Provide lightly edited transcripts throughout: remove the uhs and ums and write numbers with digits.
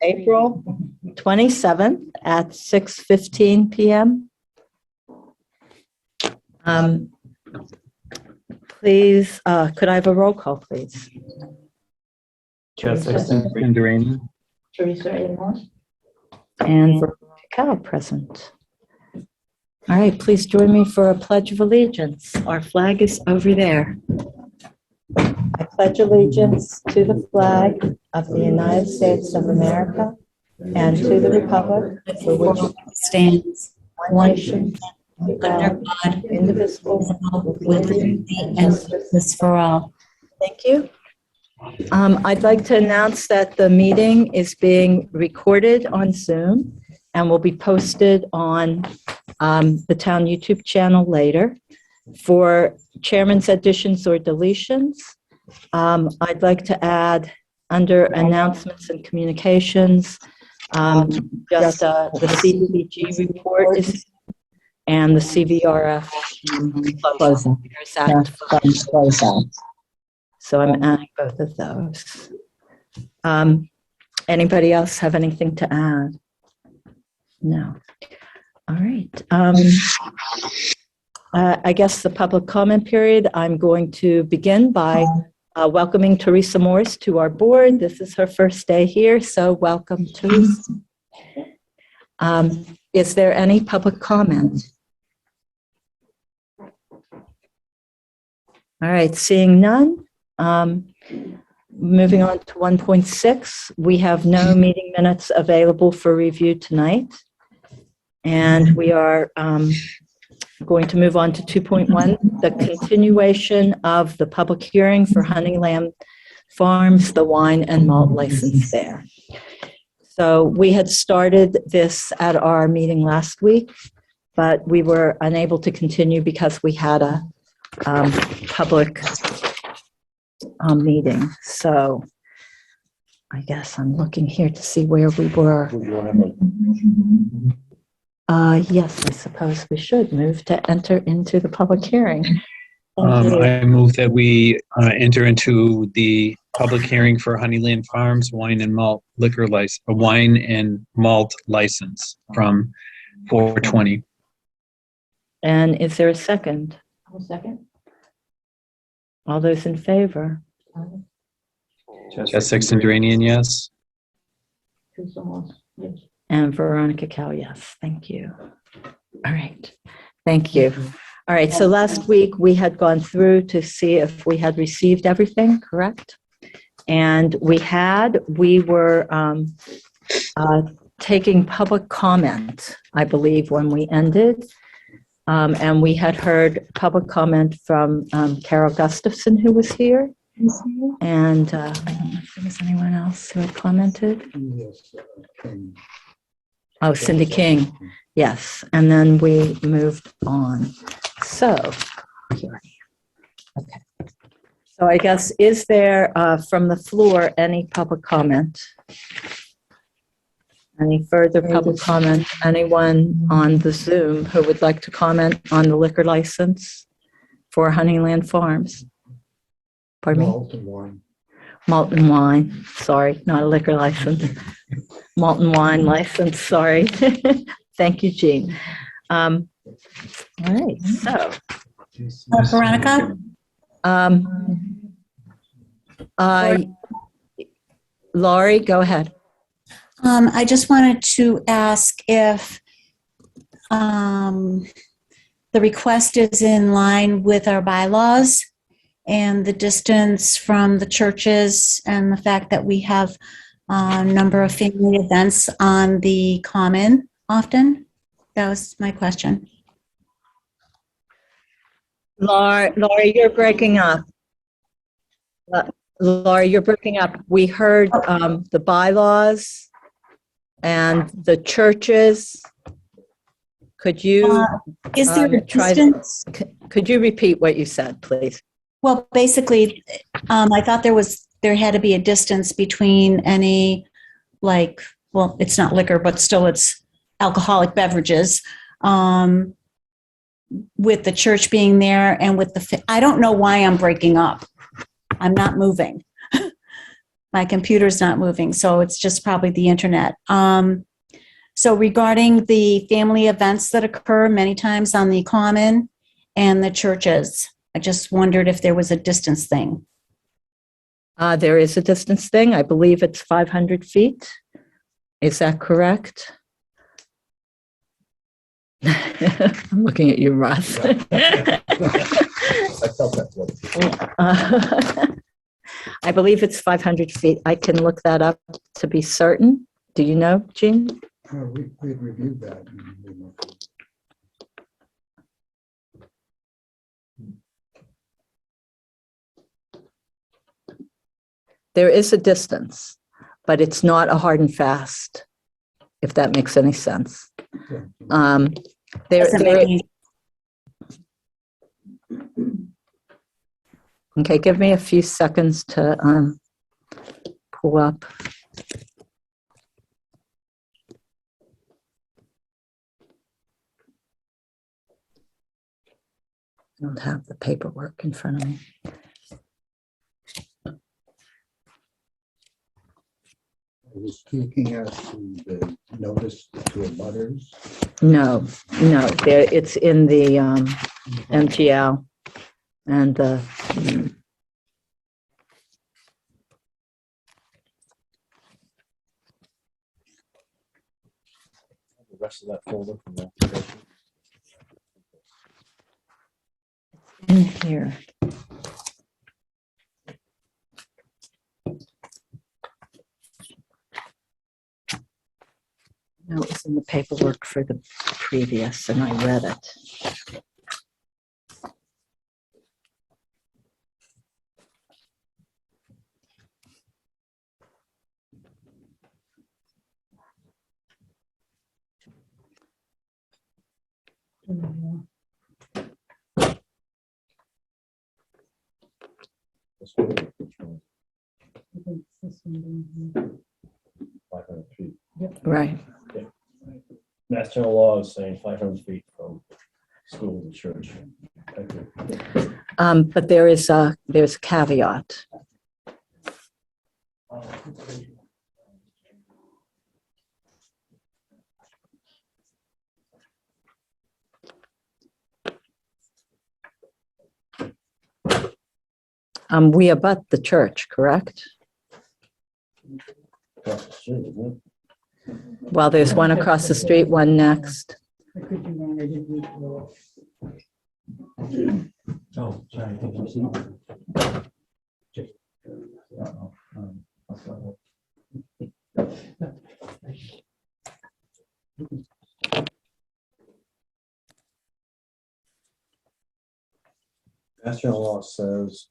April 27th at 6:15 p.m. Please, could I have a roll call, please? Justin Duranian. Teresa Amos. And Veronica Cal present. All right, please join me for a pledge of allegiance. Our flag is over there. I pledge allegiance to the flag of the United States of America and to the republic for which it stands, one nation, under God, indivisible, with liberty and justice for all. Thank you. I'd like to announce that the meeting is being recorded on Zoom and will be posted on the town YouTube channel later. For chairman's additions or deletions, I'd like to add under announcements and communications, just the CDBG report is, and the CVRF closeout. So I'm adding both of those. Anybody else have anything to add? No. All right. I guess the public comment period, I'm going to begin by welcoming Teresa Morse to our board. This is her first day here, so welcome, Teresa. Is there any public comment? All right, seeing none. Moving on to 1.6, we have no meeting minutes available for review tonight. And we are going to move on to 2.1, the continuation of the public hearing for Honeyland Farms, the wine and malt license there. So we had started this at our meeting last week, but we were unable to continue because we had a public meeting. So I guess I'm looking here to see where we were. Yes, I suppose we should move to enter into the public hearing. I move that we enter into the public hearing for Honeyland Farms wine and malt liquor license, a wine and malt license from 4/20. And is there a second? I'll second. All those in favor? Justin Duranian, yes. Teresa Amos. Yes. And Veronica Cal, yes. Thank you. All right. Thank you. All right. So last week we had gone through to see if we had received everything, correct? And we were taking public comment, I believe, when we ended. And we had heard public comment from Carol Gustafson, who was here. And I don't know if there was anyone else who had commented. Oh, Cindy King. Yes. And then we moved on. So, okay. So I guess, is there from the floor any public comment? Any further public comment? Anyone on the Zoom who would like to comment on the liquor license for Honeyland Farms? Pardon me? Malt and wine. Malt and wine. Sorry, not a liquor license. Malt and wine license. Sorry. Thank you, Jean. All right. So, Veronica? Laurie, go ahead. I just wanted to ask if the request is in line with our bylaws and the distance from the churches and the fact that we have a number of family events on the common often. That was my question. Laurie, you're breaking up. Laurie, you're breaking up. We heard the bylaws and the churches. Could you Is there a distance? could you repeat what you said, please? Well, basically, I thought there had to be a distance between any, like, well, it's not liquor, but still it's alcoholic beverages, with the church being there and with I don't know why I'm breaking up. I'm not moving. My computer's not moving, so it's just probably the internet. So regarding the family events that occur many times on the common and the churches, I just wondered if there was a distance thing. There is a distance thing. I believe it's 500 feet. Is that correct? I'm looking at you, Russ. I felt that way. I believe it's 500 feet. I can look that up to be certain. Do you know, Jean? We had reviewed that. There is a distance, but it's not a hard and fast, if that makes any sense. Doesn't make any- Okay, give me a few seconds to pull up. I don't have the paperwork in front of me. I was taking us to the notice to abutters. No, there, it's in the MGL and the, The rest of that folder from the application. in here. No, it was in the paperwork for the previous, and I read it. This one, which one? 500 feet. Right. Mass General Law is saying 500 feet from school to church. Thank you. But there's a caveat. We abut the church, correct? Across the street, isn't Well, there's one across the street, one next. Oh, sorry. Mass General Law says,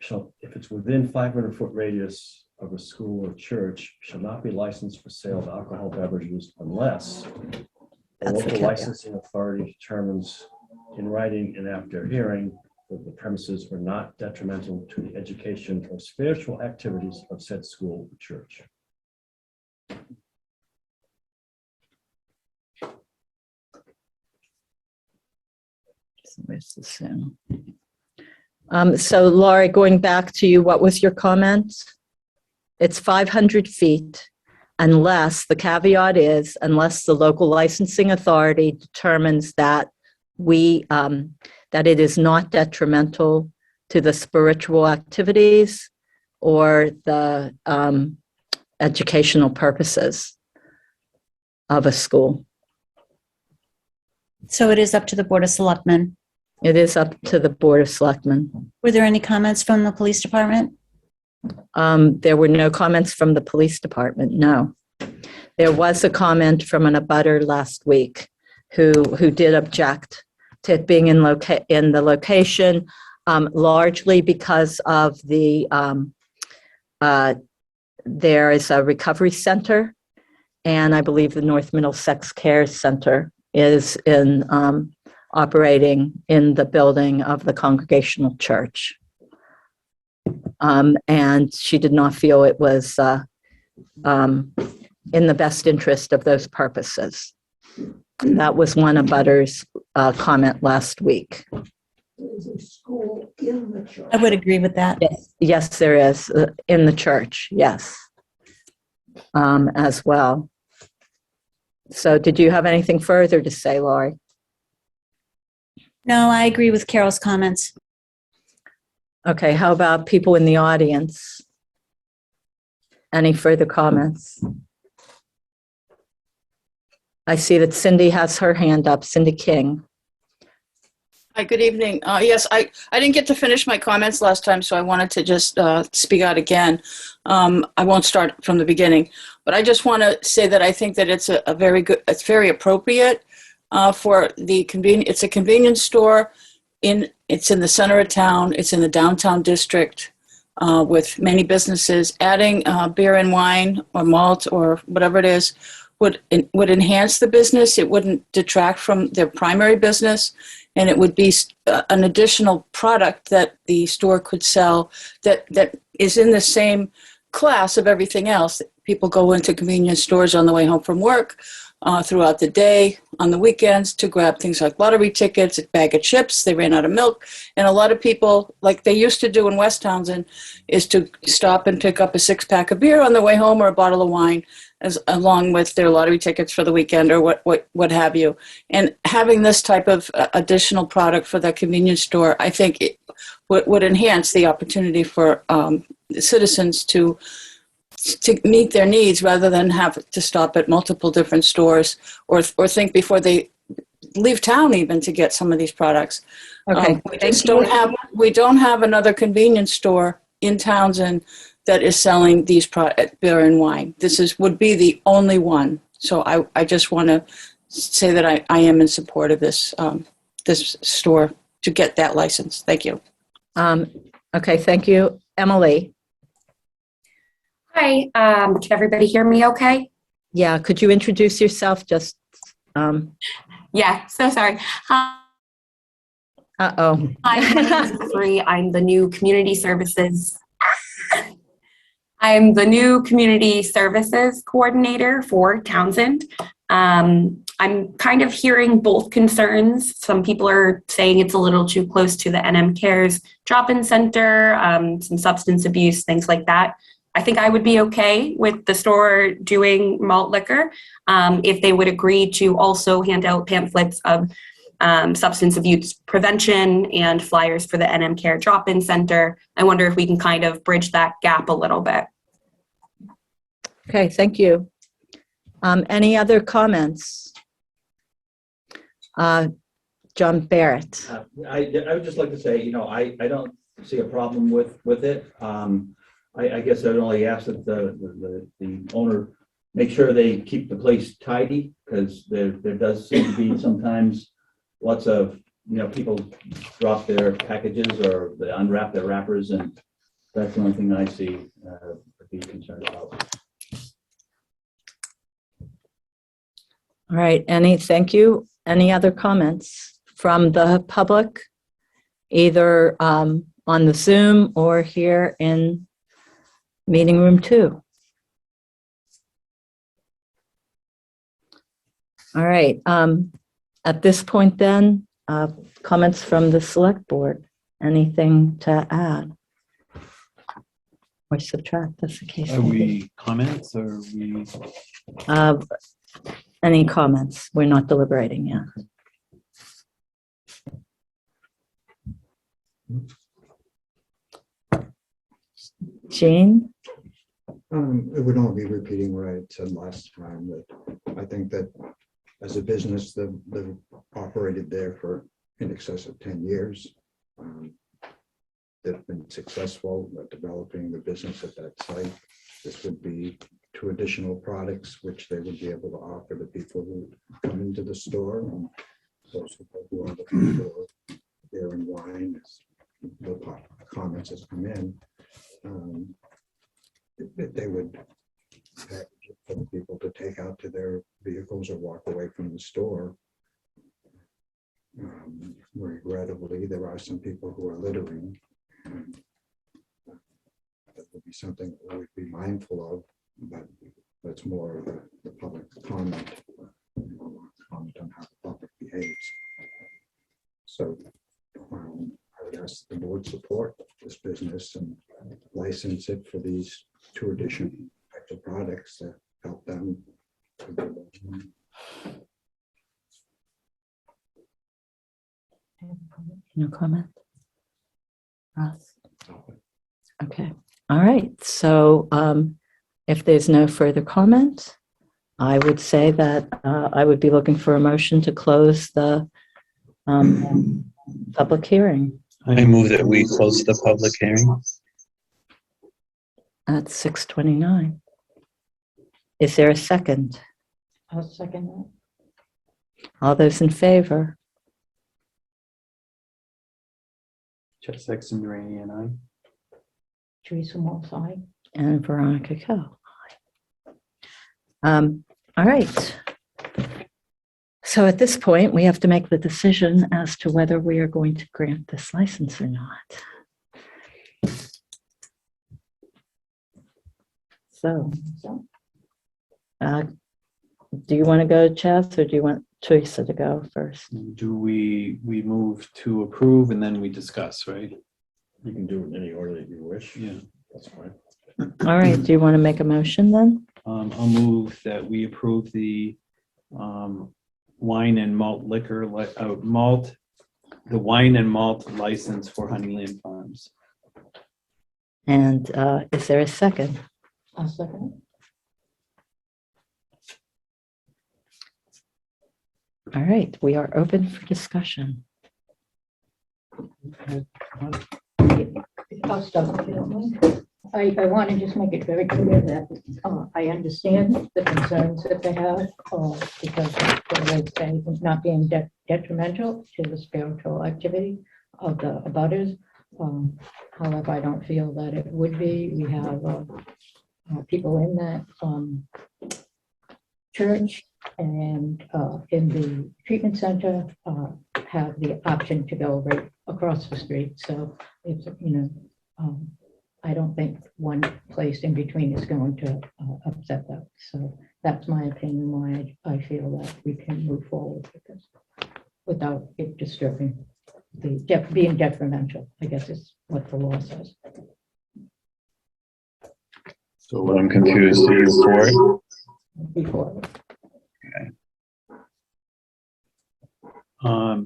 shall, if it's within 500-foot radius of a school or church, shall not be licensed for sale of alcohol beverages unless the That's the local caveat. licensing authority determines in writing and after hearing that the premises were not detrimental to the education or spiritual activities of said school or church. Where's the Zoom? So Laurie, going back to you, what was your comment? It's 500 feet unless, the caveat is, unless the local licensing authority determines that that it is not detrimental to the spiritual activities or the educational purposes of a school. So it is up to the Board of Selectmen. It is up to the Board of Selectmen. Were there any comments from the police department? There were no comments from the police department, no. There was a comment from an abutter last week who did object to it being in the location, largely because of the, there is a recovery center, and I believe the North Middlesex Care Center is operating in the building of the Congregational Church. And she did not feel it was in the best interest of those purposes. That was one abutter's comment last week. There's a school in the church. I would agree with that. Yes, yes, there is, in the church, yes, as well. So did you have anything further to say, Laurie? No, I agree with Carol's comments. Okay, how about people in the audience? Any further comments? I see that Cindy has her hand up, Cindy King. Hi, good evening. Yes, I didn't get to finish my comments last time, so I wanted to just speak out again. I won't start from the beginning, but I just want to say that I think that it's a very good, it's very appropriate for the convenience. It's a convenience store. It's in the center of town. It's in the downtown district with many businesses. Adding beer and wine or malt or whatever it is would enhance the business. It wouldn't detract from their primary business. And it would be an additional product that the store could sell that is in the same class of everything else. People go into convenience stores on the way home from work, throughout the day, on the weekends, to grab things like lottery tickets, a bag of chips. They ran out of milk. And a lot of people, like they used to do in West Townsend, is to stop and pick up a 6-pack of beer on the way home or a bottle of wine, along with their lottery tickets for the weekend or what have you. And having this type of additional product for that convenience store, I think it would enhance the opportunity for citizens to meet their needs rather than have to stop at multiple different stores or think before they leave town even to get some of these products. Okay, We don't have another convenience store in Townsend that is selling these beer and wine. Would be the only one. So I just want to say that I am in support of this this store to get that license. Thank you. Okay, thank you. Emily? Hi, can everybody hear me okay? Yeah, could you introduce yourself just, Yeah, so sorry. uh-oh. Hi, my name is Bree. I'm the new community services. I'm the new community services coordinator for Townsend. I'm kind of hearing both concerns. Some people are saying it's a little too close to the NM Cares drop-in center, some substance abuse, things like that. I think I would be okay with the store doing malt liquor if they would agree to also hand out pamphlets of substance abuse prevention and flyers for the NM Care drop-in center. I wonder if we can kind of bridge that gap a little bit. Okay, thank you. Any other comments? John Barrett. I would just like to say, I don't see a problem with it. I guess I'd only ask that the owner make sure they keep the place tidy, because there does seem to be sometimes lots of, people drop their packages or they unwrap their wrappers, and that's the only thing I see to be concerned about. All right, thank you. Any other comments from the public, either on the Zoom or here in meeting room 2? All right, at this point then, comments from the select board. Anything to add or subtract, that's the case. Are we comments or are we? Any comments? We're not deliberating yet. Jean? It would only be repeating what I had said last time, that I think that as a business, they've operated there for in excess of 10 years. They've been successful at developing the business at that site. This would be 2 additional products which they would be able to offer to people who come into the store, and those who are looking for beer and wine, as the comments has come in. They would package it for the people to take out to their vehicles or walk away from the store. Regrettably, there are some people who are littering. That would be something that we would be mindful of, but that's more of the public comment, comment on how the public behaves. So ask the board support this business and license it for these two additional types of products to help them. No comment? Ross? Okay, all right. So if there's no further comment, I would say that I would be looking for a motion to close the public hearing I move that we close the public hearing. at 6:29. Is there a second? I'll second that. All those in favor? Jeff Sexton, Rainey, and I. Teresa Moore, aye. And Veronica Kell. All right. So at this point, we have to make the decision as to whether we are going to grant this license or not. So, do you want to go, Chaz, or do you want Teresa to go first? Do we move to approve and then we discuss, right? You can do it in any order that you wish. Yeah. That's fine. All right, do you want to make a motion then? I'll move that we approve the wine and malt liquor, the wine and malt license for Honeyland Farms. And is there a second? I'll second All right, we are open for discussion. it. I'll stop if you don't mind. I want to just make it very clear that I understand the concerns that they have because of the way it's saying it's not being detrimental to the spiritual activity of the abutters. However, I don't feel that it would be. We have people in that church and in the treatment center have the option to go right across the street. So it's, I don't think one place in between is going to upset that. So that's my opinion, why I feel that we can move forward with this without it disturbing being detrimental, I guess is what the law says. So what I'm confused, are you for it? Before. I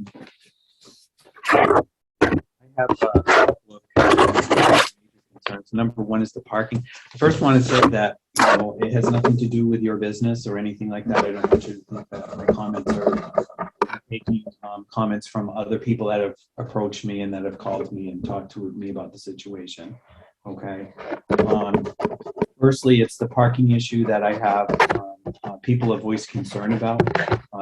have a couple of concerns. Number one is the parking. The first one is that it has nothing to do with your business or anything like that. I don't want you to think that my comments are taking comments from other people that have approached me and that have called me and talked to me about the situation. Okay. Firstly, it's the parking issue that I have. People have voiced concern about.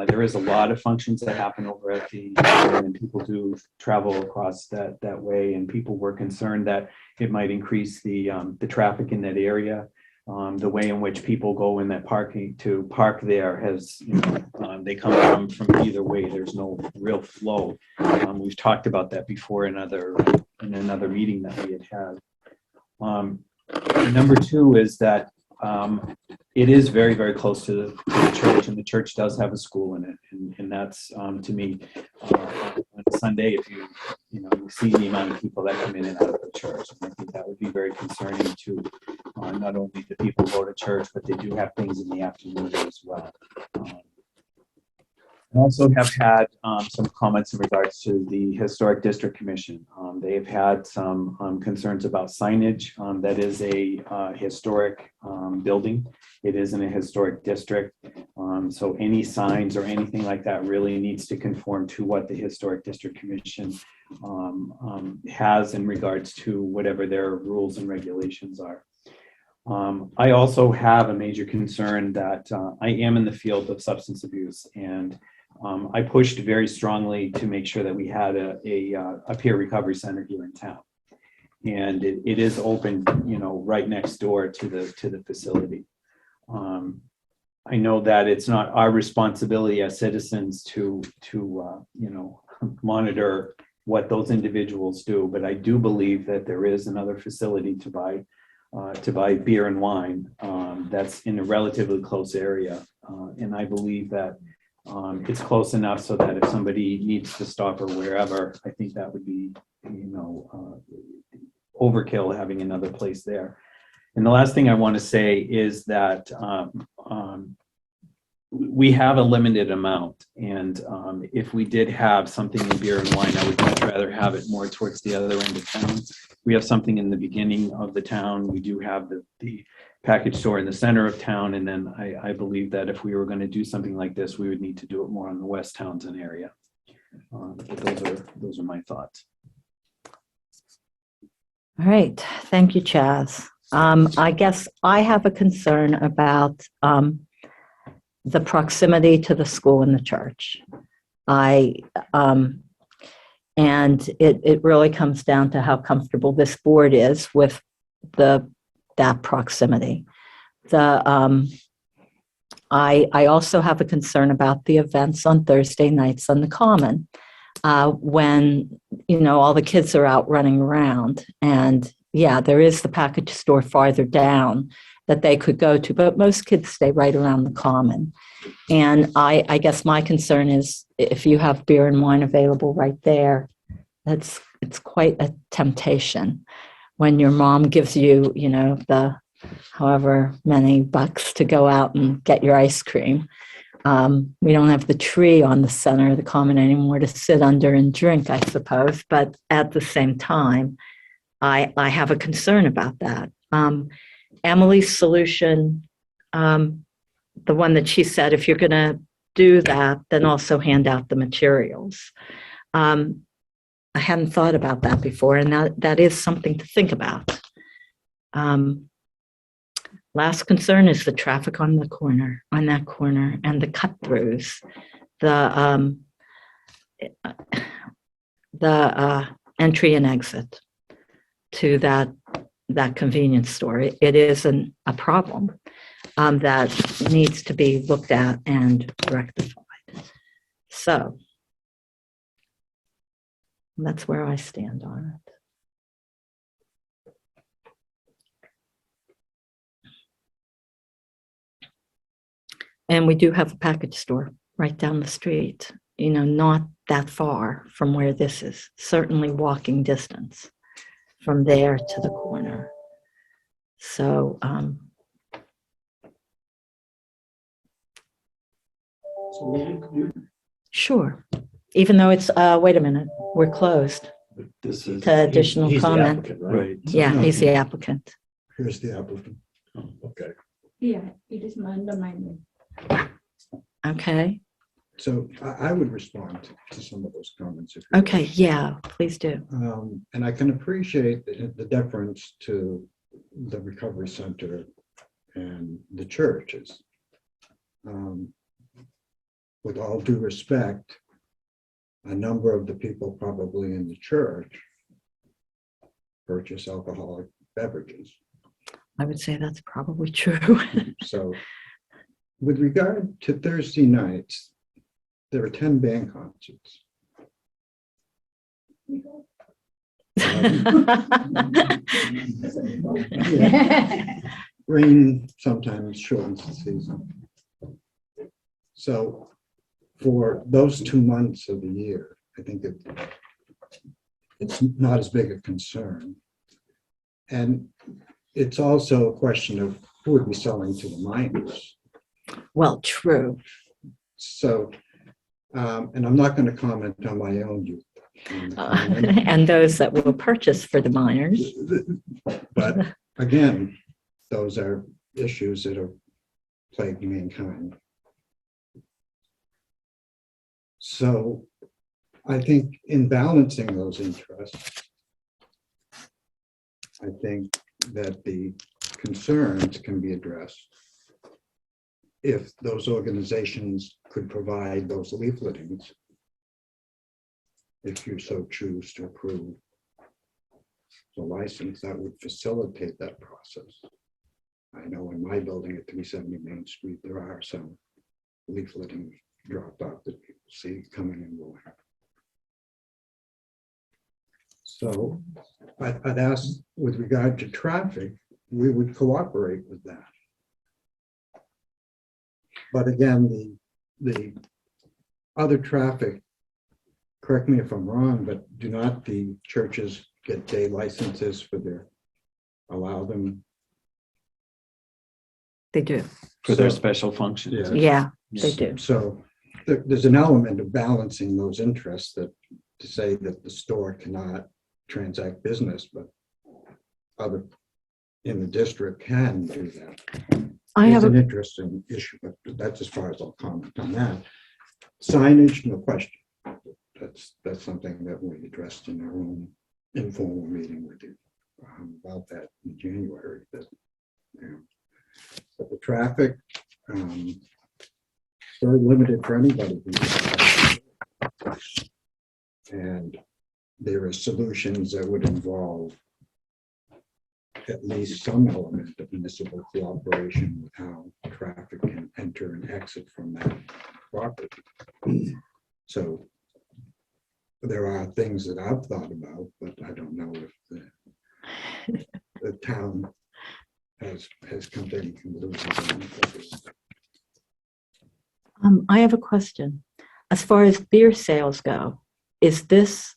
There is a lot of functions that happen over at the and people do travel across that way, and people were concerned that it might increase the traffic in that area. The way in which people go in that parking to park there has, they come from either way. There's no real flow. We've talked about that before in another meeting that we had. Number two is that it is very, very close to the church, and the church does have a school in it. And that's, to me, on Sunday, if you see the amount of people that come in and out of the church, I think that would be very concerning to not only the people who go to church, but they do have things in the afternoon as well. I also have had some comments in regards to the Historic District Commission. They've had some concerns about signage. That is a historic building. It is in a historic district. So any signs or anything like that really needs to conform to what the Historic District Commission has in regards to whatever their rules and regulations are. I also have a major concern that I am in the field of substance abuse, and I pushed very strongly to make sure that we had a peer recovery center here in town, and it is open, right next door to the facility. I know that it's not our responsibility as citizens to monitor what those individuals do, but I do believe that there is another facility to buy beer and wine that's in a relatively close area, and I believe that it's close enough so that if somebody needs to stop or wherever, I think that would be overkill having another place there. And the last thing I want to say is that we have a limited amount, and if we did have something in beer and wine, I would much rather have it more towards the other end of town. We have something in the beginning of the town. We do have the package store in the center of town, and then I believe that if we were going to do something like this, we would need to do it more on the West Townsend area. But those are my thoughts. All right, thank you, Chaz. I guess I have a concern about the proximity to the school and the church. And it really comes down to how comfortable this board is with that proximity. I also have a concern about the events on Thursday nights on the Common, when all the kids are out running around. And yeah, there is the package store farther down that they could go to, but most kids stay right around the Common. And I guess my concern is if you have beer and wine available right there, it's quite a temptation when your mom gives you, the however many bucks to go out and get your ice cream. We don't have the tree on the center of the Common anymore to sit under and drink, I suppose. But at the same time, I have a concern about that. Emily's solution, the one that she said, if you're going to do that, then also hand out the materials. I hadn't thought about that before, and that is something to think about. Last concern is the traffic on that corner, and the cut-throughs, the entry and exit to that convenience store. It is a problem that needs to be looked at and rectified. So that's where I stand on it. And we do have a package store right down the street, not that far from where this is, certainly walking distance from there to the corner. So, sure. Even though it's, wait a minute, we're closed This is. to additional He's the comment. applicant, right? Yeah, he's the applicant. Here's the applicant. Oh, okay. Yeah, it is under my name. Okay. So I would respond to some of those comments. If you Okay. wish. Yeah, please do. And I can appreciate the deference to the recovery center and the churches. With all due respect, a number of the people probably in the church purchase alcoholic beverages. I would say that's probably true. So with regard to Thursday nights, there are 10 band concerts. Rain sometimes shortens the season. So for those 2 months of the year, I think it's not as big a concern. And it's also a question of who would be selling to the minors. Well, true. So, and I'm not going to comment on my own youth. And those that will purchase for the minors. But again, those are issues that have plagued mankind. So I think in balancing those interests, I think that the concerns can be addressed if those organizations could provide those leafletings, if you so choose to approve the license, that would facilitate that process. I know in my building at 370 Main Street, there are some leafleting dropped off that people see coming and going. So I'd ask, with regard to traffic, we would cooperate with that. But again, the other traffic correct me if I'm wrong, but do not the churches get day licenses for allow them? They do. For their So- special functions. Yeah, they do. So there's an element of balancing those interests that to say that the store cannot transact business, but other in the district can do that. I It's have an a, interesting issue, but that's as far as I'll comment on that. Signage, no question. That's something that we addressed in our own informal meeting with you about that in January. But the traffic, very limited for anybody. And there are solutions that would involve at least some element of municipal cooperation with how traffic can enter and exit from that property. So there are things that I've thought about, but I don't know if the town has come to any conclusions. I have a question. As far as beer sales go,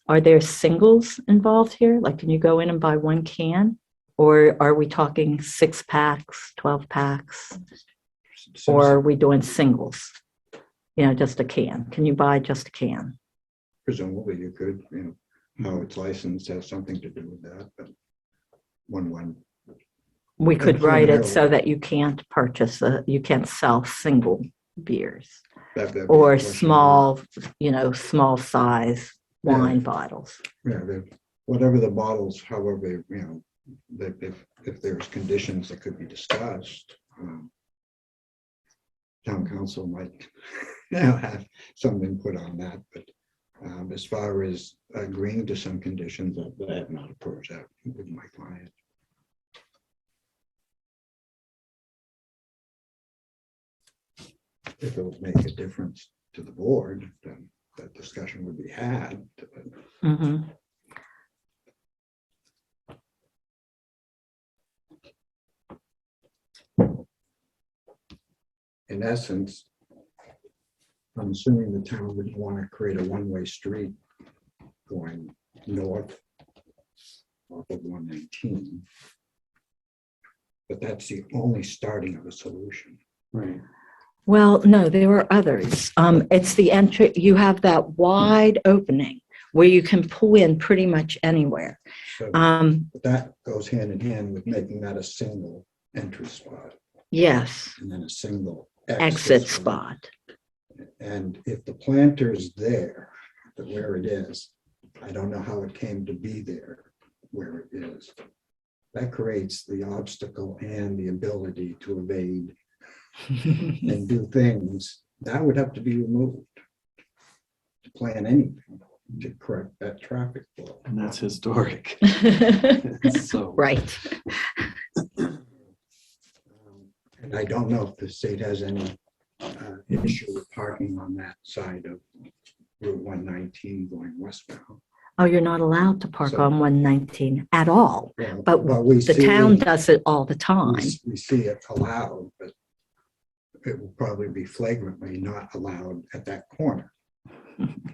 are there singles involved here? Like, can you go in and buy one can? Or are we talking 6 packs, 12 packs? Or are we doing singles? Just a can. Can you buy just a can? Presumably you could, how it's licensed has something to do with that, but one. We could write it so that you can't you can't sell single beers that'd be a or question. small size wine bottles. Yeah, whatever the bottles, however, that if there's conditions that could be discussed, town council might have some input on that, but as far as agreeing to some conditions, I have not approached that with my client. If it would make a difference to the board, then that discussion would be had. Mhm. In essence, I'm assuming the town would want to create a one-way street going north off of 119. But that's the only starting of a solution. Right. Well, no, there are others. It's the entry, you have that wide opening where you can pull in pretty much anywhere. So Um, that goes hand in hand with making that a single entry spot yes, and then a single exit spot. And if the planter's there, where it is, I don't know how it came to be there, where it is. That creates the obstacle and the ability to evade and do things that would have to be removed to plan anything to correct that traffic flow. And that's historic. So. Right. And I don't know if the state has any issue with parking on that side of Route 119 going westbound. Oh, you're not allowed to park So- on 119 at all, Well, but we the see- town does it all the time. We see it allowed, but it will probably be flagrantly not allowed at that corner.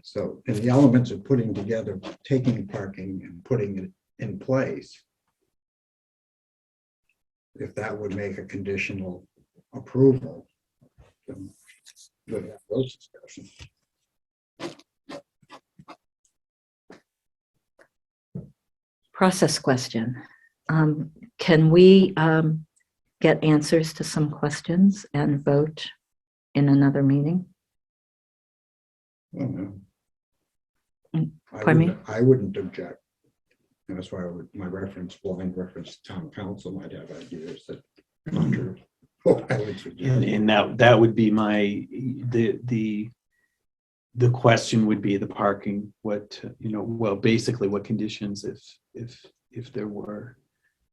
So in the elements of putting together, taking parking and putting it in place, if that would make a conditional approval, then we'd have those discussions. Process question. Can we get answers to some questions and vote in another meeting? I don't know. Pardon me? I wouldn't object. And that's why my blind reference to town council might have ideas that counter what I would suggest. And that would be the question would be the parking, basically what conditions if there were,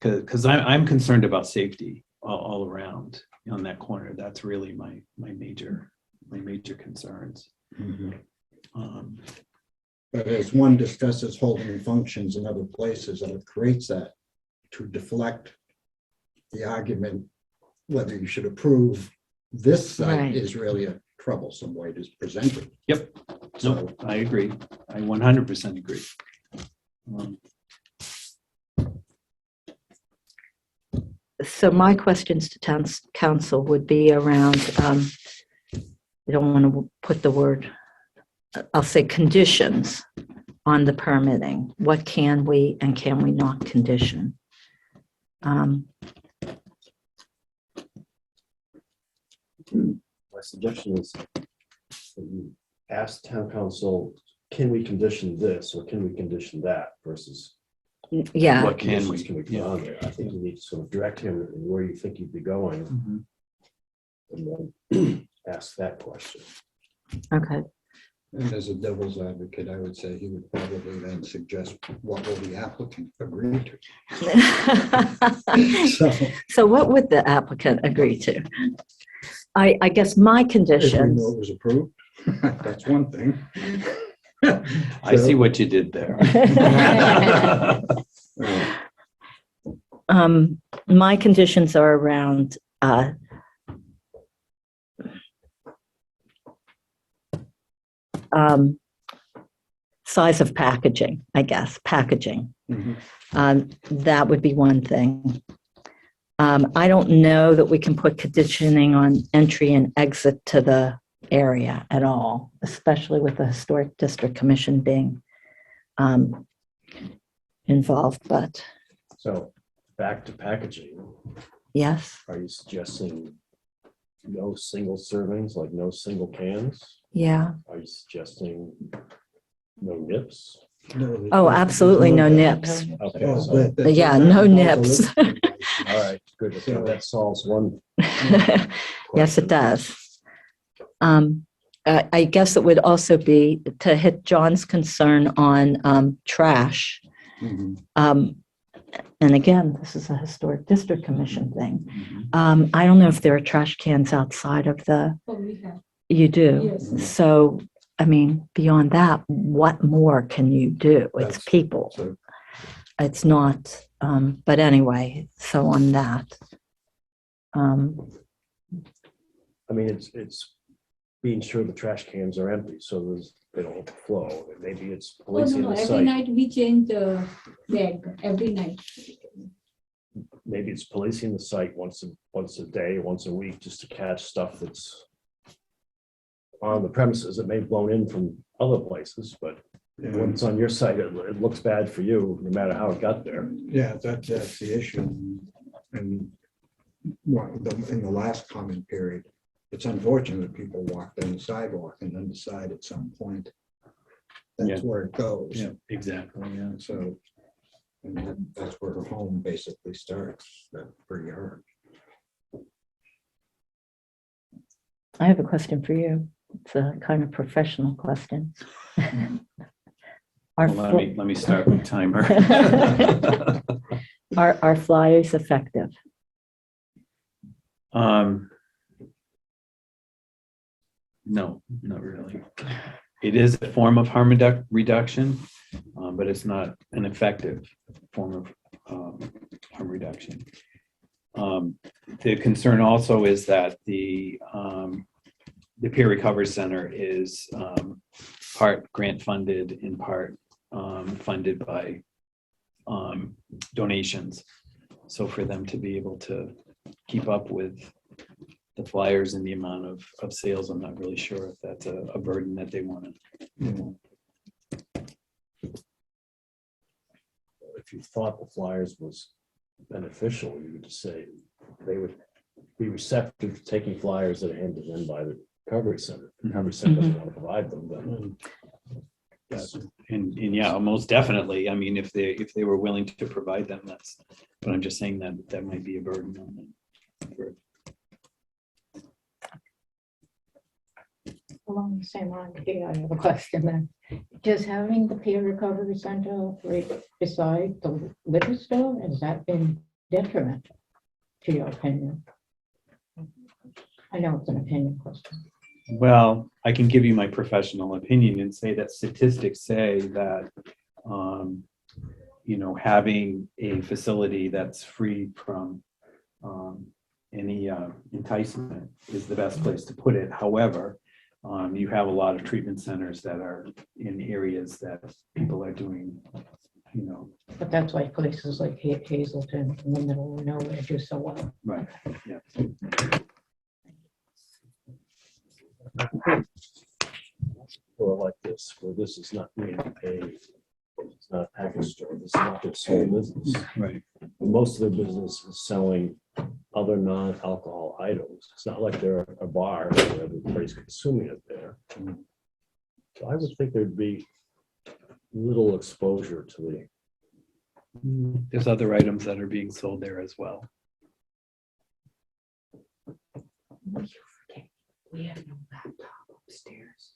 because I'm concerned about safety all around on that corner. That's really my major concerns. Mhm. But as one discusses holding functions in other places, and it creates that to deflect the argument whether you should approve this site Right. is really a troublesome way to present it. Yep. Nope, I agree. I 100% agree. So my questions to town council would be around, I don't want to put the word, I'll say conditions on the permitting. What can we and can we not condition? My suggestion is that you ask town council, can we condition this or can we condition that versus Yeah, What can conditions we? can we put Yeah. on there? I think you need to sort of direct him in where you think you'd be going Mhm. and then ask that question. okay. And as a devil's advocate, I would say he would probably then suggest what will the applicant agree to. So So what would the applicant agree to? I guess my if we conditions, know it was approved, that's one thing. I see what you did there. my conditions are around, size of packaging, I guess, packaging. Mhm. That would be one thing. I don't know that we can put conditioning on entry and exit to the area at all, especially with the Historic District Commission being involved, but So back to packaging, yes, are you suggesting no single servings, like no single cans? yeah. Are you suggesting no nips? No, Oh, there's absolutely no that. nips. Okay, Oh, so, but that's Yeah, exactly no what nips. I was looking for. all right, good. Okay, that solves one. Yes, it does. I guess it would also be to hit John's concern on trash. Mhm. And again, this is a Historic District Commission thing. Mhm. I don't know if there are trash cans outside of the, Oh, we have, you do. yes. So, I mean, beyond that, what more can you do? It's That's- people. So It's not, but anyway, so on that. I mean, it's being sure the trash cans are empty, so they don't overflow. Maybe it's Oh, policing no, the every site. night we change the bag, every night. Maybe it's policing the site once a day, once a week, just to catch stuff that's on the premises that may have blown in from other places, but yeah. when it's on your site, it looks bad for you, no matter how it got there. Yeah, that's the issue. And in the last comment period, it's unfortunate that people walk down the sidewalk and then decide at some point that's Yeah. where it goes. Yeah, exactly. Yeah. So, and that's where her home basically starts, that per yard. I have a question for you. It's a kind of professional question. Are, Well, let me start with timer. are flyers effective? No, not really. It is a form of harm reduction, but it's not an effective form of harm reduction. The concern also is that the Peer Recovery Center is part grant funded, in part funded by donations. So for them to be able to keep up with the flyers and the amount of sales, I'm not really sure if that's a burden that they want to. If you thought the flyers was beneficial, you would just say they would be receptive to taking flyers that are handed in by the recovery center. The recovery center doesn't want to provide them, then And yeah, most definitely. I mean, if they were willing to provide them, that's, but I'm just saying that might be a burden on them. Along the same line, here, I have a question then. Does having the peer recovery center right beside the liquor store, has that been detrimental to your opinion? I know it's an opinion question. Well, I can give you my professional opinion and say that statistics say that, having a facility that's free from any enticement is the best place to put it. However, You have a lot of treatment centers that are in areas that people are doing, you know, But that's why places like Hazelton in the middle of nowhere do so well. right, yeah. Or like this, where this is not being paid. It's not a package store. This is not their sole business. Right. Most of their business is selling other non-alcohol items. It's not like they're a bar where everybody's consuming it there. So I would think there'd be little exposure to the. There's other items that are being sold there as well. We have no laptop upstairs.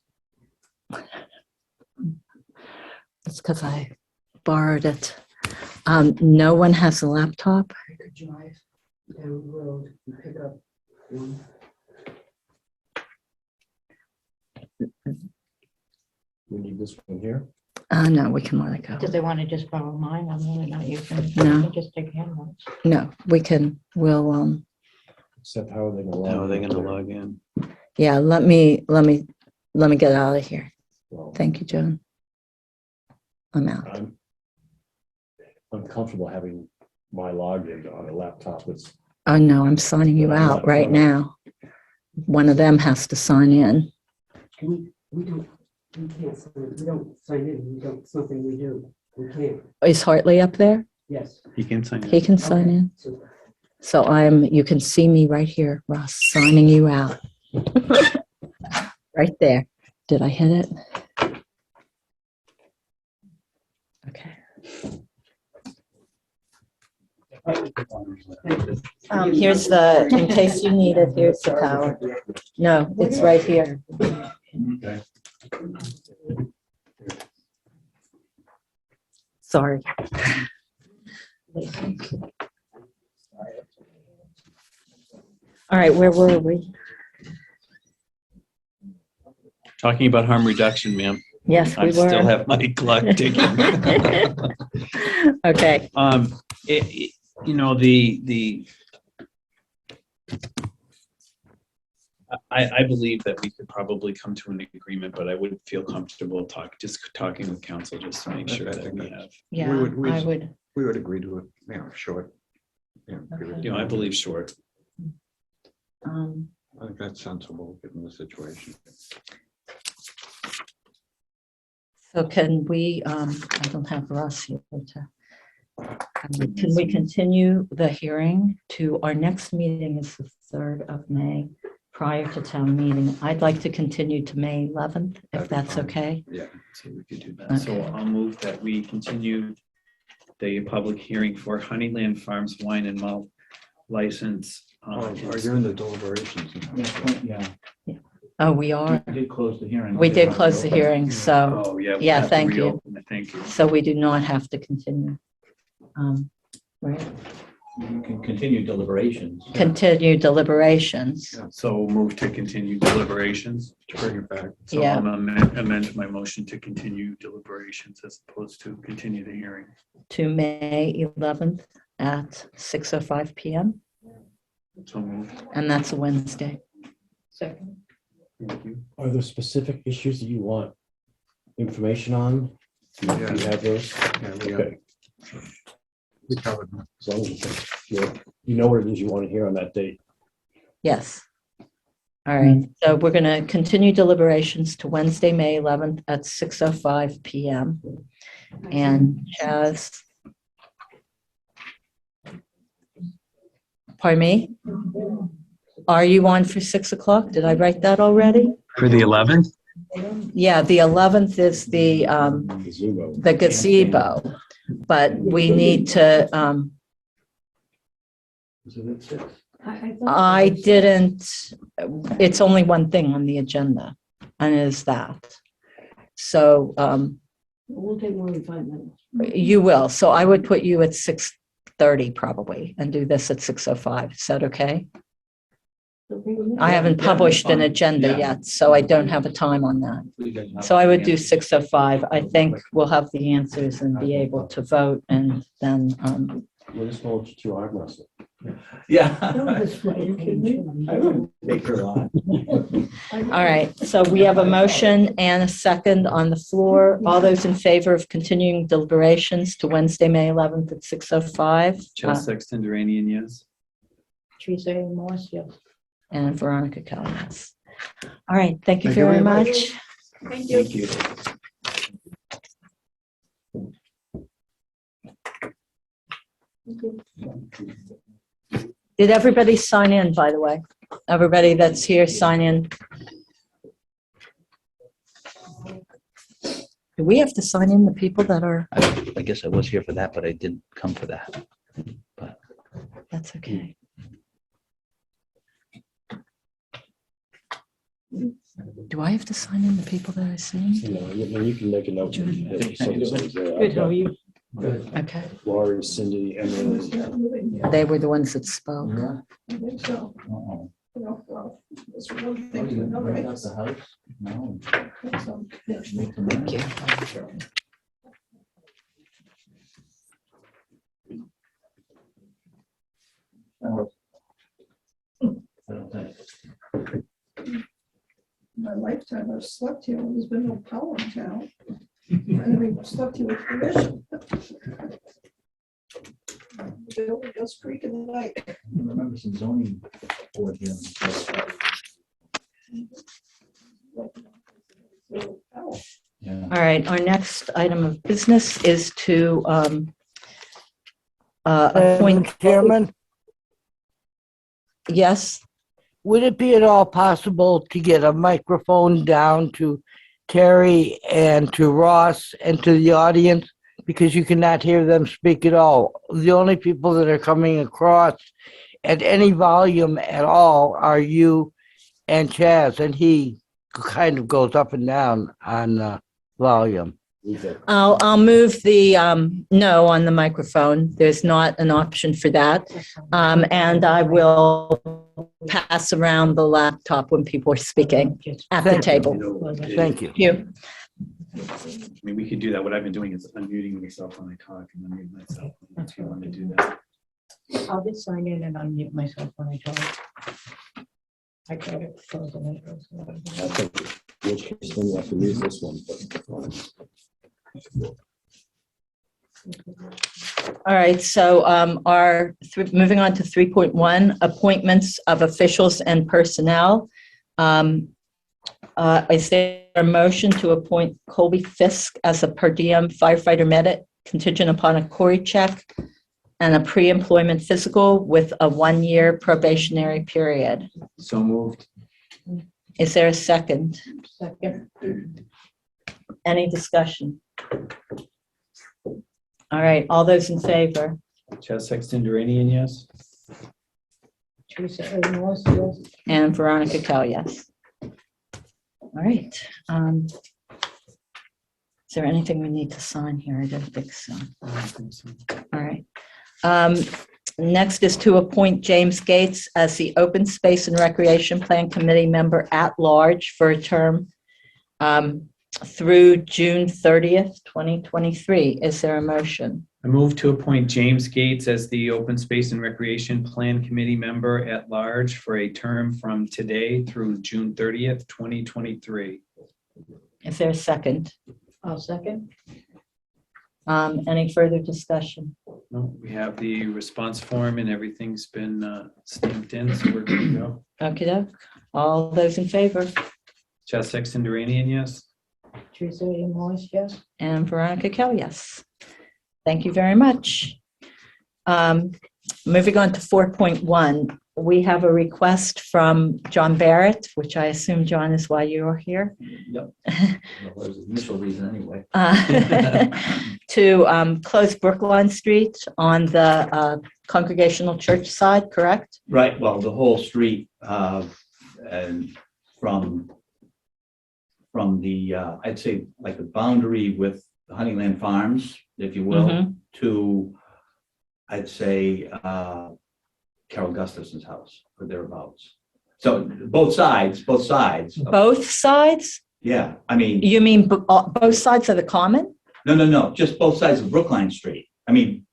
It's because I borrowed it. No one has a laptop. I could drive down the road and pick up one. We need this one here. No, we can let it go. Do they want to just borrow mine? I'm really not using it. No. I can just take hand notes. No, we'll, Except how are they gonna log? How are they in gonna there? log in? yeah, let me get out of here. Well, Thank you, Joan. I'm out. I'm uncomfortable having my login on a laptop that's. Oh, no, I'm signing you out right now. One of them has to sign in. We don't, we can't sign, we don't sign in, we don't, it's nothing we do. We can't, Is Hartley up there? yes. You can sign He in. can sign in. Super. So you can see me right here, Ross, signing you out. Right there. Did I hit it? Okay. Here's the, in case you need it, here's the power. No, it's right here. Okay. Sorry. All right, where were we? Talking about harm reduction, ma'am. Yes, we I still were. have my clock ticking. Okay, You know, I believe that we could probably come to an agreement, but I would feel comfortable talking with council just to make sure that we have, yeah, we- I would. We would agree to it, yeah, short. Yeah, agree with Okay. you know, I believe short. I think that's sensible, given the situation. So can we, I don't have Russ here to, can we continue the hearing to, our next meeting is the 3rd of May, prior to town meeting. I'd like to continue to May 11th, if That'd be that's fine. okay. Yeah. So we could do that. So Okay. I'll move that we continue the public hearing for Honeyland Farms Wine and Malt license. Are you in the deliberations? Yeah, Oh, we are. we did close the hearing. We did close the hearing, so, Oh, yeah. we'll Yeah, have to thank you. reopen it. Thank you. so we do not have to continue. Right, You can continue deliberations. continue deliberations. So move to continue deliberations. To bring it back. So Yeah. I'll amend my motion to continue deliberations as opposed to continue the hearing. To May 11th at 6:05 PM, So moved. and that's a Wednesday. Second. Thank you. Are there specific issues that you want information on? Do you have those? Yeah, Okay. we covered them. As long as you know what it is you want to hear on that date. Yes. All right, so we're going to continue deliberations to Wednesday, May 11th at 6:05 PM. And Chaz? Pardon me? Are you on for 6 o'clock? Did I write that already? For the 11th? Yeah, the 11th is the Gazebo. gazebo, but we need to, Is it at 6? I didn't, it's only one thing on the agenda, and it is that. So We'll take more than 5 minutes. you will, so I would put you at 6:30 probably, and do this at 6:05. Is that okay? Okay with me? I haven't Yeah, published an fine. agenda Yeah. yet, so I don't have a time on that. So I would do 6:05. I think we'll have the answers and be able to vote, and then, We'll just hold you to arm wrestle. Yeah. You kidding me? I wouldn't take her on. All right, so we have a motion and a second on the floor. All those in favor of continuing deliberations to Wednesday, May 11th at 6:05? Chad Sexton Duranian, yes. Teresa A. Morse, yes. And Veronica Kelly, yes. All right, thank you Thank you very very much. much. Thank you. Thank you. Did everybody sign in, by the way? Everybody that's here, sign in. Do we have to sign in the people that are, I guess I was here for that, but I didn't come for that. But that's okay. Do I have to sign in the people that I see? You know, you can make a note. Good, how are you? Okay, Laurie, Cindy, Emily. they were the ones that spoke. uh-oh. That's the house? No. Thank you. My lifetime, I've slept here when there's been no power in town. And we slept here with permission. The building does creak in the night. I remember some zoning board here. Yeah. All right, our next item of business is to appoint. Chairman, Yes, would it be at all possible to get a microphone down to Terry and to Ross and to the audience? Because you cannot hear them speak at all. The only people that are coming across at any volume at all are you and Chaz, and he kind of goes up and down on volume. I'll move the no on the microphone. There's not an option for that. And I will pass around the laptop when people are speaking at the Thank you. table. Thank you. Thank you. I mean, we could do that. What I've been doing is unmuting myself when I talk and unmute myself if you want to do that. I'll just sign in and unmute myself when I talk. I try to close the window. I think in which case then you have to use this one. All right, so moving on to 3.1, appointments of officials and personnel. Is there a motion to appoint Colby Fisk as a per diem firefighter medic contingent upon a Cory check and a pre-employment physical with a 1-year probationary period? So moved. Is there a second? Second. Any discussion? All right, all those in favor? Chad Sexton Duranian, yes. Teresa A. Morse, yes. And Veronica Kell, yes. All right. Is there anything we need to sign here? I don't think so. I don't think so. All right. Next is to appoint James Gates as the Open Space and Recreation Plan Committee member at large for a term through June 30th, 2023. Is there a motion? I move to appoint James Gates as the Open Space and Recreation Plan Committee member at large for a term from today through June 30th, 2023. Is there a second? I'll second. Any further discussion? No, we have the response form and everything's been stamped in, so we're good to go. Okey-doke. All those in favor? Chad Sexton Duranian, yes. Teresa A. Morse, yes. And Veronica Kell, yes. Thank you very much. Moving on to 4.1, we have a request from John Barrett, which I assume, John, is why you're here. Yep. Well, there's an initial reason anyway. To close Brookline Street on the Congregational Church side, correct? Right, well, the whole street, and from the, I'd say like the boundary with the Honeyland Farms, if you will, Mhm. to, I'd say, Carol Gustafson's house or thereabouts. So both sides. Both sides? Yeah, I mean, You mean both sides of the common? no, just both sides of Brookline Street. I mean,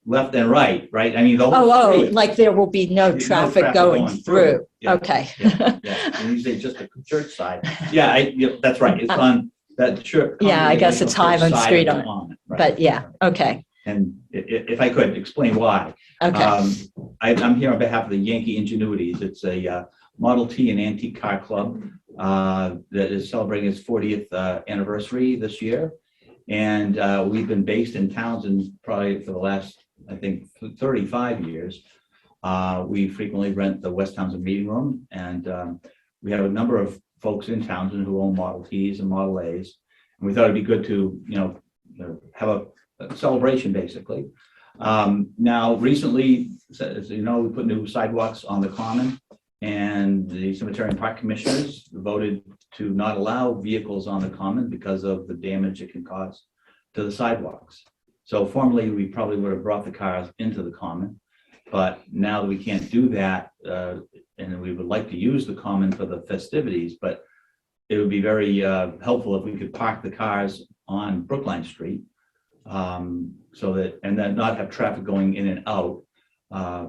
left and right, right? I mean, the whole Oh, street. like there will be no There's no traffic going through. Yeah, Okay. Yeah, and you say just the church side. Yeah, that's right. It's on that church. Yeah, I guess it's Highland Street on it. Right. But yeah, okay, And if I could explain why. okay. I'm here on behalf of the Yankee Ingenuities. It's a Model T and antique car club that is celebrating its 40th anniversary this year. And we've been based in Townsend probably for the last, I think, 35 years. We frequently rent the West Townsend Meeting Room, and we have a number of folks in Townsend who own Model Ts and Model As. And we thought it'd be good to, have a celebration, basically. Now, recently, as you know, we put new sidewalks on the common, and the Cemetery and Park Commissioners voted to not allow vehicles on the common because of the damage it can cause to the sidewalks. So formerly, we probably would have brought the cars into the common, but now that we can't do that, and we would like to use the common for the festivities, but it would be very helpful if we could park the cars on Brookline Street, so that, and then not have traffic going in and out,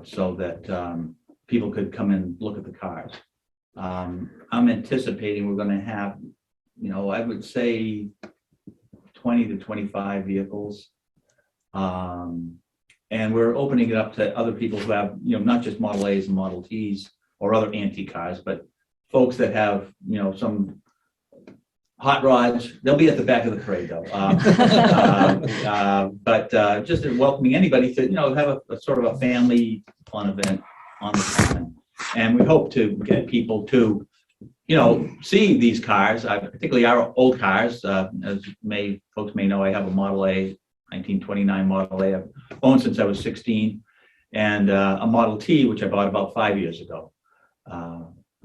so that people could come and look at the cars. I'm anticipating we're going to have, I would say 20 to 25 vehicles. And we're opening it up to other people who have, not just Model A's and Model T's or other antique cars, but folks that have, some hot rods. They'll be at the back of the parade though. But just welcoming anybody to, have a sort of a family fun event on the common. And we hope to get people to, see these cars, particularly our old cars. As folks may know, I have a Model A, 1929 Model A I've owned since I was 16, and a Model T, which I bought about 5 years ago.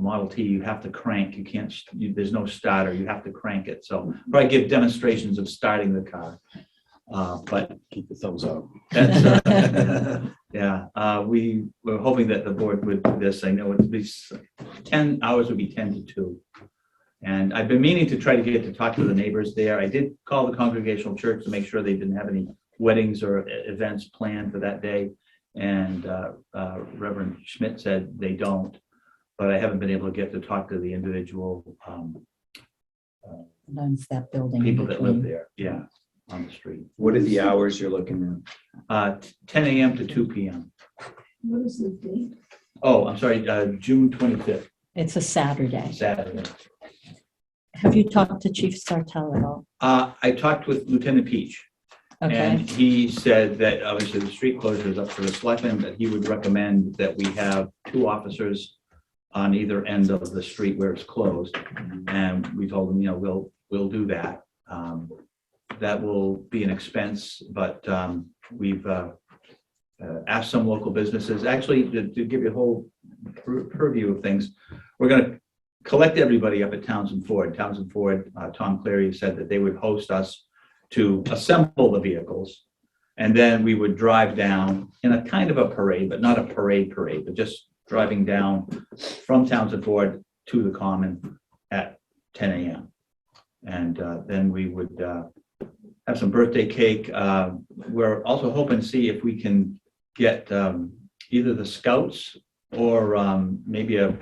Model T, you have to crank. You can't. There's no starter. You have to crank it. So probably give demonstrations of starting the car. But Keep the thumbs up. that's, yeah. We were hoping that the board would do this. I know it'd be 10 hours would be 10 to 2. And I've been meaning to try to get to talk to the neighbors there. I did call the Congregational Church to make sure they didn't have any weddings or events planned for that day. And Reverend Schmidt said they don't, but I haven't been able to get to talk to the individual Owns that building. people that live there. Yeah, on the street. What are the hours you're looking 10 a.m. to 2 p.m. What is the date? Oh, I'm sorry, June 25th, It's a Saturday. Saturday. Have you talked to Chief Sartell at all? I talked with Lieutenant Peach, Okay, and he said that obviously the street closure is up to the selectmen, but he would recommend that we have 2 officers on either end of the street where it's closed. And we told him, we'll do that. That will be an expense, but we've asked some local businesses, actually, to give you a whole purview of things. We're going to collect everybody up at Townsend Ford. Townsend Ford, Tom Cleary said that they would host us to assemble the vehicles. And then we would drive down in a kind of a parade, but not a parade, but just driving down from Townsend Ford to the Common at 10 a.m. And then we would have some birthday cake. We're also hoping to see if we can get either the Scouts or maybe a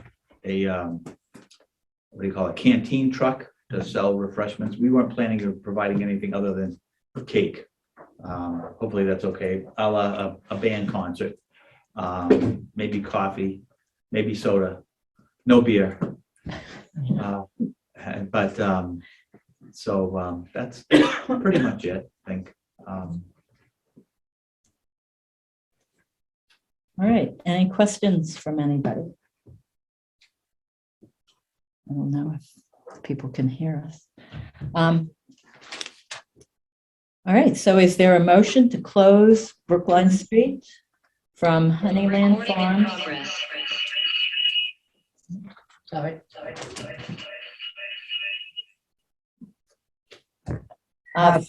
what do you call it, canteen truck to sell refreshments. We weren't planning on providing anything other than cake. Hopefully that's okay. A band concert, maybe coffee, maybe soda, no beer. But that's pretty much it, I think. all right. Any questions from anybody? I don't know if people can hear us. All right, so is there a motion to close Brookline Street from Honeyland Farms? Sorry.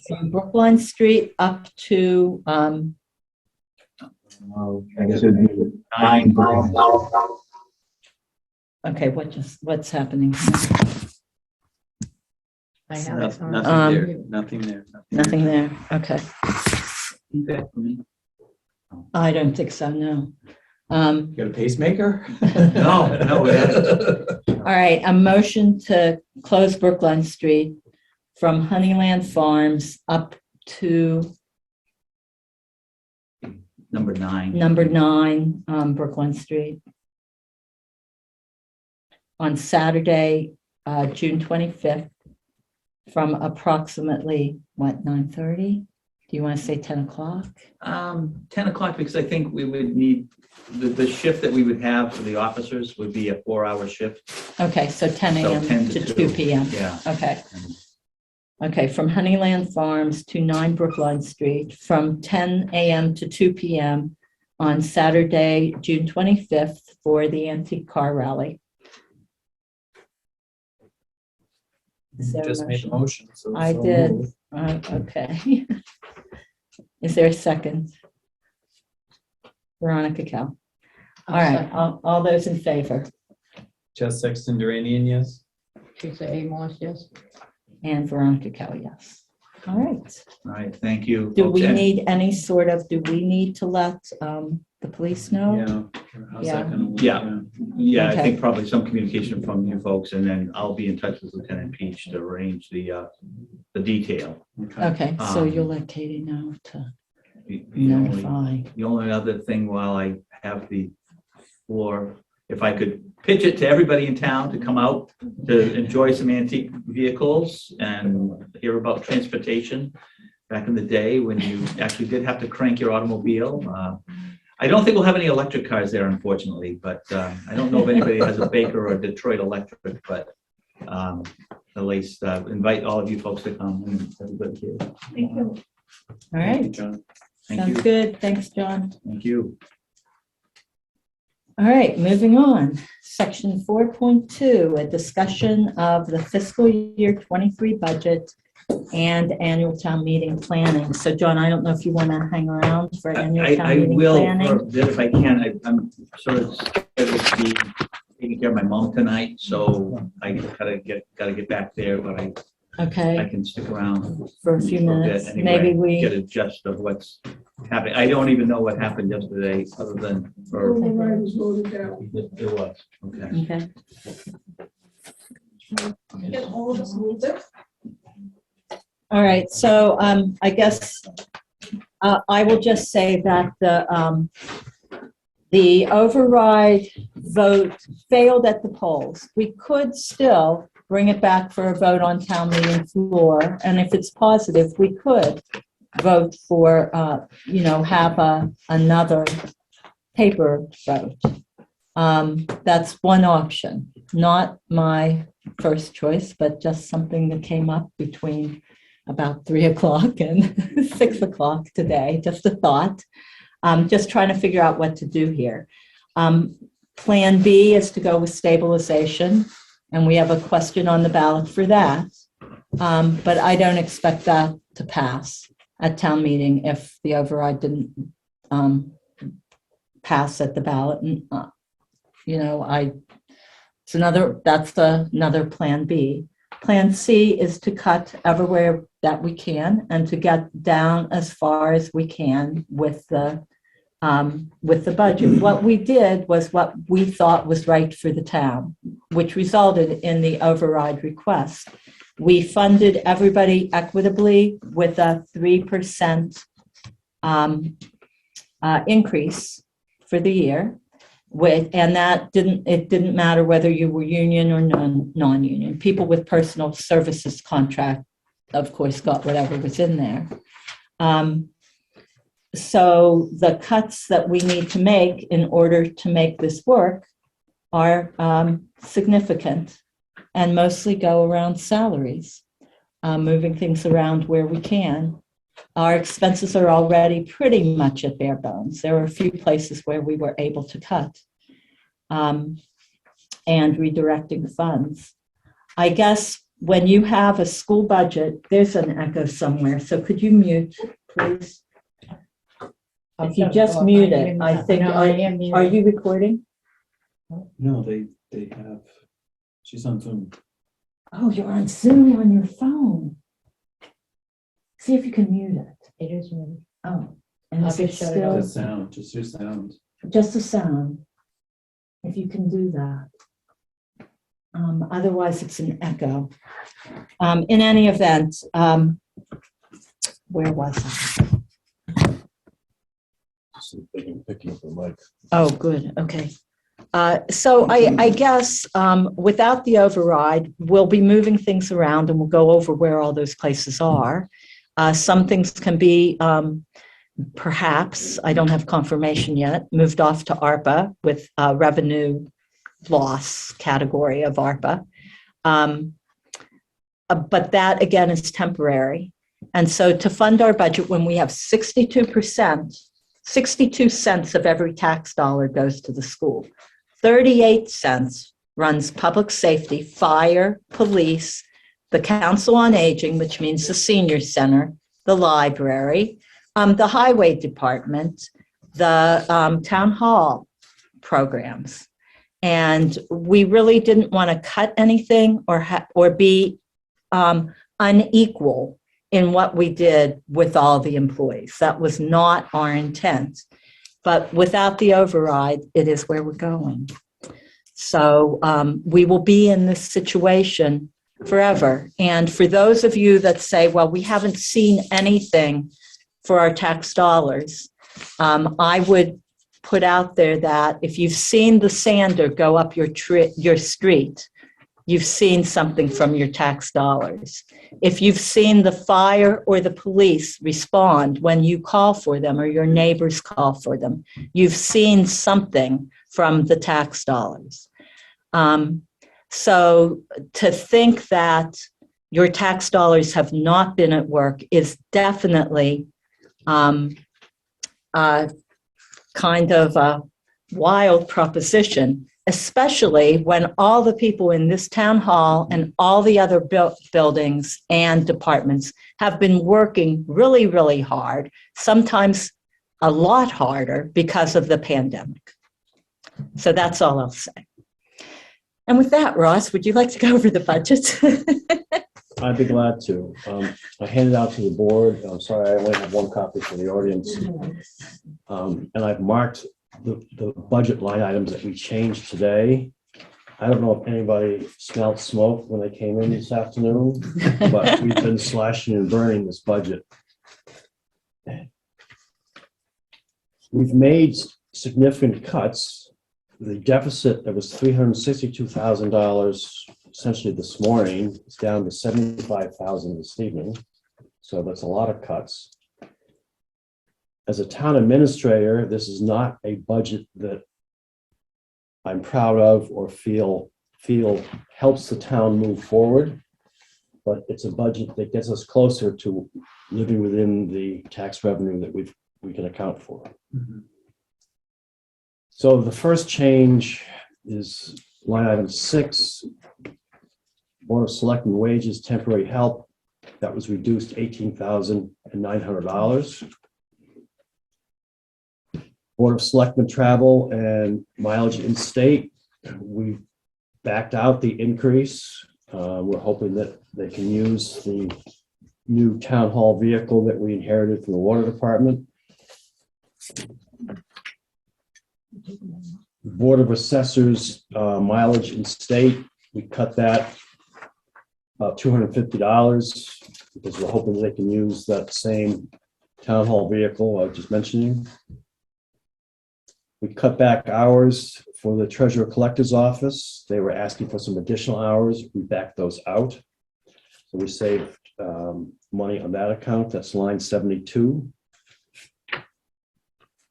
From Brookline Street up to, I guess it'd be 9. okay, what's happening? I have it on. Nothing there. Nothing there. Nothing there, okay. Feedback for me. I don't think so, no. You got a pacemaker? No, we haven't. All right, a motion to close Brookline Street from Honeyland Farms up to Number 9. number 9, Brookline Street. On Saturday, June 25th, from approximately, what, 9:30? Do you want to say 10 o'clock? 10 o'clock, because I think we would need, the shift that we would have for the officers would be a 4-hour shift. Okay, so 10 So a.m. 10 to to 2 2. p.m. Yeah. Okay. Okay, from Honeyland Farms to 9 Brookline Street, from 10 a.m. to 2 p.m. on Saturday, June 25th for the antique car rally. Is there a Just made the motion? motion. So I so did. moved. Okay. Is there a second? Veronica Cal. All right, all those in favor? Just Sexton Duranian, yes. Teresa A. Moss, yes. And Veronica Cal, yes. All right. All right, thank you. Do we folks. And- need any sort of, do we need to let the police know? Yeah. How's Yeah. that gonna work? Yeah. Yeah, Okay. I think probably some communication from you folks, and then I'll be in touch with Lieutenant Peach to arrange the detail. Okay. Okay, so Um, you'll let Katie know to The only- notify. The only other thing while I have the floor, if I could pitch it to everybody in town to come out to enjoy some antique vehicles and hear about transportation back in the day when you actually did have to crank your automobile. I don't think we'll have any electric cars there, unfortunately, but I don't know if anybody has a Baker or Detroit electric, but at least invite all of you folks to come and everybody here. Thank you. All Thank you, right, John. Thank sounds you. good. Thanks, John. Thank you. All right, moving on. Section 4.2, a discussion of the fiscal year 23 budget and annual town meeting planning. So John, I don't know if you want to hang around for annual town I meeting will, planning. for a bit if I can. I'm sort of scheduled to be taking care of my mom tonight, so I gotta get back there, but I Okay, can stick around for a few for a bit minutes. anyway, Maybe get we, a gist of what's happening. I don't even know what happened yesterday, other than, or Override was voted down. it was, okay. okay. Get all of us a little bit. All right, so I guess I will just say that the override vote failed at the polls. We could still bring it back for a vote on town meeting floor, and if it's positive, we could vote for, have another paper vote. That's one option, not my first choice, but just something that came up between about 3 o'clock and 6 o'clock today, just a thought. Just trying to figure out what to do here. Plan B is to go with stabilization, and we have a question on the ballot for that. But I don't expect that to pass at town meeting if the override didn't pass at the ballot. And, that's another Plan B. Plan C is to cut everywhere that we can and to get down as far as we can with the budget. What we did was what we thought was right for the town, which resulted in the override request. We funded everybody equitably with a 3% increase for the year. And that didn't matter whether you were union or non-union. People with personal services contract, of course, got whatever was in there. So the cuts that we need to make in order to make this work are significant and mostly go around salaries, moving things around where we can. Our expenses are already pretty much at bare bones. There are a few places where we were able to cut and redirecting funds. I guess when you have a school budget, there's an echo somewhere. So could you mute, please? If you just mute it, I think, No, I am are you recording? No, they have, she's on Zoom. Oh, you're on Zoom on your phone. See if you can mute it. It is muted. Oh, And I'll is it just shut it still off. The sound, just your sound. just the sound? If you can do that. Otherwise, it's an echo. In any event, where was I? So they can pick you up the mic. Oh, good, okay. So I guess without the override, we'll be moving things around and we'll go over where all those places are. Some things can be perhaps, I don't have confirmation yet, moved off to ARPA with revenue loss category of ARPA. But that again is temporary. And so to fund our budget, when we have 62%, 62 cents of every tax dollar goes to the school. 38 cents runs public safety, fire, police, the Council on Aging, which means the senior center, the library, the highway department, the town hall programs. And we really didn't want to cut anything or be unequal in what we did with all the employees. That was not our intent. But without the override, it is where we're going. So we will be in this situation forever. And for those of you that say, well, we haven't seen anything for our tax dollars, I would put out there that if you've seen the sander go up your street, you've seen something from your tax dollars. If you've seen the fire or the police respond when you call for them or your neighbors call for them, you've seen something from the tax dollars. So to think that your tax dollars have not been at work is definitely kind of a wild proposition, especially when all the people in this town hall and all the other buildings and departments have been working really, really hard, sometimes a lot harder because of the pandemic. So that's all I'll say. And with that, Ross, would you like to go over the budget? I'd be glad to. I handed out to the board. I'm sorry, I only have one copy for the audience. And I've marked the budget line items that we changed today. I don't know if anybody smelled smoke when they came in this afternoon, but we've been slashing and burning this budget. We've made significant cuts. The deficit that was $362,000 essentially this morning is down to $75,000 this evening. So that's a lot of cuts. As a town administrator, this is not a budget that I'm proud of or feel helps the town move forward, but it's a budget that gets us closer to living within the tax revenue that we can account for. Mm-hmm. So the first change is line item 6, Board of Selectmen wages, temporary help. That was reduced $18,900. Board of Selectmen travel and mileage in state. We backed out the increase. We're hoping that they can use the new town hall vehicle that we inherited from the water department. Board of Assessors mileage in state, we cut that about $250 because we're hoping they can use that same town hall vehicle I was just mentioning. We cut back hours for the treasurer collector's office. They were asking for some additional hours. We backed those out. So we saved money on that account. That's line 72.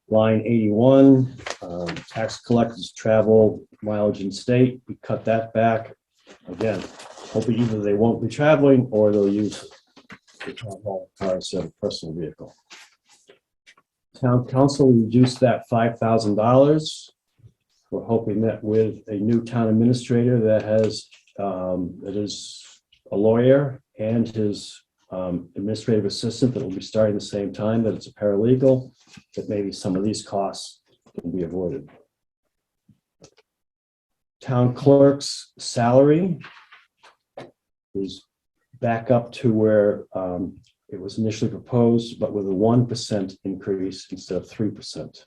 Line 81, tax collectors travel mileage in state. We cut that back. Again, hoping either they won't be traveling or they'll use the town hall car instead of personal vehicle. Town council reduced that $5,000. We're hoping that with a new town administrator that has that is a lawyer and his administrative assistant that will be starting the same time, that it's a paralegal, that maybe some of these costs can be avoided. Town clerk's salary is back up to where It was initially proposed, but with a 1% increase instead of 3%.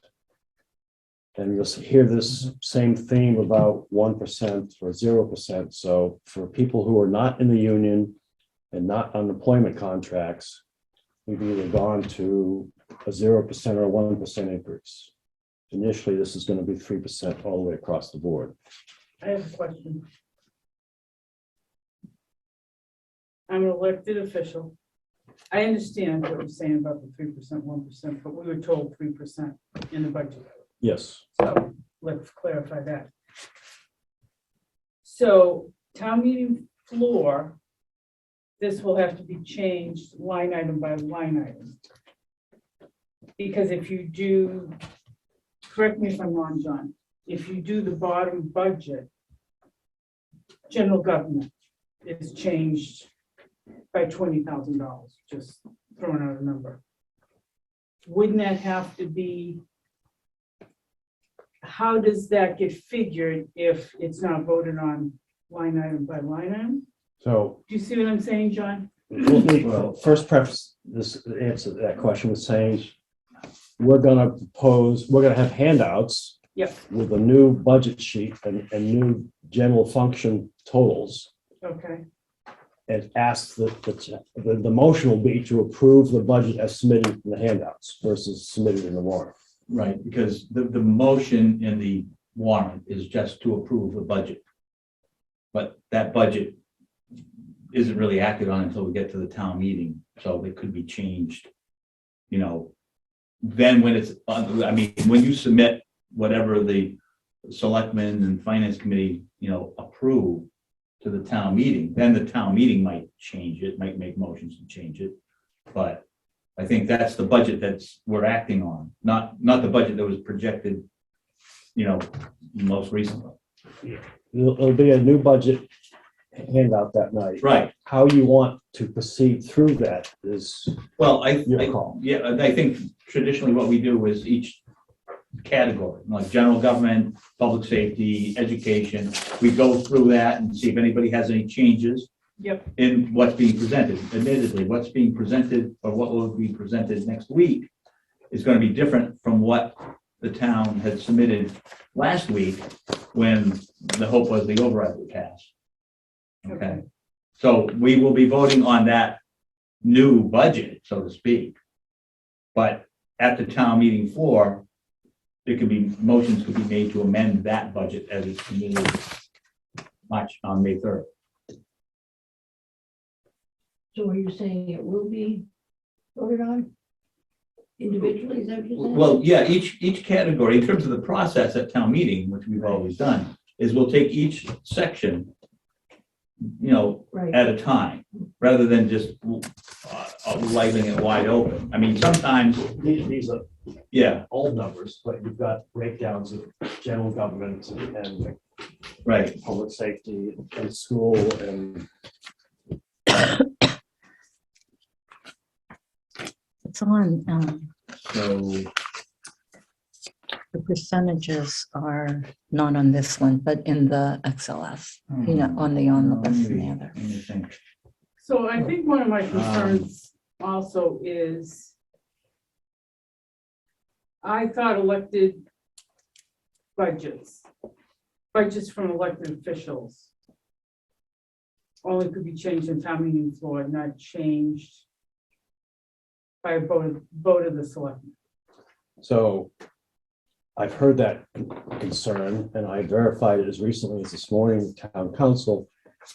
And you'll hear this same theme about 1% or 0%. So for people who are not in the union and not on employment contracts, we've either gone to a 0% or a 1% increase. Initially, this is going to be 3% all the way across the board. I have a question. I'm an elected official. I understand what you're saying about the 3%, 1%, but we were told 3% in the budget. Yes. So let's clarify that. So town meeting floor, this will have to be changed line item by line item. Because if you do, correct me if I'm wrong, John, if you do the bottom budget, general government is changed by $20,000, just throwing out a number. Wouldn't that have to be, how does that get figured if it's not voted on line item by line item? So Do you see what I'm saying, John? well, first preface this answer to that question with saying we're going to have handouts Yep, with a new budget sheet and new general function totals. okay, And ask the motion will be to approve the budget as submitted in the handouts versus submitted in the warrant. Right, because the motion in the warrant is just to approve the budget. But that budget isn't really acted on until we get to the town meeting, so it could be changed. You know, then when it's, I mean, when you submit whatever the selectmen and finance committee, you know, approve to the town meeting, then the town meeting might change it, might make motions to change it. But I think that's the budget we're acting on, not the budget that was projected, you know, most recently. There'll be a new budget handout that night. Right. How you want to proceed through that is Well, your call. yeah, I think traditionally what we do is each category, like general government, public safety, education, we go through that and see if anybody has any changes yep, in what's being presented. Admittedly, what's being presented or what will be presented next week is going to be different from what the town had submitted last week when the hope was the override would pass. Okay, so we will be voting on that new budget, so to speak. But at the town meeting floor, motions could be made to amend that budget as it's submitted on May 3rd. So are you saying it will be voted on individually? Is that what you're saying? Well, yeah, each category, in terms of the process at town meeting, which we've always done, is we'll take each section, you know, Right. at a time, rather than just lighting it wide open. I mean, sometimes, These are yeah, old numbers, but you've got breakdowns of general government and right. public safety and school and It's on, So, the percentages are not on this one, but in the XLS, you know, on the omnibus and the other. let me think. so I think one of my concerns also is I thought elected budgets from elected officials only could be changed in town meeting floor, not changed by a vote of the selectmen. so I've heard that concern and I verified it as recently as this morning with town council,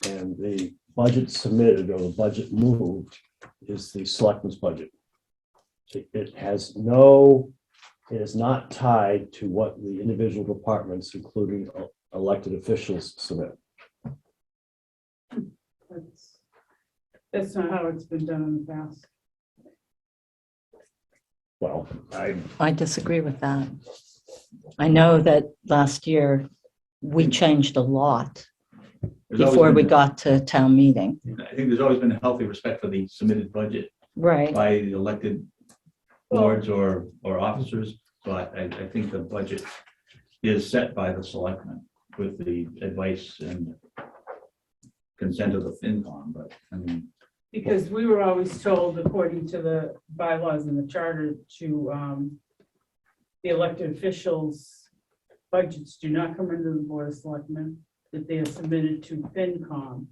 and the budget submitted or the budget moved is the selectmen's budget. It is not tied to what the individual departments, including elected officials, submit. That's not how it's been done in the past. Well, I disagree with that. I know that last year we changed a lot There's always before we been- got to town meeting. I think there's always been a healthy respect for the submitted budget Right. by the elected boards or officers. So I think the budget is set by the selectmen with the advice and consent of the FinCom. But I mean, Because we were always told, according to the bylaws and the charter, to the elected officials' budgets do not come into the Board of Selectmen, that they are submitted to FinCom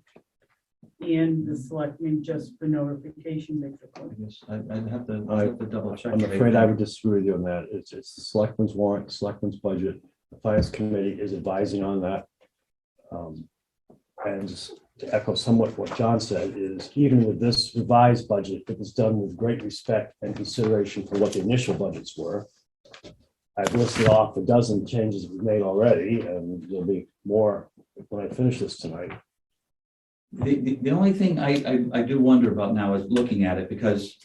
and the selectmen just for notification, basically. I guess I'd have to double check. I'm afraid I would disagree with you on that. It's the selectmen's warrant, selectmen's budget. The finance committee is advising on that. And just to echo somewhat what John said is even with this revised budget, it was done with great respect and consideration for what the initial budgets were. I've listed off a dozen changes we've made already, and there'll be more when I finish this tonight. The only thing I do wonder about now is looking at it, because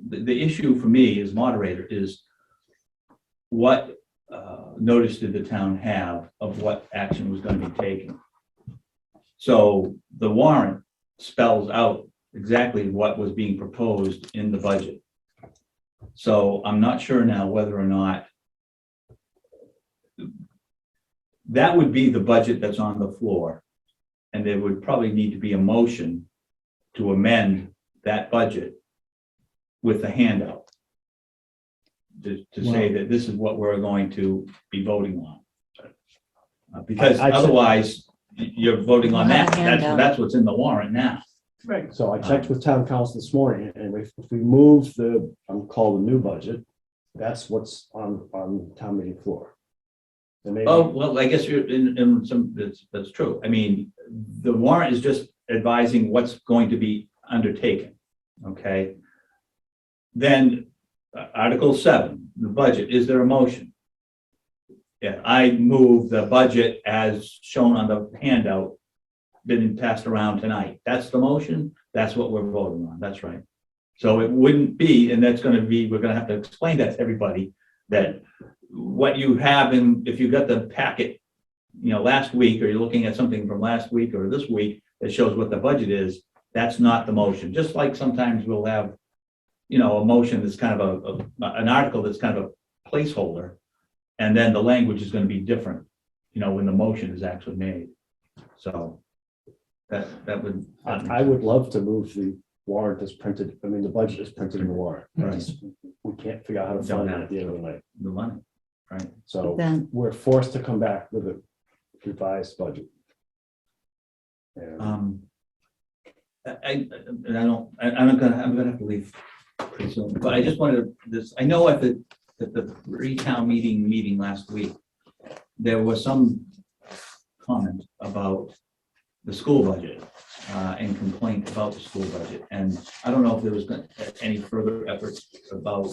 the issue for me as moderator is what notice did the town have of what action was going to be taken? So the warrant spells out exactly what was being proposed in the budget. So I'm not sure now whether or not that would be the budget that's on the floor. And there would probably need to be a motion to amend that budget with a handout to say that this is what we're going to be voting on. Because I'd say- otherwise, you're voting on that. Handout. That's what's in the warrant now. Right. So I checked with town council this morning, and if we move the, I'm called the new budget, that's what's on town meeting floor. And maybe- Oh, well, I guess you're in some, that's true. I mean, the warrant is just advising what's going to be undertaken, okay? Then Article 7, the budget, is there a motion? Yeah, I move the budget as shown on the handout, been passed around tonight. That's the motion, that's what we're voting on, that's right. So it wouldn't be, and that's gonna be, we're gonna have to explain that to everybody, that what you have in, if you got the packet, you know, last week, or you're looking at something from last week or this week that shows what the budget is, that's not the motion. Just like sometimes we'll have, you know, a motion that's kind of an article that's kind of a placeholder, and then the language is going to be different, you know, when the motion is actually made. So that would. I would love to move the warrant as printed, I mean, the budget is printed in the warrant. Right. We can't figure out how to fund it at the end of the night. The money, right? So Then, we're forced to come back with a revised budget. And I'm gonna have to leave pretty soon, but I just wanted this, I know at the pre-town meeting last week, there was some comment about the school budget and complaint about the school budget. And I don't know if there was any further efforts about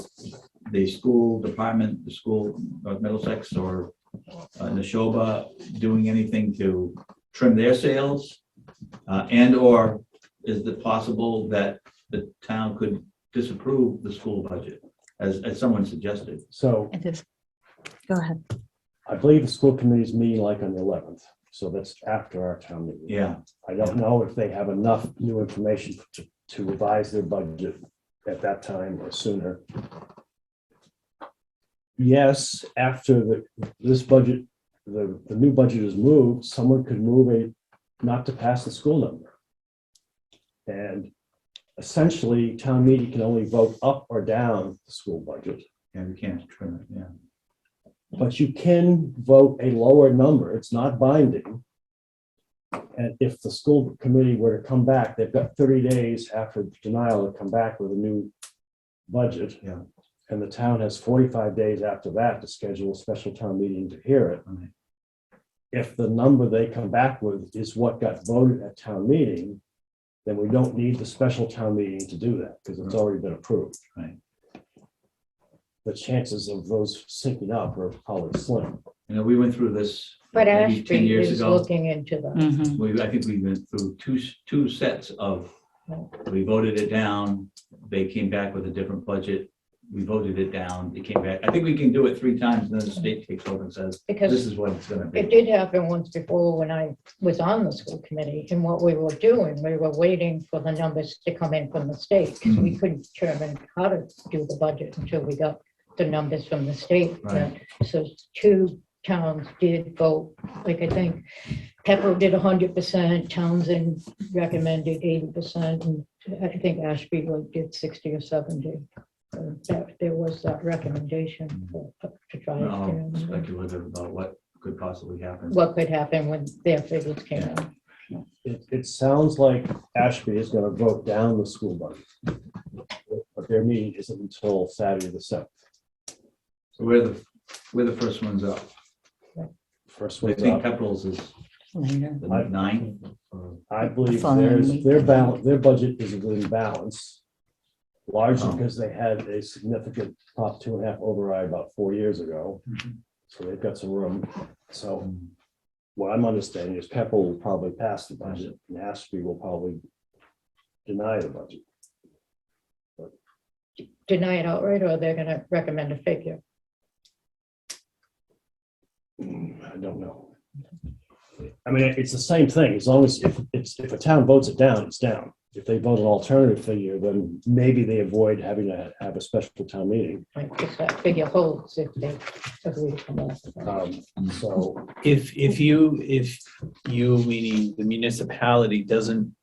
the school department, the school of Middlesex or Neshoba doing anything to trim their sails? And or is it possible that the town could disapprove the school budget as someone suggested? so it is, go ahead. I believe the school committee is meeting like on the 11th. So that's after our town meeting. Yeah. I don't know if they have enough new information to revise their budget at that time or sooner. Yes, after this budget, the new budget is moved, someone could move not to pass the school number. And essentially, town meeting can only vote up or down the school budget. Yeah, we can't trim it, yeah. But you can vote a lower number. It's not binding. And if the school committee were to come back, they've got 30 days after denial to come back with a new budget. Yeah. And the town has 45 days after that to schedule a special town meeting to hear it. Right. If the number they come back with is what got voted at town meeting, then we don't need the special town meeting to do that because it's already been approved. Right. The chances of those syncing up are probably slim. You know, we went through this But maybe 10 Ashby years is ago. looking into that. Mhm. I think we went through two sets of, we voted it down, they came back with a different budget, we voted it down, they came back. I think we can do it 3 times, and then the state takes over and says, this Because is what it's gonna it be. did happen once before when I was on the school committee, and what we were doing, we were waiting for the numbers to come in from the state, because we couldn't determine how to do the budget until we got the numbers from the state. Right. So 2 towns did vote, like I think Pepper did 100%, Townsend recommended 80%, and I think Ashby did 60 or 70. There was that recommendation to try. Speculative about what could possibly happen. What could happen when their figures came out. It sounds like Ashby is gonna vote down the school budget. But their meeting isn't until Saturday the 7th. So we're the first ones up. First I one's think up. Capitals is Later. the 9. I believe Following week. their budget is in balance. Largely because they had a significant Prop 2.5 override about 4 years ago. So they've got some room. So what I'm understanding is Keppel will probably pass the budget and Ashby will probably deny the budget. Deny it outright, or they're gonna recommend a figure? I don't know. I mean, it's the same thing. As long as if a town votes it down, it's down. If they vote an alternative figure, then maybe they avoid having to have a special town meeting. Like, if that figure holds, if they agree to come up with that. So If you, meaning the municipality doesn't,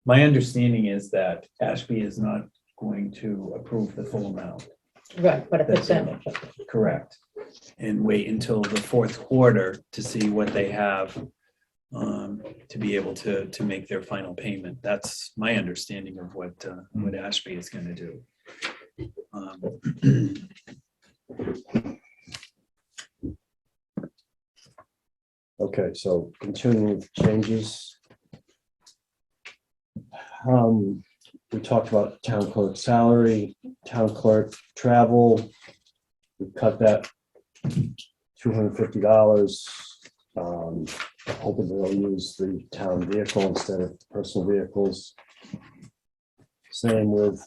my understanding is that Ashby is not going to approve the full amount. Right, but a That's percentage of it. Correct. And wait until the fourth quarter to see what they have to be able to make their final payment. That's my understanding of what Ashby is going to do. okay, so continuing with changes. We talked about town clerk salary, town clerk travel. We cut that $250. Hoping they'll use the town vehicle instead of personal vehicles. Same with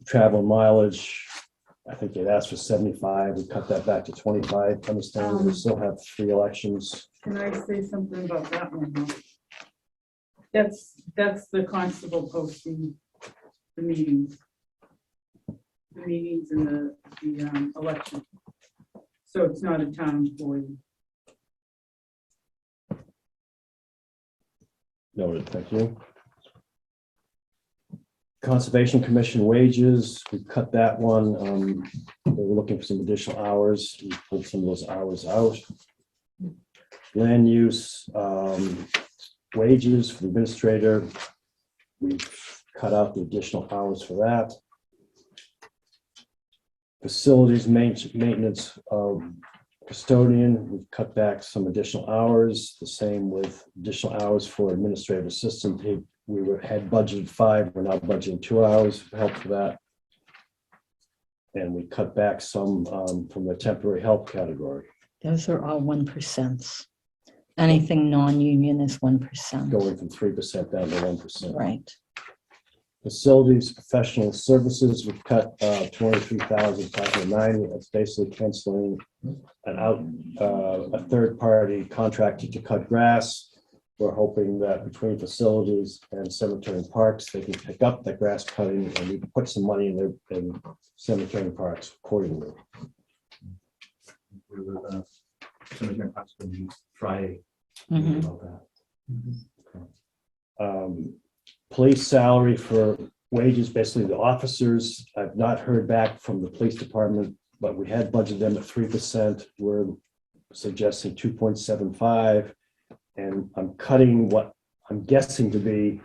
travel mileage. I think they'd asked for 75. We cut that back to 25. Understand we still have 3 elections. Can I say something about that one? Though? That's the constable posting the meetings. The meetings and the election. So it's not a town employee. Noted, thank you. Conservation Commission wages, we cut that one. They were looking for some additional hours. We pulled some of those hours out. Land use, wages for the administrator. We've cut out the additional hours for that. Facilities maintenance custodian, we've cut back some additional hours. The same with additional hours for administrative assistant. Had budgeted 5, we're now budgeting 2 hours of help for that. And we cut back some from the temporary help category. Those are all 1%. Anything non-union is 1%. Going from 3% down to 1%. Right. Facilities, professional services, we've cut 23,590. That's basically canceling a third-party contractor to cut grass. We're hoping that between facilities and cemetery and parks, they can pick up the grass cutting and we can put some money in cemetery and parks accordingly. We were Cemetery Parks Friday. Mhm. About that. Police salary for wages, basically the officers. I've not heard back from the police department, but we had budgeted them at 3%. We're suggesting 2.75. And I'm cutting what I'm guessing to be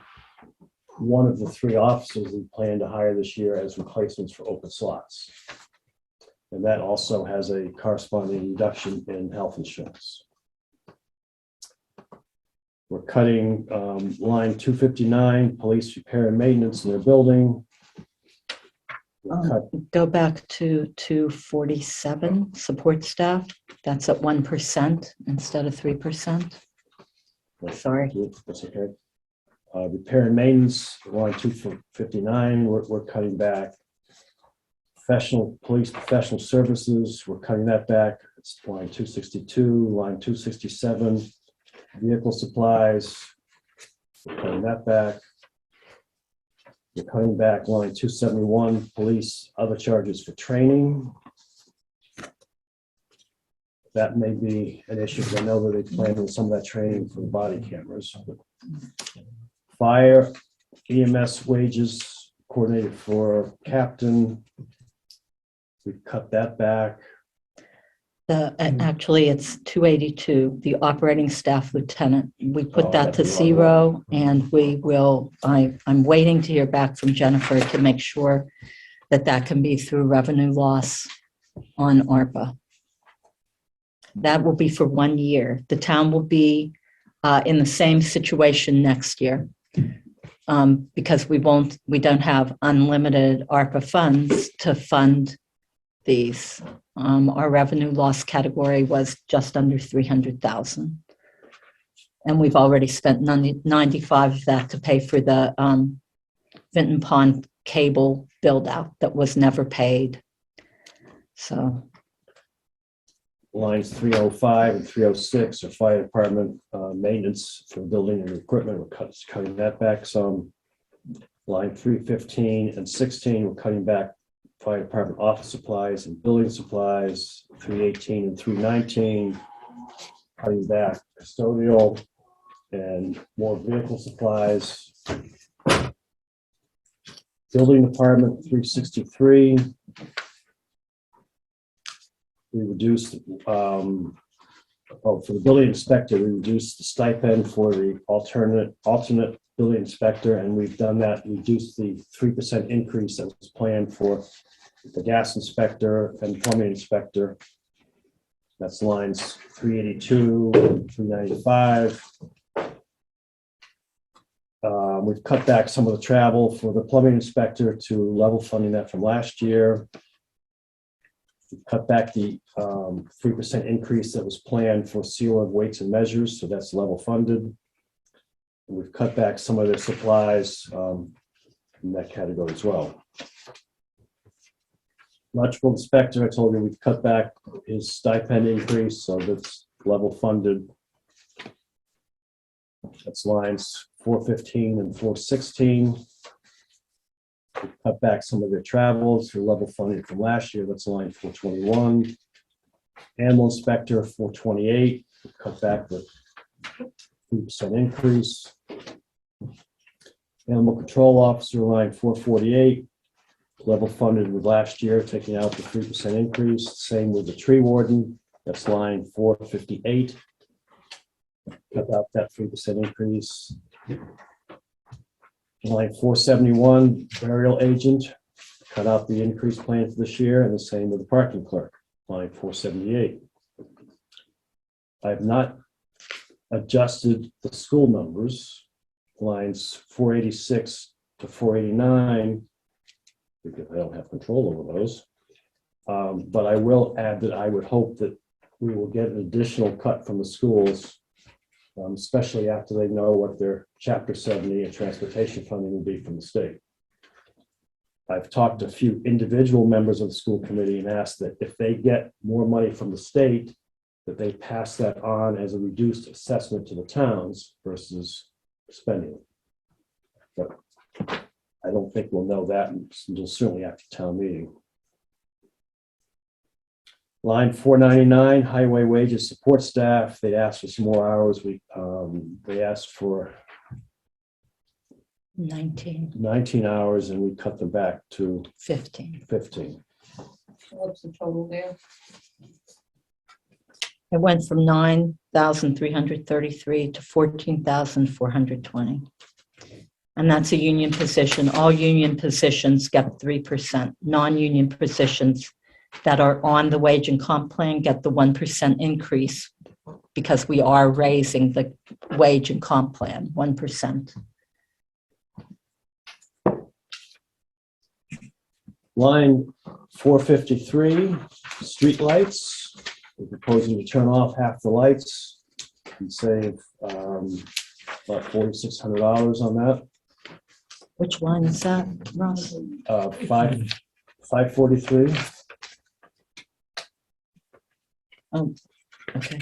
one of the 3 officers we plan to hire this year as replacements for open slots. And that also has a corresponding reduction in health insurance. We're cutting line 259, police repair and maintenance in their building. Go back to 247, support staff. That's at 1% instead of 3%. Sorry. That's okay. Repair and maintenance, line 259, we're cutting back. Police professional services, we're cutting that back. It's line 262, line 267. Vehicle supplies, we're cutting that back. We're cutting back line 271, police, other charges for training. That may be an issue because I know that they plan on some of that training for the body cameras. Fire EMS wages coordinated for captain. We cut that back. Actually, it's 282, the operating staff lieutenant. We Oh, put I that got to the wrong zero, and we will, I'm waiting to hear back from Jennifer to make sure that that can be through revenue loss on ARPA. That will be for 1 year. The town will be in the same situation next year because we don't have unlimited ARPA funds to fund these. Our revenue loss category was just under 300,000. And we've already spent 95 of that to pay for the Vinton Pond cable build out that was never paid. So. Lines 305 and 306 are fire department maintenance for building and equipment. We're cutting that back some. Line 315 and 16, we're cutting back fire department office supplies and building supplies. 318 and 319, cutting back custodial and more vehicle supplies. Building department 363. We reduced, for the building inspector, we reduced the stipend for the alternate building inspector, and we've done that, reduced the 3% increase that was planned for the gas inspector and plumbing inspector. That's lines 382, 395. We've cut back some of the travel for the plumbing inspector to level funding that from last year. We cut back the 3% increase that was planned for sealer of weights and measures, so that's level funded. We've cut back some of their supplies in that category as well. Electrical inspector, I told you we've cut back his stipend increase, so that's level funded. That's lines 415 and 416. We cut back some of their travels for level funding from last year. That's line 421. Animal inspector 428. We cut back the 3% increase. Animal control officer line 448. Level funded with last year, taking out the 3% increase. Same with the tree warden. That's line 458. Cut out that 3% increase. Line 471, burial agent, cut out the increase plan for this year, and the same with the parking clerk, line 478. I have not adjusted the school numbers, lines 486 to 489, because I don't have control over those. But I will add that I would hope that we will get an additional cut from the schools, especially after they know what their Chapter 70 and transportation funding will be from the state. I've talked to a few individual members of the school committee and asked that if they get more money from the state, that they pass that on as a reduced assessment to the towns versus spending it. But I don't think we'll know that until certainly after town meeting. Line 499, highway wages support staff. They asked for some more hours. They asked for 19 hours, and we cut them back to 15. What's the total there? It went from 9,333 to 14,420. And that's a union position. All union positions get 3%. Non-union positions that are on the wage and comp plan get the 1% increase because we are raising the wage and comp plan 1%. Line 453, street lights. We're proposing to turn off half the lights and save about $4,600 on that. Which line is that, Ross? 543. Oh, okay.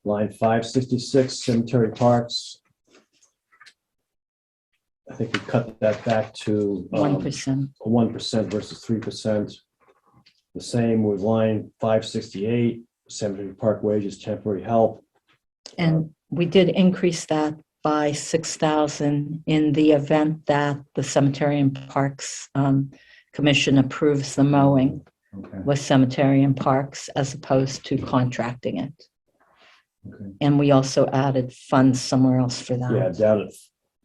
Line 566, cemetery parks. I think we cut that back to 1% versus 3%. The same with line 568, cemetery park wages, temporary help. And we did increase that by 6,000 in the event that the Cemetery and Parks Commission approves the mowing Okay. with Cemetery and Parks as opposed to contracting it. Okay. And we also added funds somewhere else for Yeah, that. down at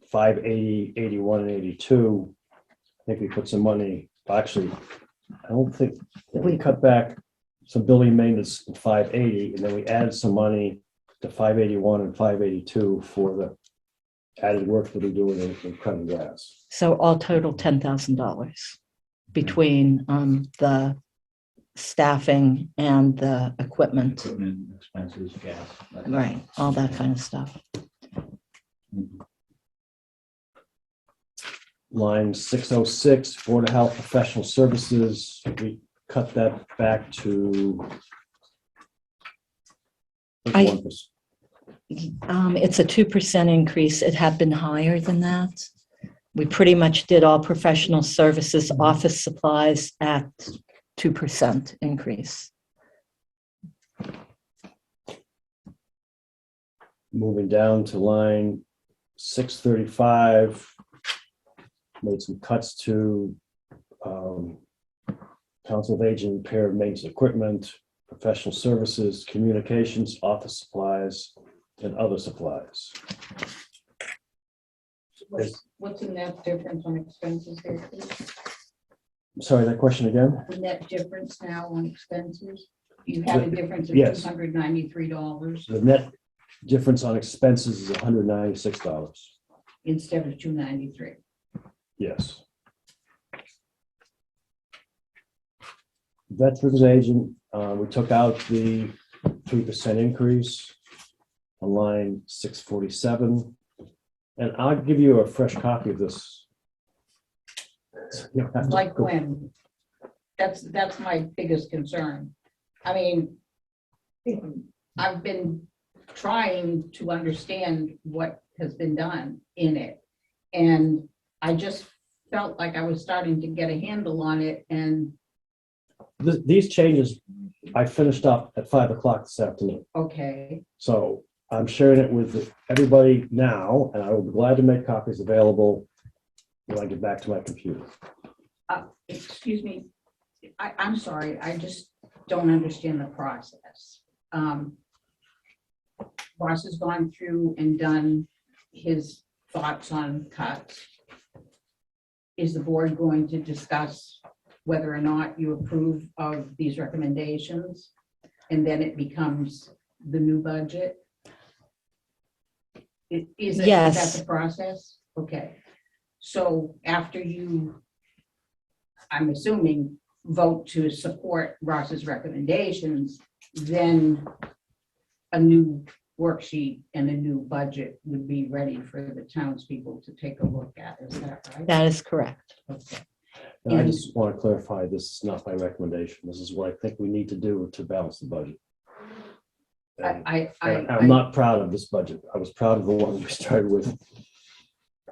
580, 81, and 82. I think we put some money, actually, I don't think, we cut back some building maintenance in 580, and then we added some money to 581 and 582 for the added work that we're doing in cutting grass. So all total $10,000 between the staffing and the equipment. Equipment, expenses, gas. Right, all that kind of stuff. Line 606, Board of Health Professional Services, we cut that back to. I- 1%. It's a 2% increase. It had been higher than that. We pretty much did all professional services, office supplies at 2% increase. Moving down to line 635, made some cuts to Council of Aging, repair of maintenance equipment, professional services, communications, office supplies, and other supplies. What's the net difference on expenses there, please? Sorry, that question again? The net difference now on expenses? You had a difference of Yes. $293 The net difference on expenses is $196. instead of $293. Yes. Veterans agent, we took out the 3% increase on line 647. And I'll give you a fresh copy of this. You don't have to Like go- when? That's my biggest concern. I mean, I've been trying to understand what has been done in it. And I just felt like I was starting to get a handle on it, and These changes, I finished up at 5 o'clock this afternoon. okay, So I'm sharing it with everybody now, and I will be glad to make copies available when I get back to my computer. excuse me, I'm sorry, I just don't understand the process. Ross has gone through and done his thoughts on cuts. Is the board going to discuss whether or not you approve of these recommendations? And then it becomes the new budget? Is that Yes. the process? Okay. So after you, I'm assuming, vote to support Ross's recommendations, then a new worksheet and a new budget would be ready for the townspeople to take a look at. Is that right? That is correct. Okay. And I just want to clarify, this is not my recommendation. This is what I think we need to do to balance the budget. And I'm not proud of this budget. I was proud of the one we started with.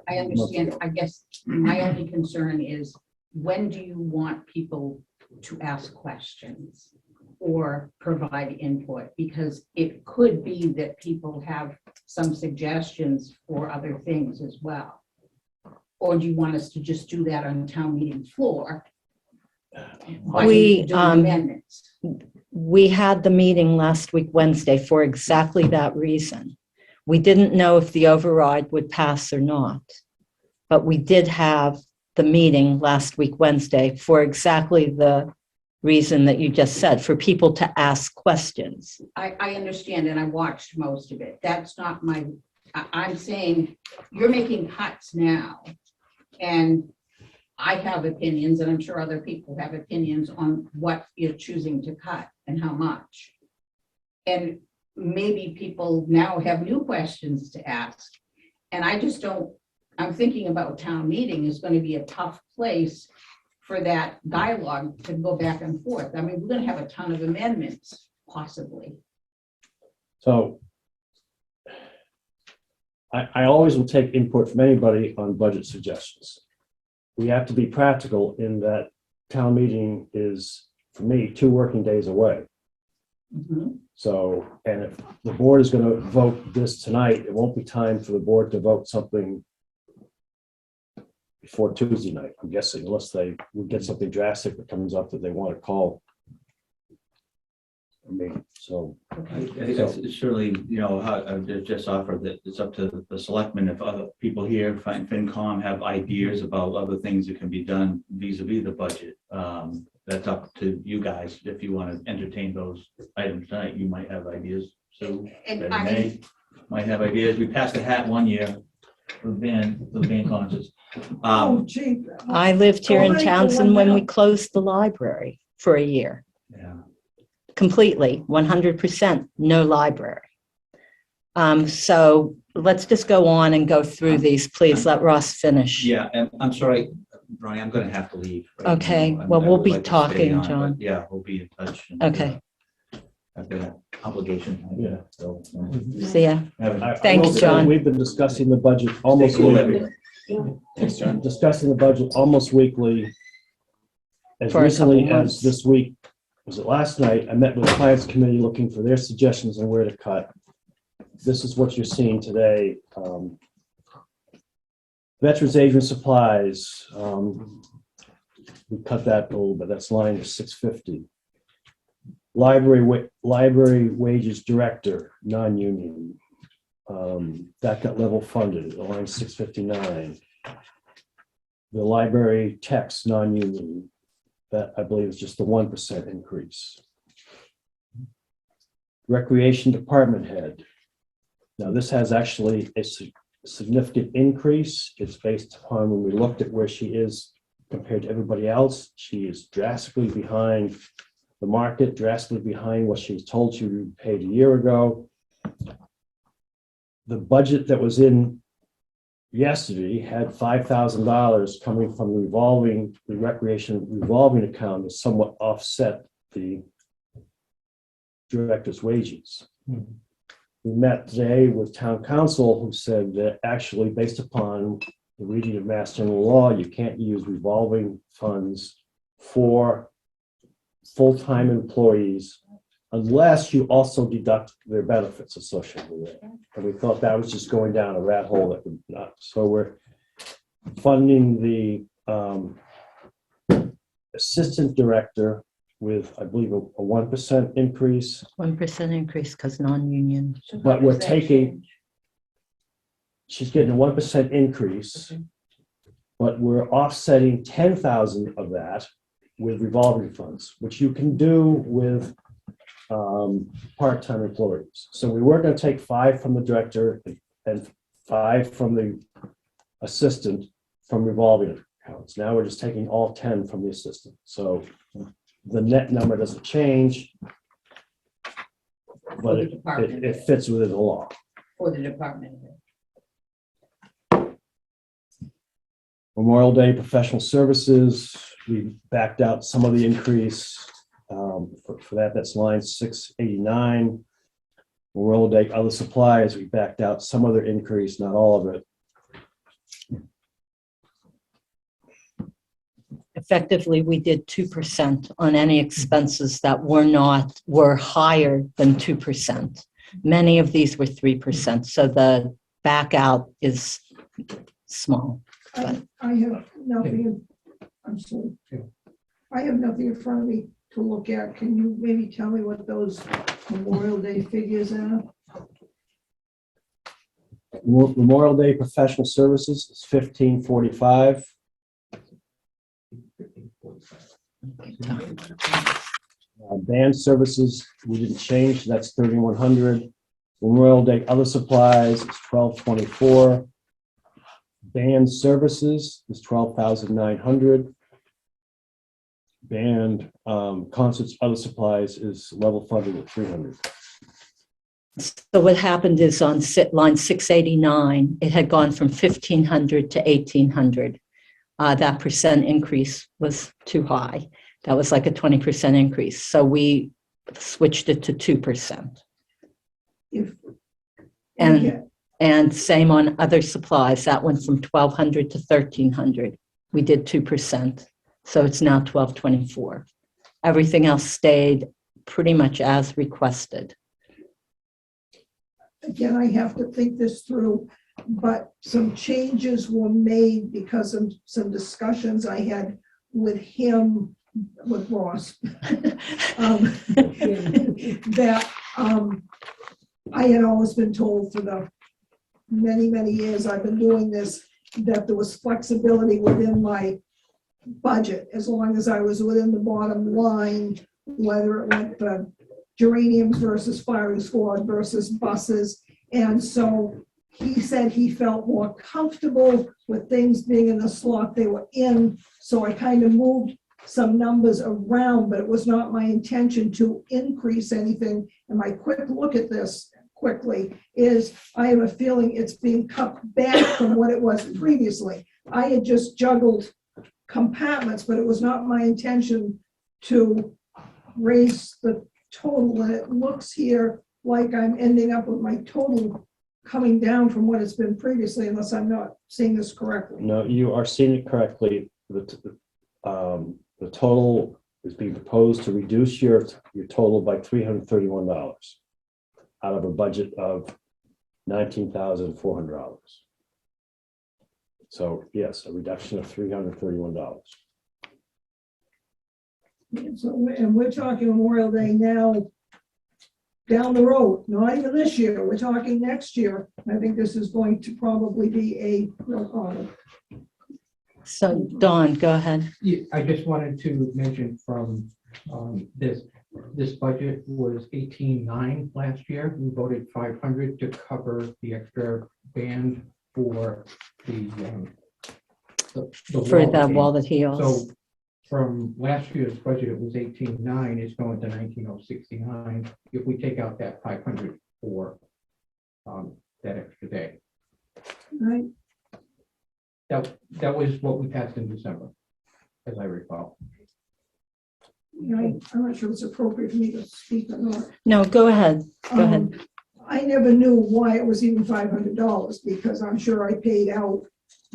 I understand. I guess my only concern is, when do you want people to ask questions or provide input? Because it could be that people have some suggestions for other things as well. Or do you want us to just do that on town meeting floor? We, Do amendments. We had the meeting last week, Wednesday, for exactly that reason. We didn't know if the override would pass or not, but we did have the meeting last week, Wednesday, for exactly the reason that you just said, for people to ask questions. I understand, and I watched most of it. That's not my, I'm saying, you're making cuts now. And I have opinions, and I'm sure other people have opinions on what you're choosing to cut and how much. And maybe people now have new questions to ask. And I just don't, I'm thinking about town meeting is going to be a tough place for that dialogue to go back and forth. I mean, we're going to have a ton of amendments, possibly. So I always will take input from anybody on budget suggestions. We have to be practical in that town meeting is, for me, 2 working days away. So, and if the board is gonna vote this tonight, it won't be time for the board to vote something before Tuesday night, I'm guessing, unless we get something drastic that comes up that they want to call. I mean, so. I think it's surely, I would just offer that it's up to the selectmen, if other people here, FinCom, have ideas about other things that can be done vis-a-vis the budget. That's up to you guys. If you want to entertain those items tonight, you might have ideas. So May might have ideas. We passed a hat one year for the band concerts. Oh, gee. I lived here in Already for Townsend one when we now. closed the library for a year. Yeah. Completely, 100%, no library. So let's just go on and go through these. Please let Ross finish. Yeah, and I'm sorry, Ronnie, I'm going to have to leave. right Okay, now. well, I we'll would be like to stay talking, on, but John. Yeah, we'll be in touch. and, Okay. I've got an obligation. Yeah. So, See ya. have a- Thanks, I will say John. We've been discussing the budget almost Stay cool, weekly. Thanks, John. Discussing the budget almost weekly. As For a recently couple as months. this week, was it last night, I met with the Finance Committee looking for their suggestions on where to cut. This is what you're seeing today. Veterans Agent Supplies, we cut that a little bit, that's line 650. Library Wages Director, non-union. That got level funded, line 659. The library techs, non-union, that I believe is just the 1% increase. Recreation Department Head. Now, this has actually a significant increase. It's based upon when we looked at where she is compared to everybody else. She is drastically behind the market, drastically behind what she was told she would be paid a year ago. The budget that was in yesterday had $5,000 coming from the recreation revolving account to somewhat offset the director's wages. We met today with town council, who said that actually, based upon the reading of Mass General Law, you can't use revolving funds for full-time employees unless you also deduct their benefits associated with it. And we thought that was just going down a rat hole that would not. So we're funding the assistant director with, I believe, a 1% increase. 1% increase because non-union. But we're taking, she's getting a 1% increase, but we're offsetting 10,000 of that with revolving funds, which you can do with part-time employees. So we were going to take 5 from the director and 5 from the assistant from revolving accounts. Now we're just taking all 10 from the assistant. So the net number doesn't change, but it fits within the law. For the department. Memorial Day professional services, we backed out some of the increase. For that, that's line 689. Memorial Day other supplies, we backed out some of their increase, not all of it. Effectively, we did 2% on any expenses that were higher than 2%. Many of these were 3%, so the back out is small. I have nothing, I'm sorry. I have nothing in front of me to look at. Can you maybe tell me what those Memorial Day figures are? Memorial Day professional services is 1545. Band services, we didn't change, that's 3,100. Memorial Day other supplies is 1,224. Band services is 12,900. Band concerts other supplies is level funded at 300. So what happened is on line 689, it had gone from 1,500 to 1,800. That percent increase was too high. That was like a 20% increase. So we switched it to 2%. And same on other supplies. That went from 1,200 to 1,300. We did 2%. So it's now 1,224. Everything else stayed pretty much as requested. Again, I have to think this through, but some changes were made because of some discussions I had with him, with Ross. That I had always been told for the many, many years I've been doing this, that there was flexibility within my budget, as long as I was within the bottom line, whether it went for geraniums versus firing squad versus buses. And so he said he felt more comfortable with things being in the slot they were in. So I kind of moved some numbers around, but it was not my intention to increase anything. And my quick look at this quickly is I have a feeling it's being cut back from what it was previously. I had just juggled compartments, but it was not my intention to raise the total. And it looks here like I'm ending up with my total coming down from what it's been previously, unless I'm not seeing this correctly. No, you are seeing it correctly. The total is being proposed to reduce your total by $331 out of a budget of $19,400. So yes, a reduction of $331. And we're talking Memorial Day now down the road, not even this year. We're talking next year. I think this is going to probably be a real honor. So Dawn, go ahead. Yeah, I just wanted to mention from this budget was 18.9 last year. We voted 500 to cover the extra band for the For the game. wall that heals. So from last year's budget, it was 18.9, it's going to 19,069. If we take out that 500 for that extra day. Right? That was what we passed in December, as I recall. I'm not sure it's appropriate for me to speak or not. No, go ahead. Go ahead. I never knew why it was even $500 because I'm sure I paid out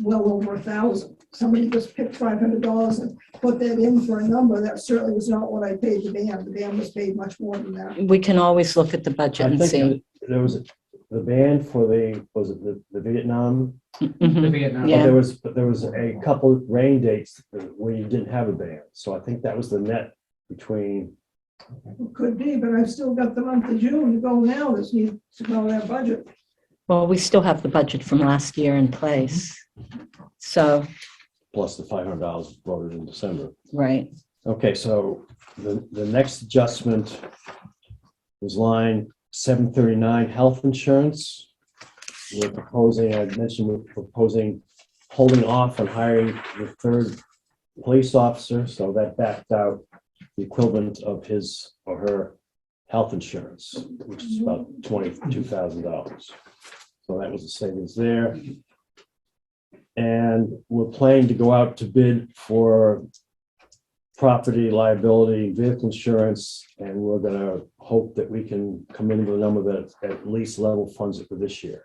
well over $1,000. Somebody just picked $500 and put that in for a number. That certainly was not what I paid the band. The band was paid much more than that. We can always look at the budget I and think see. there was the band for was it the Vietnam? Mhm. The Vietnam. Yeah. But there was a couple of rain dates where you didn't have a band. So I think that was the net between. It could be, but I've still got the month of June to go now. This needs to go that budget. Well, we still have the budget from last year in place. So, Plus the $500 voted in December. right. Okay, so the next adjustment was line 739, health insurance. We're proposing, I mentioned, we're proposing holding off on hiring the third police officer, so that backed out the equivalent of his or her health insurance, which is about $22,000. So that was a savings there. And we're planning to go out to bid for property liability, vehicle insurance, and we're gonna hope that we can come in with a number that at least level funds it for this year.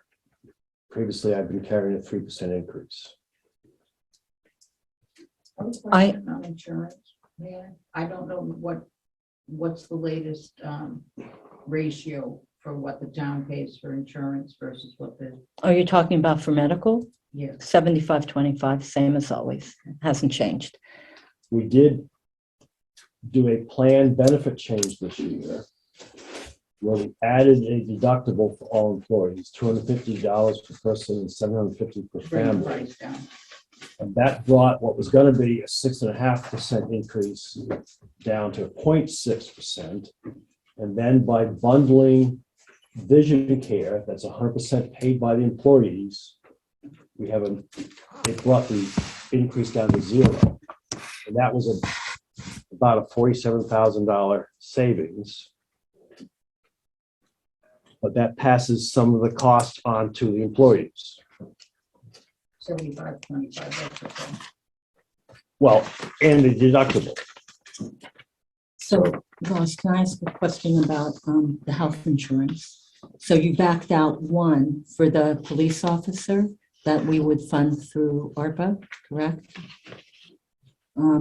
Previously, I've been carrying a 3% increase. On insurance, yeah, I don't know what's the latest ratio for what the town pays for insurance versus what the, Are you talking about for medical? yeah. 75-25, same as always. Hasn't changed. We did do a planned benefit change this year where we added a deductible for all employees, $250 per person and $750 per Bring the family. price down. And that brought what was going to be a 6.5% increase down to 0.6%. And then by bundling vision care, that's 100% paid by the employees, we have it brought the increase down to zero. And that was about a $47,000 savings. But that passes some of the cost on to the employees. 75-25, that's okay. Well, and the deductible. So, Ross, can I ask a question about the health insurance? So you backed out one for the police officer that we would fund through ARPA, correct?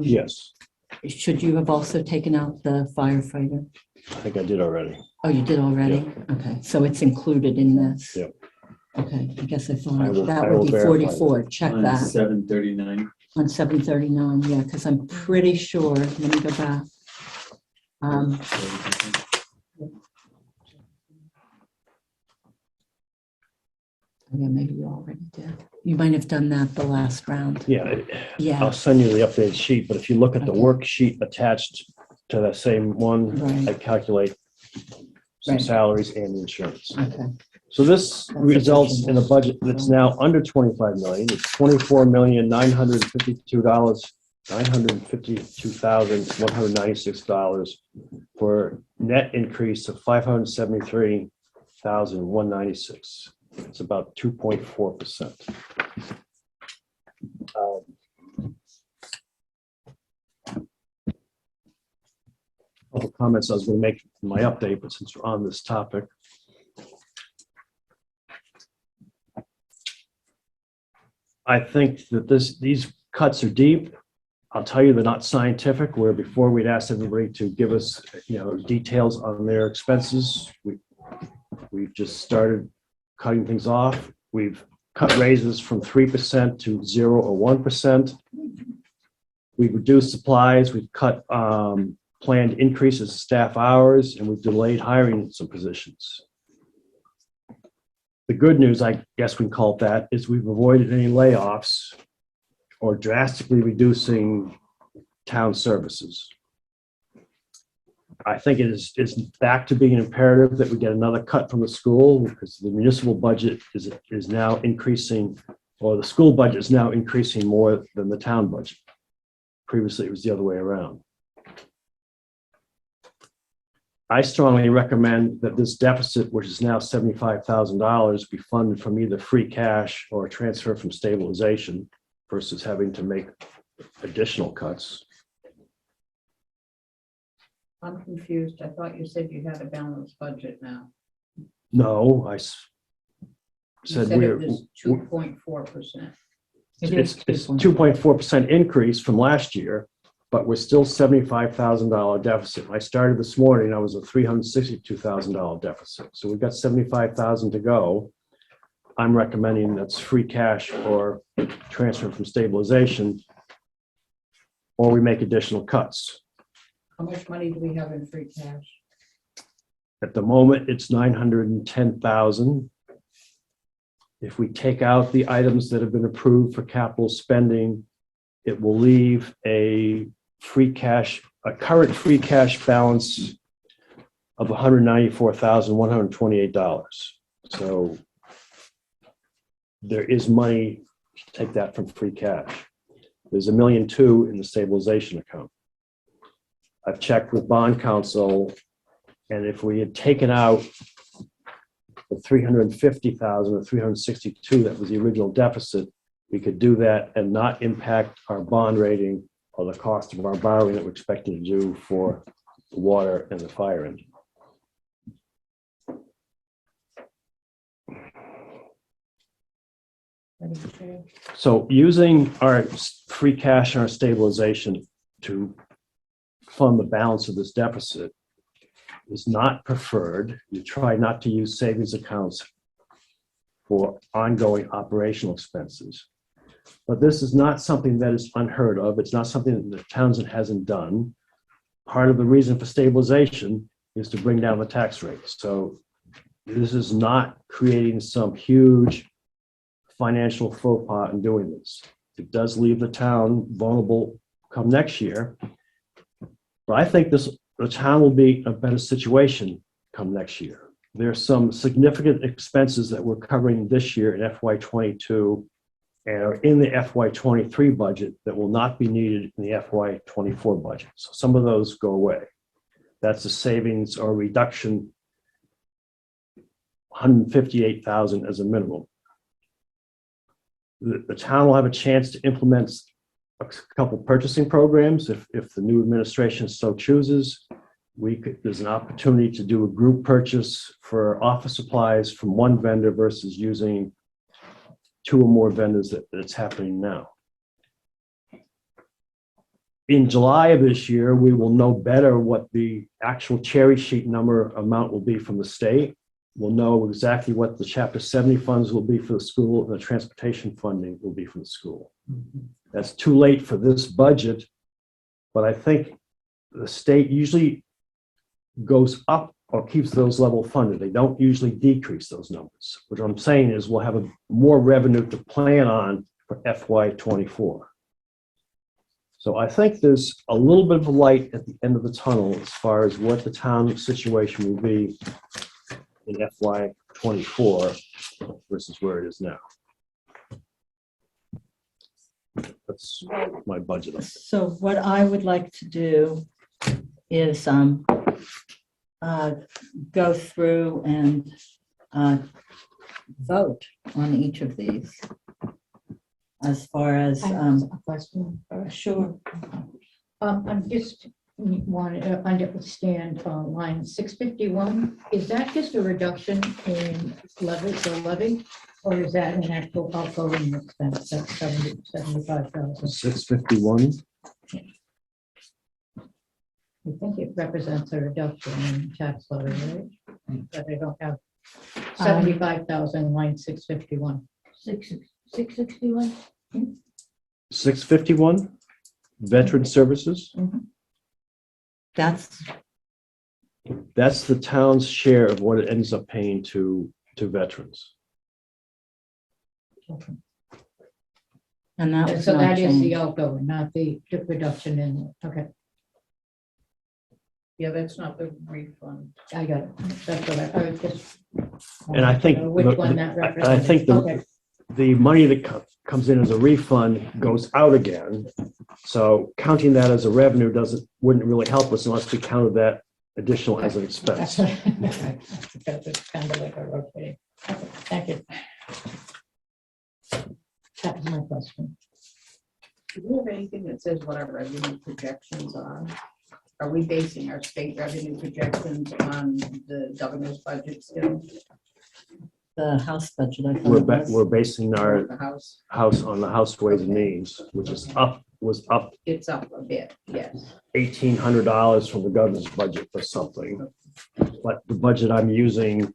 Yes. Should you have also taken out the firefighter? I think I did already. Oh, you did already? Okay, so it's included in this? Yep. Okay, I guess I I thought will- that I would will be verify 44. Check On that 739. on 739, yeah, because I'm pretty sure, let me go back. Yeah, maybe you already did. You might have done that the last round. Yeah, Yeah, I'll send you the updated sheet, but if you look at the Okay. worksheet attached to the same one, Right. I calculate some Right. salaries and insurance. okay. So this results in a budget that's now under 25 million. It's $24,952,196 for net increase of 573,196. It's about 2.4%. Couple comments I was going to make in my update, but since we're on this topic. I think that these cuts are deep. I'll tell you, they're not scientific, where before we'd asked everybody to give us, details on their expenses. We've just started cutting things off. We've cut raises from 3% to 0 or 1%. We've reduced supplies. We've cut planned increases in staff hours, and we've delayed hiring in some positions. The good news, I guess we can call it that, is we've avoided any layoffs or drastically reducing town services. I think it is back to being imperative that we get another cut from the school, because the municipal budget is now increasing, or the school budget is now increasing more than the town budget. Previously, it was the other way around. I strongly recommend that this deficit, which is now $75,000, be funded from either free cash or a transfer from stabilization versus having to make additional cuts. I'm confused. I thought you said you had a balanced budget now. No, I You said said we're, it was 2.4%. it's 2.4% increase from last year, but we're still $75,000 deficit. I started this morning, I was a $362,000 deficit. So we've got $75,000 to go. I'm recommending that's free cash or transfer from stabilization, or we make additional cuts. How much money do we have in free cash? At the moment, it's 910,000. If we take out the items that have been approved for capital spending, it will leave a current free cash balance of $194,128. So there is money to take that from free cash. There's $1.2 million in the stabilization account. I've checked with bond counsel, and if we had taken out the 350,000 or 362 that was the original deficit, we could do that and not impact our bond rating or the cost of our borrowing that we're expecting to do for the water and the fire engine. So using our free cash and our stabilization to fund the balance of this deficit is not preferred. You try not to use savings accounts for ongoing operational expenses. But this is not something that is unheard of. It's not something that Townsend hasn't done. Part of the reason for stabilization is to bring down the tax rate. So this is not creating some huge financial faux pas in doing this. It does leave the town vulnerable come next year. But I think the town will be in a better situation come next year. There are some significant expenses that we're covering this year in FY22 and are in the FY23 budget that will not be needed in the FY24 budget. So some of those go away. That's a savings or reduction, 158,000 as a minimum. The town will have a chance to implement a couple purchasing programs if the new administration so chooses. There's an opportunity to do a group purchase for office supplies from one vendor versus using 2 or more vendors that's happening now. in July of this year, we will know better what the actual cherry sheet number amount will be from the state. We'll know exactly what the Chapter 70 funds will be for the school and the transportation funding will be for the school. That's too late for this budget, but I think the state usually goes up or keeps those level funded. They don't usually decrease those numbers. What I'm saying is we'll have more revenue to plan on for FY24. So I think there's a little bit of a light at the end of the tunnel as far as what the town situation will be in FY24 versus where it is now. That's my budget. So what I would like to do is go through and vote on each of these. As far as, I have a question. sure. I'm just wanted to understand line 651. Is that just a reduction in levy, or is that an actual outgoing expense? That's 75,000. 651. I think it represents a reduction in tax levy, right? But I don't have 75,000 line 651. 661. 651, veteran services. That's, That's the town's share of what it ends up paying to veterans. and that was So not that is the changed. outgoing, not the reduction in, okay, Yeah, that's not the refund. I got it. That's what I was just. And I think, Which one that I represents. think Okay. the money that comes in as a refund goes out again. So counting that as a revenue wouldn't really help us unless we counted that additional as an expense. That's kind of like a rotating. Okay, thank you. That was my question. Do we have anything that says what our revenue projections are? Are we basing our state revenue projections on the governor's budget still? The House budget, I thought it was. We're basing our The House, house on the House Ways and Means, which was up it's up a bit, yes. $1,800 from the governor's budget for something. But the budget I'm using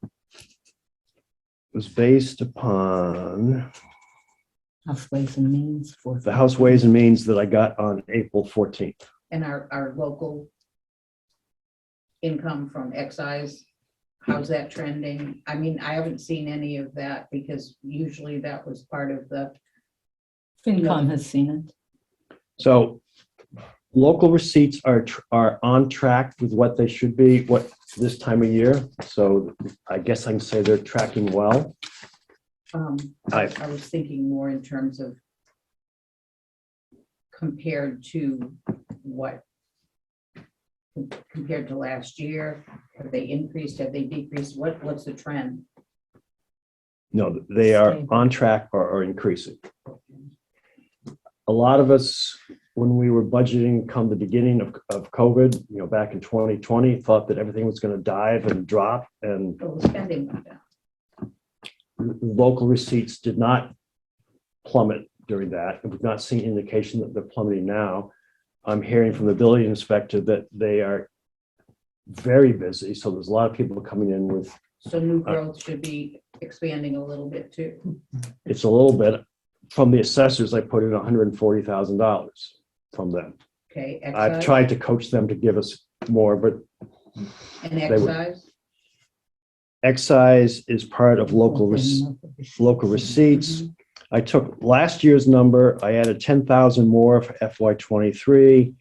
was based upon House Ways and Means for. the House Ways and Means that I got on April 14th. And our local income from excise, how's that trending? I mean, I haven't seen any of that because usually that was part of the, FinCom has seen it. So local receipts are on track with what they should be, this time of year. So I guess I can say they're tracking well. I was thinking more in terms of compared to what, compared to last year, have they increased, have they decreased? What's the trend? No, they are on track or increasing. A lot of us, when we were budgeting come the beginning of COVID, back in 2020, thought that everything was going to dive and drop, and Oh, the spending went down. local receipts did not plummet during that. We've not seen indication that they're plummeting now. I'm hearing from the building inspector that they are very busy. So there's a lot of people coming in with, So new growth should be expanding a little bit too. it's a little bit from the assessors. I put in $140,000 from them. Okay, I've excise tried to coach them to give us more, but and they would- excise, excise is part of local receipts. I took last year's number, I added 10,000 more for FY23.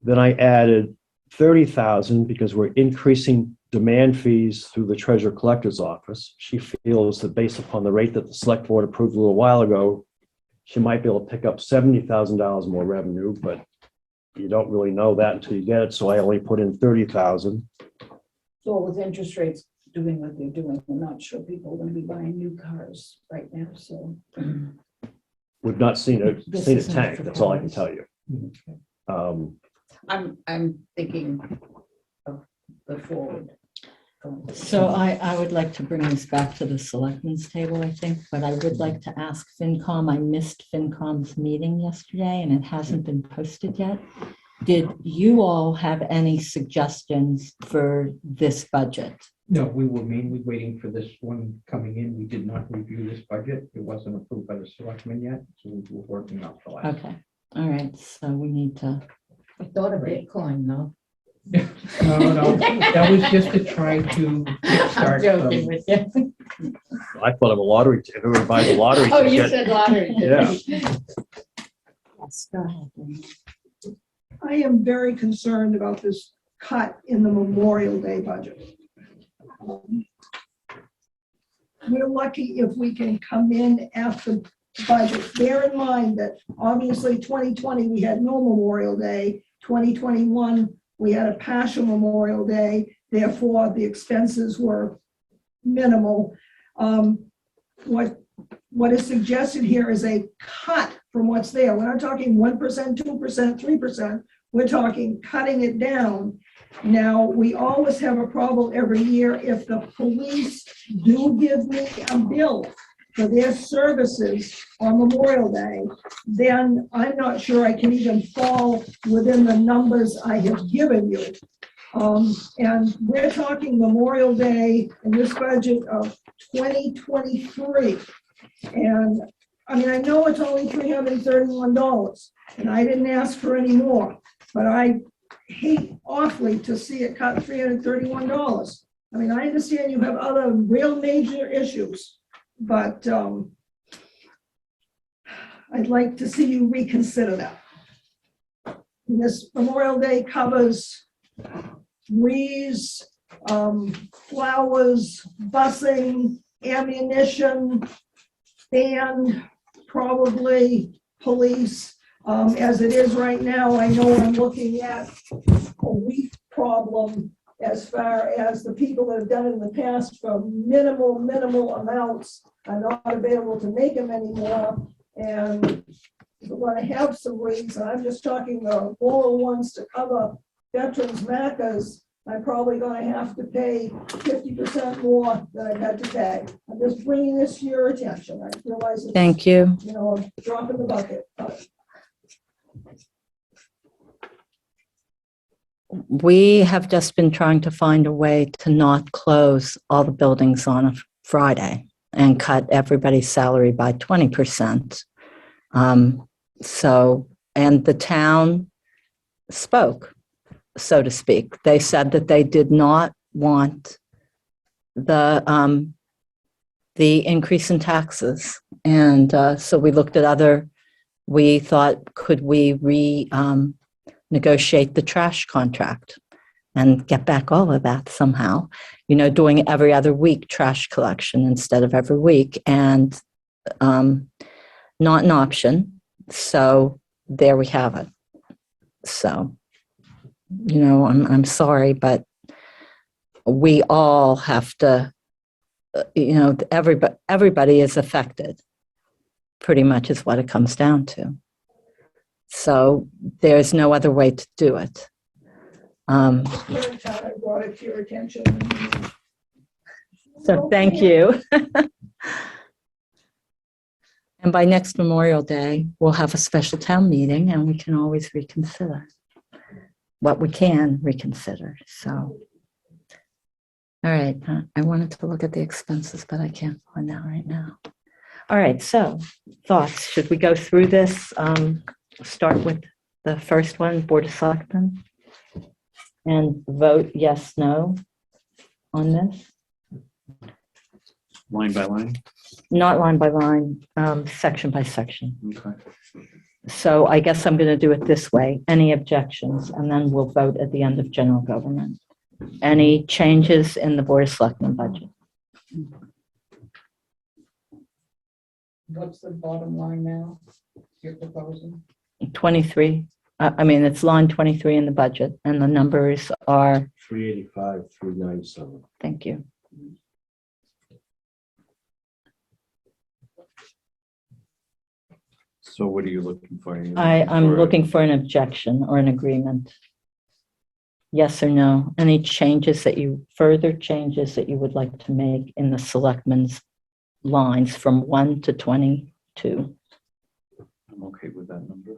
Then I added 30,000 because we're increasing demand fees through the treasurer collector's office. She feels that based upon the rate that the select board approved a little while ago, she might be able to pick up $70,000 more revenue, but you don't really know that until you get it. So I only put in 30,000. so with interest rates doing what they're doing, I'm not sure people are going to be buying new cars right now, so. We've not seen a This isn't tank, for that's all I can cars. tell you. I'm thinking of the forward. So I would like to bring this back to the selectmen's table, I think, but I would like to ask FinCom. I missed FinCom's meeting yesterday and it hasn't been posted yet. Did you all have any suggestions for this budget? No, we were mainly waiting for this one coming in. We did not review this budget. It wasn't approved by the selectmen yet, so we were working out the last. Okay, all right, so we need to, I thought of Bitcoin, though. No, that was just to try to I'm start. joking with you. I thought of a lottery, if everyone buys a lottery. Oh, you ticket. said lottery. Yeah. yes, go ahead. Lynn. I am very concerned about this cut in the Memorial Day budget. We're lucky if we can come in after budget. Bear in mind that obviously 2020, we had no Memorial Day. 2021, we had a partial Memorial Day. Therefore, the expenses were minimal. What is suggested here is a cut from what's there. We're not talking 1%, 2%, 3%. We're talking cutting it down. Now, we always have a problem every year if the police do give me a bill for their services on Memorial Day, then I'm not sure I can even fall within the numbers I have given you. And we're talking Memorial Day in this budget of 2023. And I mean, I know it's only $331 and I didn't ask for any more, but I hate awfully to see it cut $331. I mean, I understand you have other real major issues, but I'd like to see you reconsider that. And this Memorial Day covers wreaths, flowers, busing, ammunition, band, probably police. As it is right now, I know I'm looking at a weak problem as far as the people that have done it in the past for minimal amounts are not available to make them anymore. And we're going to have some wreaths, and I'm just talking the lower ones to cover veterans' macas. I'm probably going to have to pay 50% more than I've had to pay. I'm just bringing this to your attention. I realize it's, Thank you. you know, a drop in the bucket. But We have just been trying to find a way to not close all the buildings on a Friday and cut everybody's salary by 20%. And the town spoke, so to speak. They said that they did not want the increase in taxes. And so we looked at we thought, could we negotiate the trash contract and get back all of that somehow, you know, doing every other week trash collection instead of every week, and not an option. So there we have it. So, you know, I'm sorry, but we all have to, you know, everybody is affected, pretty much is what it comes down to. So there's no other way to do it. I brought it to your attention. So thank you. And by next Memorial Day, we'll have a special town meeting and we can always reconsider what we can reconsider. So, all right, I wanted to look at the expenses, but I can't find that right now. All right, so thoughts, should we go through this? Start with the first one, Board of Selectmen, and vote yes, no on this? Line by line? Not line by line, section by section. Okay. So I guess I'm going to do it this way. Any objections? And then we'll vote at the end of general government. Any changes in the Board of Selectmen budget? What's the bottom line now you're proposing? 23. I mean, it's line 23 in the budget, and the numbers are, 385, 397. thank you. So what are you looking for? I'm looking for an objection or an agreement. Yes or no? Any further changes that you would like to make in the selectmen's lines from 1 to 22? I'm okay with that number.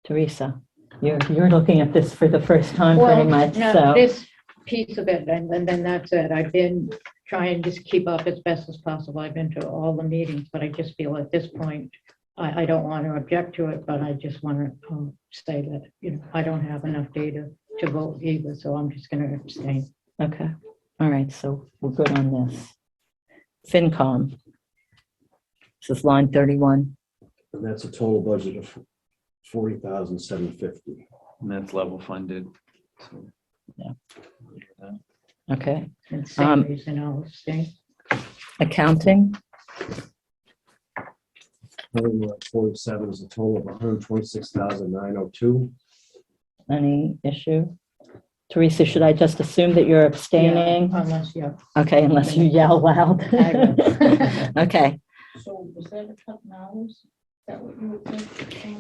Teresa, you're looking at this for the first time pretty much, No, so. this piece of it, and then that's it. I've been trying to just keep up as best as possible. I've been to all the meetings, but I just feel at this point, I don't want to object to it, but I just want to say that, I don't have enough data to vote either, so I'm just going to abstain. Okay, all right, so we're good on this. FinCom. This is line 31. And that's a total budget of 40,750. And that's level funded. So, Yeah. Okay, And same reason I'll abstain. accounting, 47 is a total of 126,902. any issue? Teresa, should I just assume that you're abstaining? Yeah, unless, yeah. Okay, unless you yell loud. I will. Okay, So was that a cut in hours? Is that what you would think?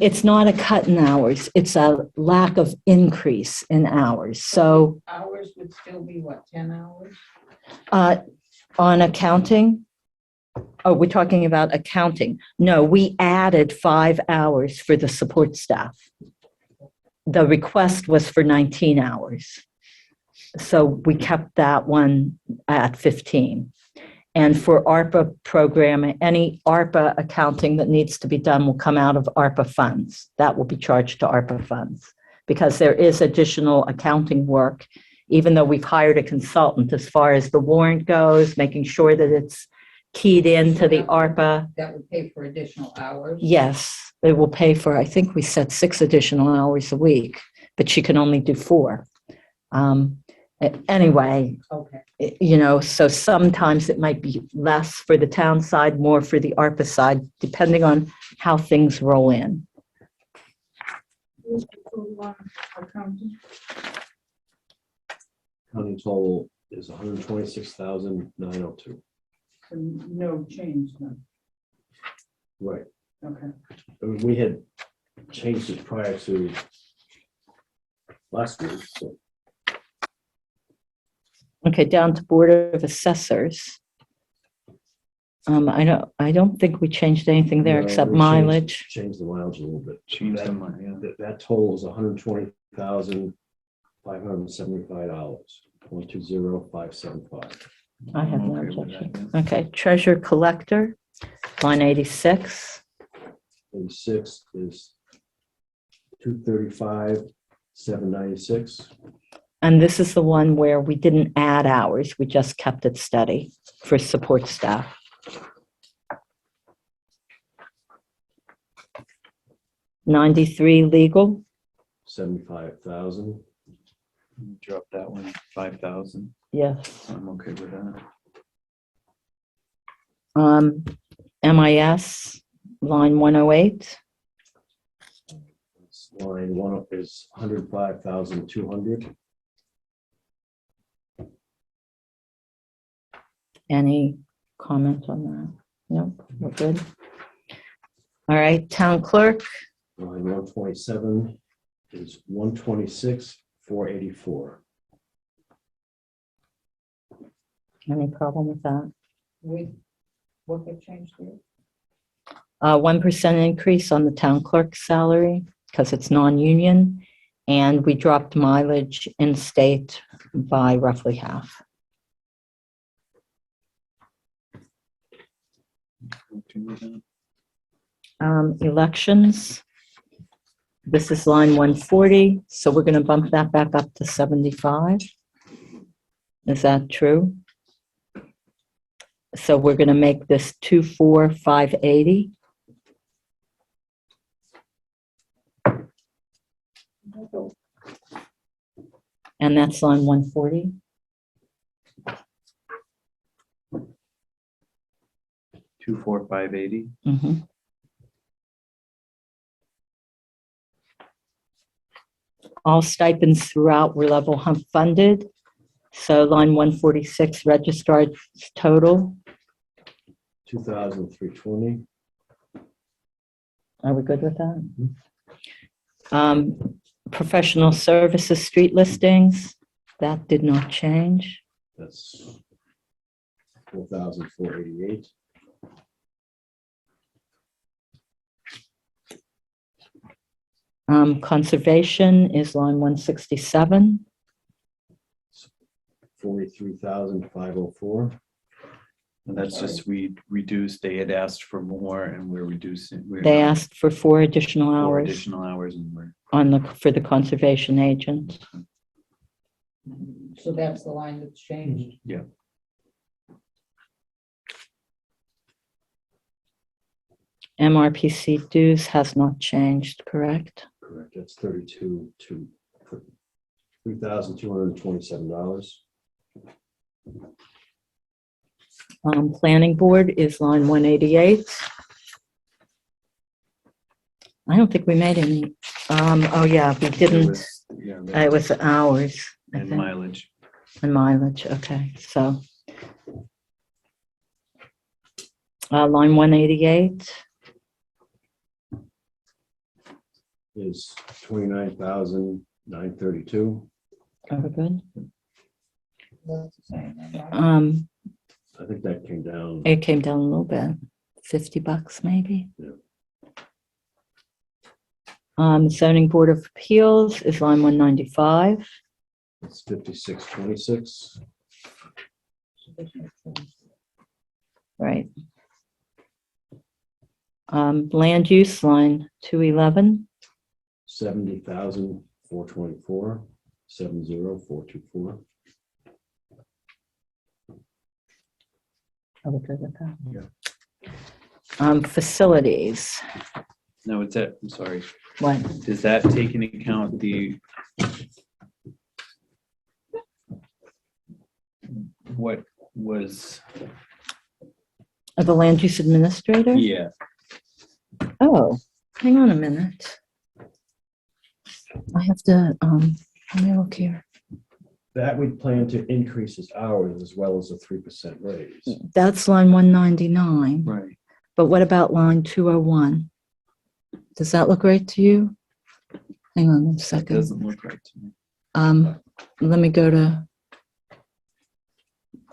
it's not a cut in hours, it's a lack of increase in hours. So Hours would still be what, 10 hours? on accounting, oh, we're talking about accounting. No, we added 5 hours for the support staff. The request was for 19 hours. So we kept that one at 15. And for ARPA programming, any ARPA accounting that needs to be done will come out of ARPA funds. That will be charged to ARPA funds because there is additional accounting work, even though we've hired a consultant as far as the warrant goes, making sure that it's keyed into the ARPA. That would pay for additional hours? Yes, it will pay for, I think we said 6 additional hours a week, but she can only do 4. Anyway, Okay. So sometimes it might be less for the town side, more for the ARPA side, depending on how things roll in. Accounting? County total is 126,902. So no change then? Right. Okay. I mean, we had changed it prior to last week, so. Okay, down to Board of Assessors. I don't think we changed anything there No, except we mileage. Changed the mileage a little bit. Change That- the money, yeah. That total is $120,575. 120,575. I have no Okay with objection. that, yeah. Okay, Treasurer Collector, line 86. 86 is 235,796. And this is the one where we didn't add hours, we just kept it steady for support staff. $93 legal, 75,000. Drop that one, 5,000. yes. I'm okay with that. MIS, line 108, Line 1 is 105,200. any comment on that? Nope, we're good. All right, Town Clerk, Line 127 is 126,484. any problem with that? What got changed there? 1% increase on the town clerk's salary because it's non-union, and we dropped mileage in state by roughly half. Okay with that. Elections, this is line 140, so we're going to bump that back up to 75. Is that true? So we're going to make this 24,580. And that's line 140. Two, 4, 580. Mhm. All stipends throughout were level hump funded. So line 146, registrar's total. 2,320. Are we good with that? Professional services, street listings, that did not change. That's 4,488. Conservation is line 167. 43,504. And that's just, we reduced, they had asked for more and we're reducing. They asked for 4 additional 4 hours additional hours and we're. for the conservation agent. So that's the line that's changed. Yeah. MRPC dues has not changed, correct? Correct. That's 32 to $3,227. Planning board is line 188. I don't think we made any, oh yeah, we didn't, it was hours. I And think. mileage. And mileage, okay, so. Line 188, Is 29,932. are we good? That's the same, right? I think that came down. It came down a little bit, $50 maybe. Yeah. Zoning Board of Appeals is line 195. It's 5626. Right. Land use line 211. 70,424. 70424. Are we good with that? Yeah. Facilities, No, it's that, I'm sorry. what? Does that take into account what was, The land use administrator? yeah, Oh, hang on a minute. I have to, let me look here. That we plan to increase his hours as well as a 3% raise. That's line 199. right. But what about line 201? Does that look right to you? Hang on a That second. doesn't look right to me. Let me go to, I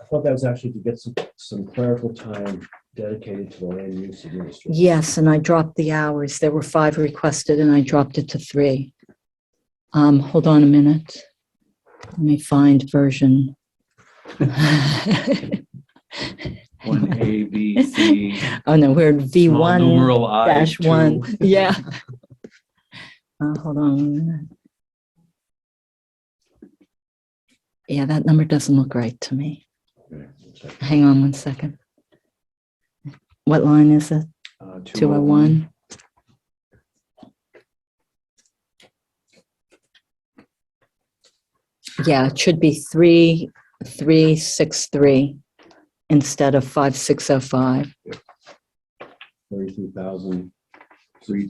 thought that was actually to get some clerical time dedicated to the land use administration. yes, and I dropped the hours. There were 5 requested and I dropped it to 3. Hold on a minute. Let me find version. 1A, B, C. Oh no, we're small V1 numeral I, dash 1. 2. Yeah. Hold on a minute. Yeah, that number doesn't look right to me. Okay, check. Hang on one second. What line is it? 201. Yeah, it should be 3363 instead of 5605. 32,000.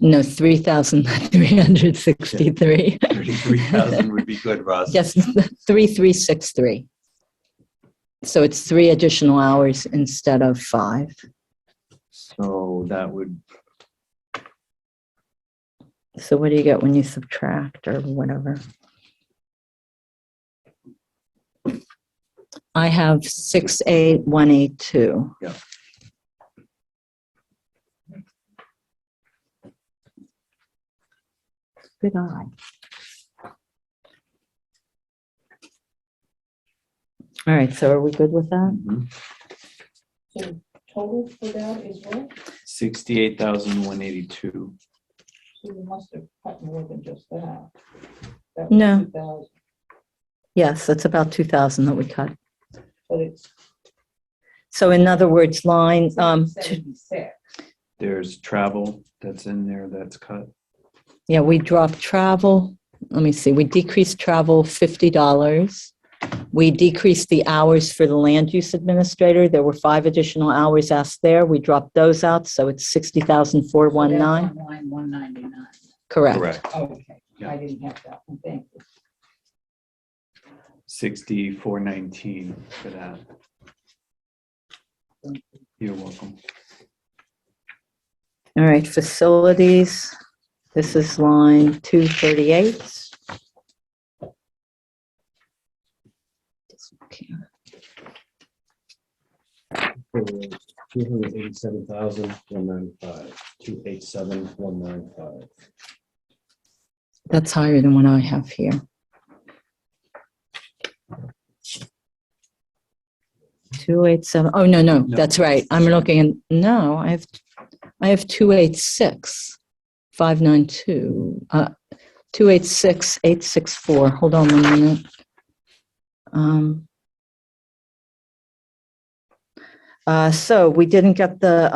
No, 3,363. 33,000 would be good, Ross. Yes, 3363. So it's 3 additional hours instead of 5. So that would, So what do you get when you subtract or whatever? I have 68182. Yeah. Good eye. All right, so are we good with that? So total for that is what? 68,182. So we must have cut more than just that. That was No. 2,000, Yes, that's about 2,000 that we cut. but it's So in other words, line, 76. There's travel that's in there that's cut. yeah, we dropped travel. Let me see, we decreased travel $50. We decreased the hours for the land use administrator. There were 5 additional hours asked there. We dropped those out, so it's So that's 60,419. on line 199. Correct. Correct. Okay, Yeah. I didn't have that one, thank you. 6419 for that. You're welcome. All right, facilities. This is line 238. Doesn't look here. 287,195. 287,195. That's higher than what I have here. 287. Oh, no, that's right. I'm looking at, no, I have 286, 592, 286, 864. Hold on 1 minute. So we didn't get the,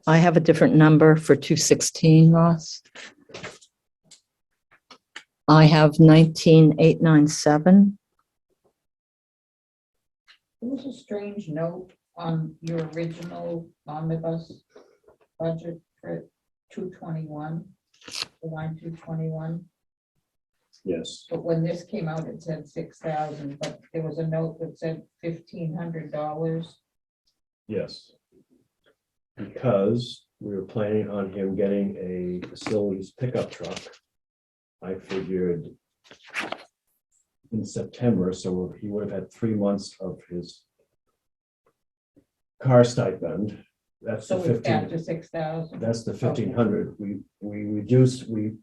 I have a different number for 216, Ross. I have 19,897. There was a strange note on your original omnibus budget for 221, the line 221. Yes, But when this came out, it said 6,000, but there was a note that said $1,500. yes. Because we were planning on him getting a facilities pickup truck. I figured in September, so he would have had 3 months of his car stipend. That's the So it's back 15. to 6,000. That's the 1,500. We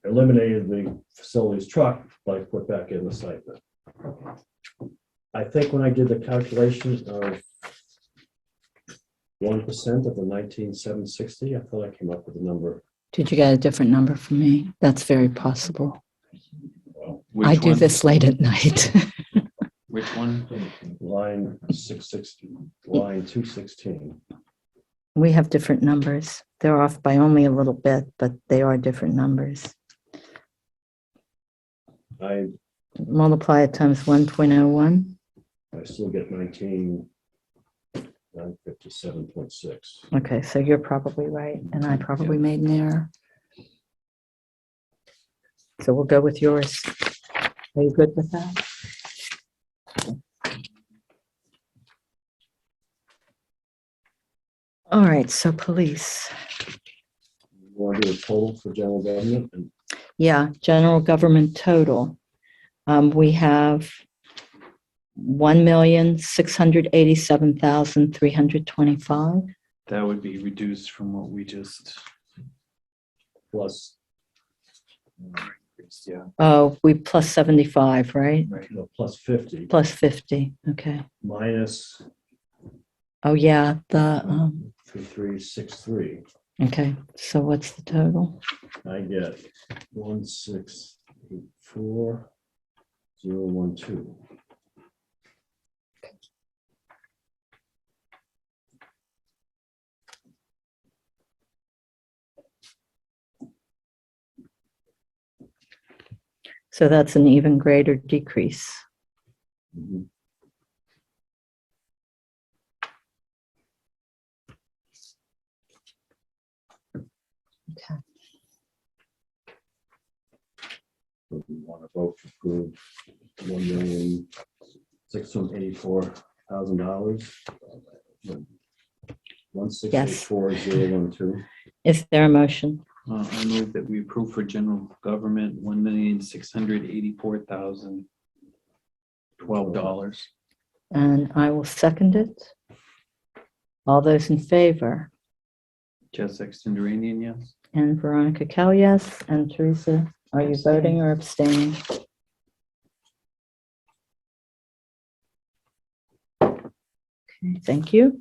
eliminated the facilities truck, but I put back in the stipend. I think when I did the calculation of 1% of the 19,760, I thought I came up with a number. Did you get a different number for me? That's very possible. Which I do one? this late at night. Which one? Line 660, line 216. We have different numbers. They're off by only a little bit, but they are different numbers. I Multiply it times 1.01. still get 19,957.6. Okay, so you're probably right, and I probably made an error. So we'll go with yours. Are you good with that? All right, so police. You want to do a total for general government? And Yeah, general government total. We have 1,687,325. That would be reduced from what we just. plus, Yeah. Oh, we plus 75, right? no, plus 50, Plus 50, okay. minus Oh, yeah, the, 3363. okay, so what's the total? I get 1684012. So that's an even greater decrease. Mhm. Okay. So we want to vote to approve $1,684,000. 1684012. Is there a motion? I move that we approve for general government $1,684,012. And I will second it. All those in favor? Jess Extenduranian, yes. And Veronica Kell, yes. And Teresa, are you voting or abstaining? Okay, thank you.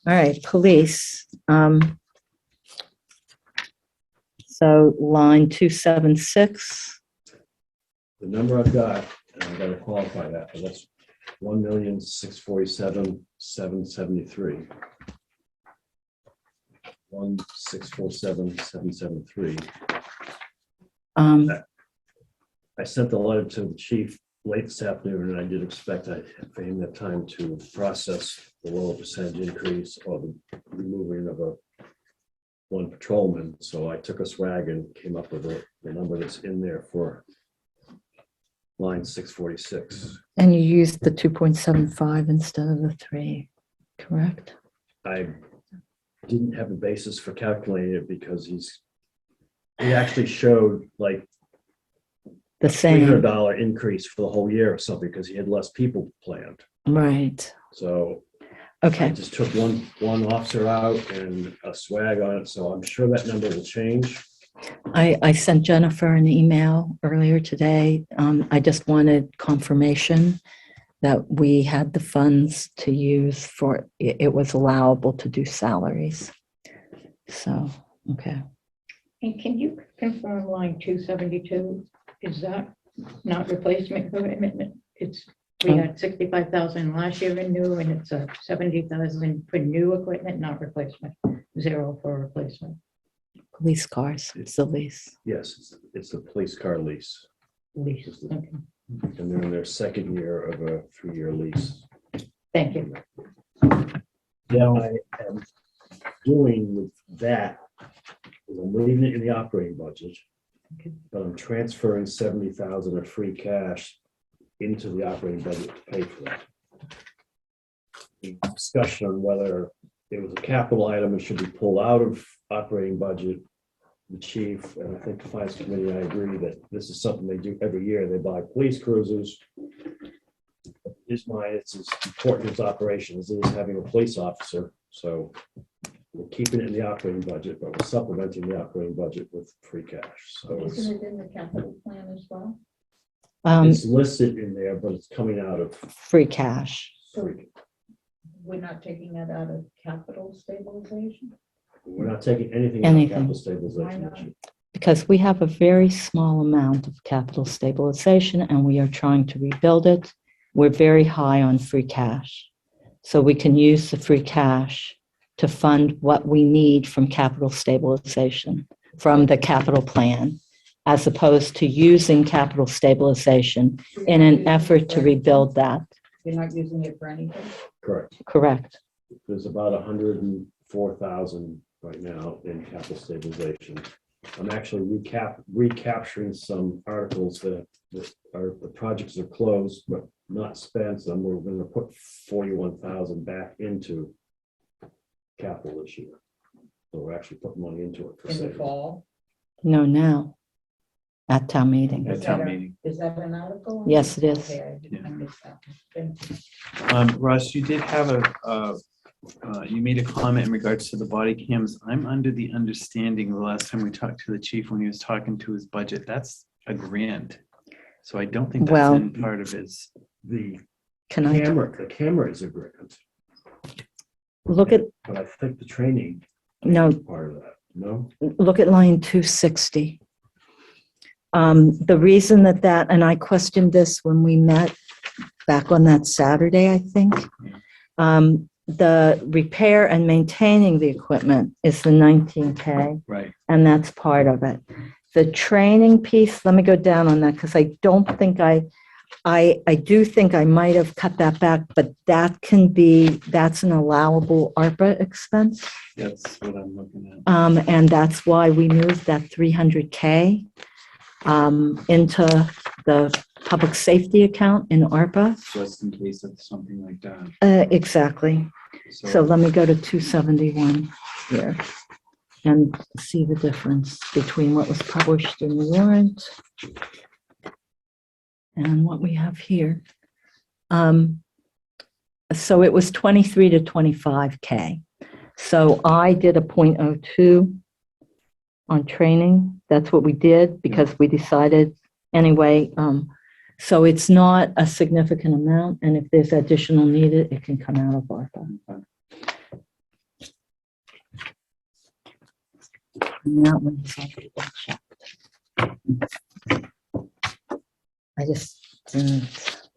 All right, police. So line 276. The number I've got, and I've got to qualify that, but that's 1,647,773. 1,647,773. I sent the letter to the chief late this afternoon, and I did expect for him that time to process the lower percentage increase or the removing of one patrolman. So I took a swag and came up with the number that's in there for line 646. And you used the 2.75 instead of the 3, correct? I didn't have a basis for calculating it because he actually showed like the same, $300 increase for the whole year or something, because he had less people planned. right? So I Okay, just took one officer out and a swag on it, so I'm sure that number will change. I sent Jennifer an email earlier today. I just wanted confirmation that we had the funds to use for, it was allowable to do salaries. So, okay. And can you confirm line 272? Is that not replacement equipment? We had 65,000 last year in new, and it's a 70,000 for new equipment, not replacement. 0 for replacement. Police cars, it's the lease. Yes, it's a police car lease, Lease. Okay. and they're in their second year of a 3-year lease. Thank you. Now I am doing with that, is I'm leaving it in the operating budget, Okay. but I'm transferring 70,000 of free cash into the operating budget to pay for that. The discussion on whether it was a capital item and should be pulled out of operating budget. The chief, and I think the finance committee, I agree that this is something they do every year. They buy police cruisers. It's as important as operations as having a police officer. So we're keeping it in the operating budget, but we're supplementing the operating budget with free cash. So Isn't it in the capital plan as well? it's listed in there, but it's coming out of Free cash. free. We're not taking that out of capital stabilization? We're not taking anything out of Anything. capital Why stabilization. not? this year. Because we have a very small amount of capital stabilization and we are trying to rebuild it. We're very high on free cash. So we can use the free cash to fund what we need from capital stabilization, from the capital plan, as opposed to using capital stabilization in an effort to rebuild that. You're not using it for anything? Correct. Correct. There's about 104,000 right now in capital stabilization. I'm actually recapturing some articles that are, the projects are closed but not spent. So we're going to put 41,000 back into capital this year. So we're actually putting money into it for In the savings. fall? No, now, at town meeting. At town meeting. Is that an article? Yes, it is. Okay, I missed that. Thank you. Russ, you did have you made a comment in regards to the body cams. I'm under the understanding the last time we talked to the chief when he was talking to his budget, that's a grant. So I don't think that's Well- in part of his. The Can I camera is a grant, look at, but I think the training no, is part of that. No? look at line 260. The reason that, and I questioned this when we met back on that Saturday, I think. The repair and maintaining the equipment is the 19K, Right. and that's part of it. The training piece, let me go down on that because I don't think I do think I might have cut that back, but that's an allowable ARPA expense. That's what I'm looking at. And that's why we moved that 300K into the public safety account in ARPA. Just in case of something like that. Exactly. So let me go to 271 here and see the difference between what was published in the warrant and what we have here. So it was 23 to 25K. So I did a 0.02 on training. That's what we did because we decided anyway. So it's not a significant amount, and if there's additional needed, it can come out of ARPA. And that one is already been checked.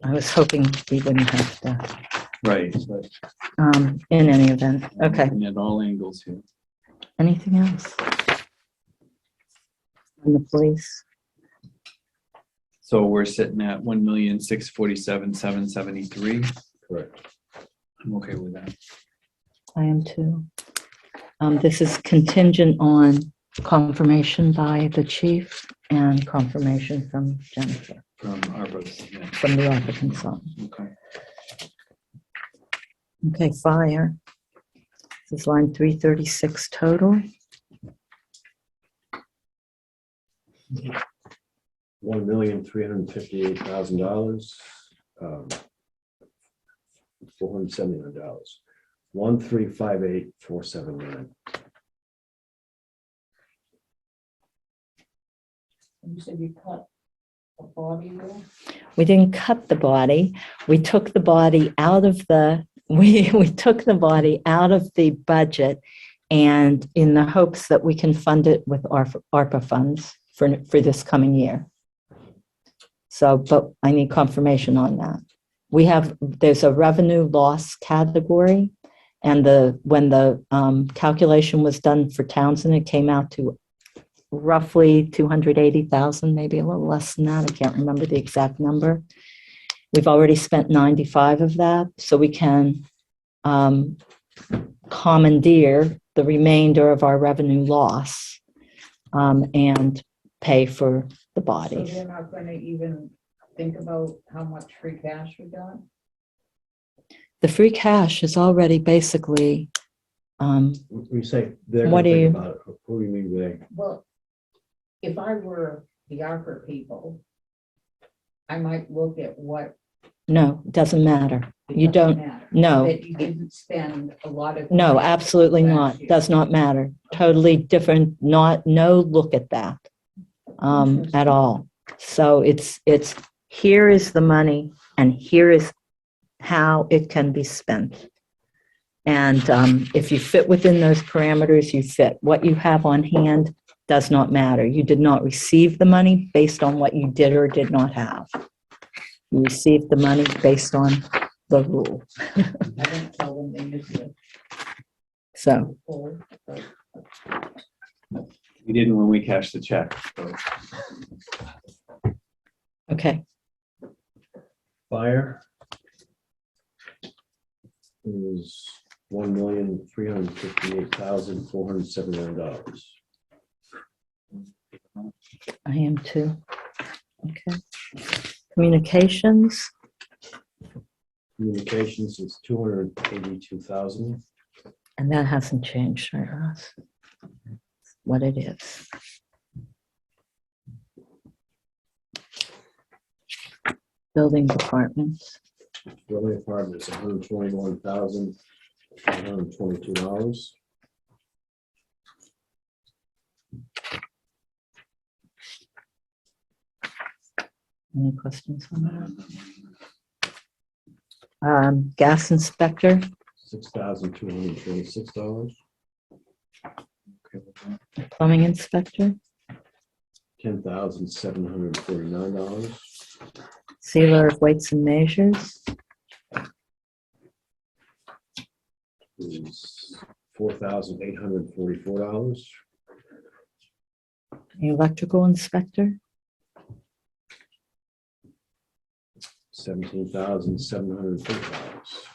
I was hoping we wouldn't have to, Right, but in any event. Okay, looking at all angles here. anything else? On the police? So we're sitting at 1,647,773. Correct. I'm okay with that. I am too. This is contingent on confirmation by the chief and confirmation from Jennifer, From ARPA's, yeah. from the ARPA consultant. Okay. Okay, fire. This is line 336 total. $1,358,000. $479. 1,358,479. You said you cut a body there? We didn't cut the body. We took the body out of the, we took the body out of the budget, and in the hopes that we can fund it with ARPA funds for this coming year. So, but I need confirmation on that. There's a revenue loss category, and when the calculation was done for Townsend, it came out to roughly 280,000, maybe a little less than that. I can't remember the exact number. We've already spent 95 of that, so we can commandeer the remainder of our revenue loss and pay for the So bodies. they're not gonna even think about how much free cash we got? The free cash is already basically, When you say they're What gonna do think you- about it, who do you mean they? Well, if I were the ARPA people, I might look at what. no, doesn't matter. it You doesn't don't, matter, no. That you didn't spend a lot of. No, money absolutely last not. year. Does not matter. Totally different, no look at that at all. So it's, here is the money and here is how it can be spent. And if you fit within those parameters, you fit. What you have on hand does not matter. You did not receive the money based on what you did or did not have. You received the money based on the rule. I don't tell them they missed it. So, Full, but We didn't when we cashed the check. So okay. Fire is $1,358,479. I am too. Okay. Communications, Communications is $282,000. and that hasn't changed, right, Ross? What it is. Building departments, Building department is $121,122. any questions on that? Gas inspector, $6,226. plumbing inspector, $10,749. sealer of weights and measures, Is $4,844. electrical inspector, $17,750.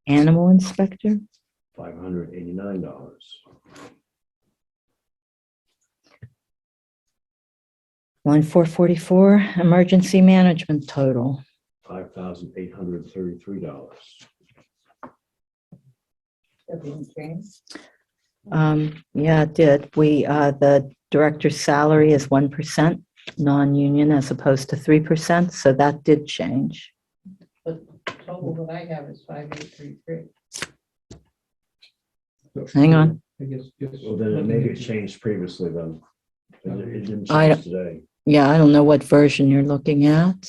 animal inspector, $589. line 444, emergency management total. $5,833. that didn't change. Yeah, it did. The director's salary is 1% non-union as opposed to 3%, so that did change. But total that I have is 5,833. Hang on. I guess just. Well, then maybe it changed previously then. It didn't I change today. Yeah, I don't know what version you're looking at.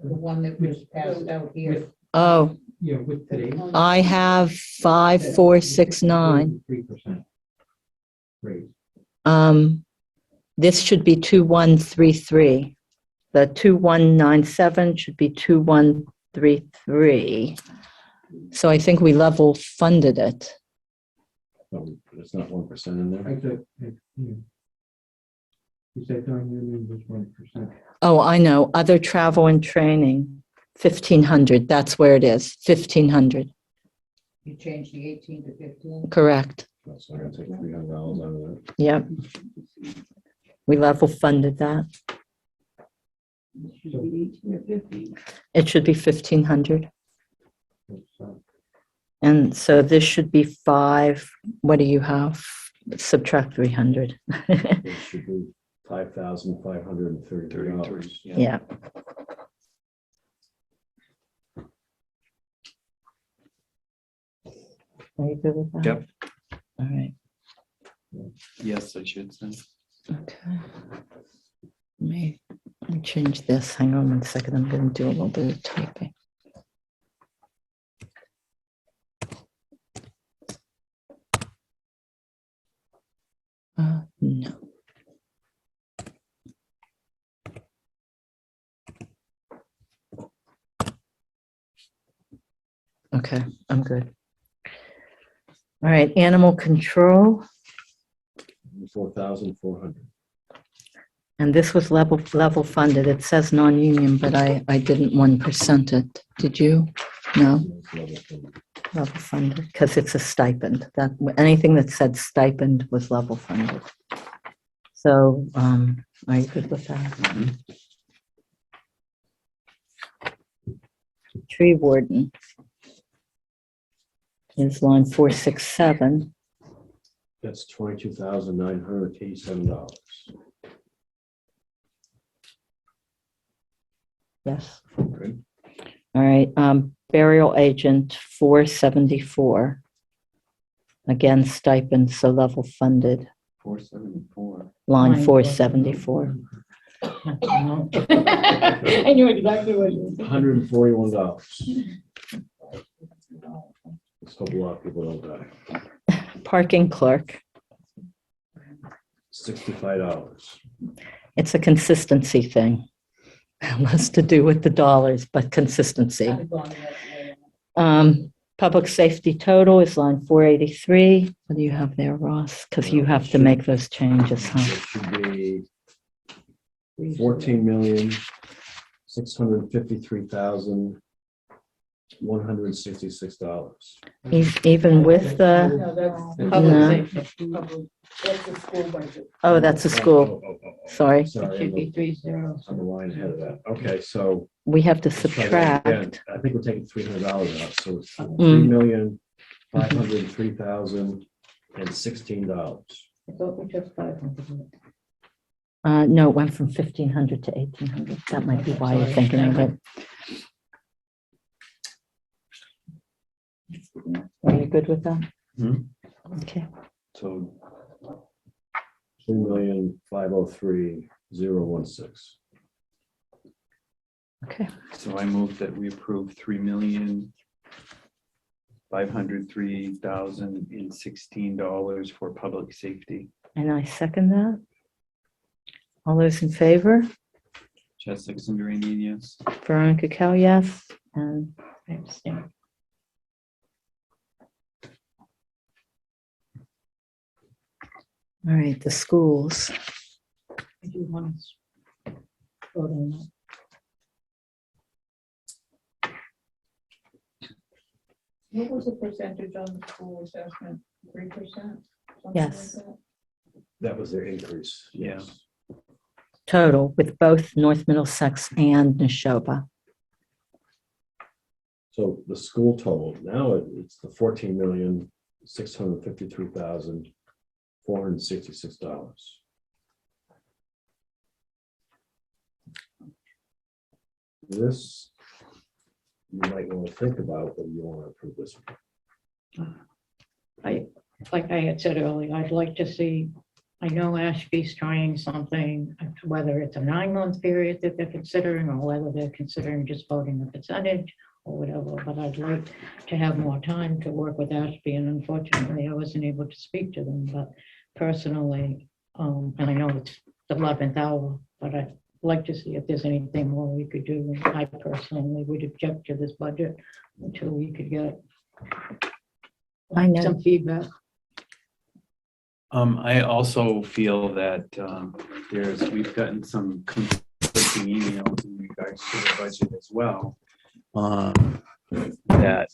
The one that was passed out here. Oh, Yeah, with today. I have 5469. 3% raise. This should be 2133. The 2197 should be 2133. So I think we level funded it. So it's not 1% in there. I said, yeah. You said non-union was 1%. Oh, I know. Other travel and training, 1,500. That's where it is, 1,500. You changed the 18 to 15. Correct. So I gotta take $300 out of that. Yep. We level funded that. It should be 1,500. And so this should be 5. What do you have? Subtract 300. It should be $5,533. Yeah. Are you good with that? Yep. All right. Yes, I should say. Okay. Let me change this. Hang on 1 second. I'm going to do a little bit of typing. No. Okay, I'm good. All right, animal control. 4,400. And this was level funded. It says non-union, but I didn't 1% it. Did you? No, level funded, because it's a stipend. That, anything that said stipend was level funded. So, are you good with that? Tree warden is line 467. That's $22,987. Yes. Okay. All right, burial agent 474. Again, stipend, so level funded, 474. line Line 474. I knew exactly what you were saying. $141. Let's hope a lot of people don't die. Parking clerk, $65. it's a consistency thing. Less to do with the dollars, but consistency. Public safety total is line 483. What do you have there, Ross? Because you have to make those changes, It huh? should be $14,653,166. Even with the, No, that's No. public safety. That's the school budget. oh, that's a school. Sorry. It should be 30. I'm a line ahead of that. Okay, so. We have to let's try that again. subtract. I think we're taking $300 out, so it's Mm. $3,503,016. I thought we took 500. No, it went from 1,500 to 1,800. That might be why you're thinking of it. Are you good with that? Hmm. Okay. So $3,503,016. Okay. So I move that we approve $3,503,016 for public safety. And I second that. All those in favor? Chad Sexton-Duranian, yes. Veronica Cal, yes. And I understand. all right, the schools. I do want to vote on that. What was the percentage on the school assessment? 3%? Yes. That was their increase. Yeah. Total with both North Middlesex and Neshoba. So the school total, now it's the $14,653,466. This, you might want to think about whether you want to approve this. Like I had said earlier, I'd like to see, I know Ashby's trying something, whether it's a 9-month period that they're considering, or whether they're considering just voting a percentage or whatever, but I'd like to have more time to work with Ashby, and unfortunately, I wasn't able to speak to them, but personally, and I know it's the 11th hour, but I'd like to see if there's anything more we could do. And I personally would object to this budget until we could get I know. some feedback. I also feel that we've gotten some conflicting emails in regards to the budget as well. That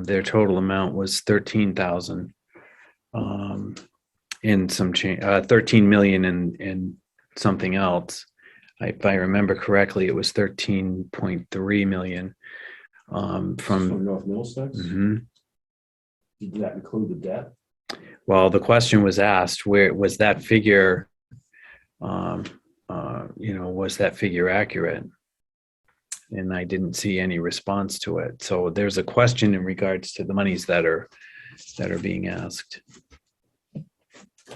their total amount was 13,000 in some change, 13 million in something else. If I remember correctly, it was 13.3 million From North Middlesex? Mhm. Did that include the debt? Well, the question was asked, where was that figure was that figure accurate? And I didn't see any response to it. So there's a question in regards to the monies that are being asked.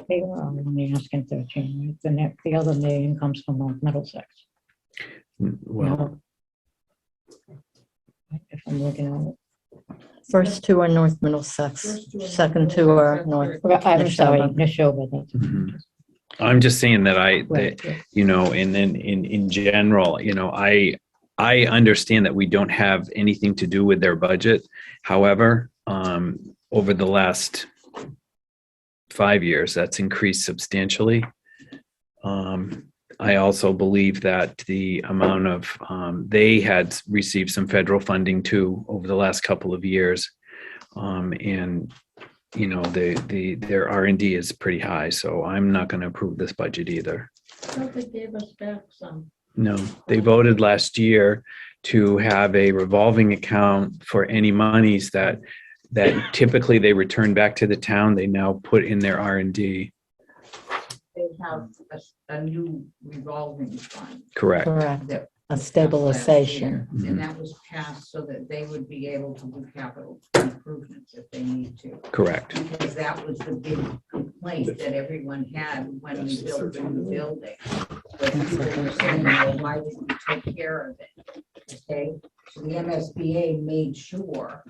They were only asking 13, right? The other million comes from North Middlesex. Well, If I'm looking at it. First two are North Middlesex, second two are North. I'm sorry, Neshoba. Neshoba. That's mhm. I'm just saying that right. and then in general, I understand that we don't have anything to do with their budget. However, over the last 5 years, that's increased substantially. I also believe that the amount of, they had received some federal funding too over the last couple of years. And, their R&D is pretty high, so I'm not going to approve this budget either. They gave us back some. No, they voted last year to have a revolving account for any monies that typically they return back to the town. They now put in their R&D. They have a new revolving fund. Correct. Correct. that A was passed last stabilization. year, And that was passed so that they would be able to do capital improvements if they need to. Correct. Because that was the big complaint that everyone had when we built the new building. But people were saying, well, why didn't you take care of it? Okay, so the MSBA made sure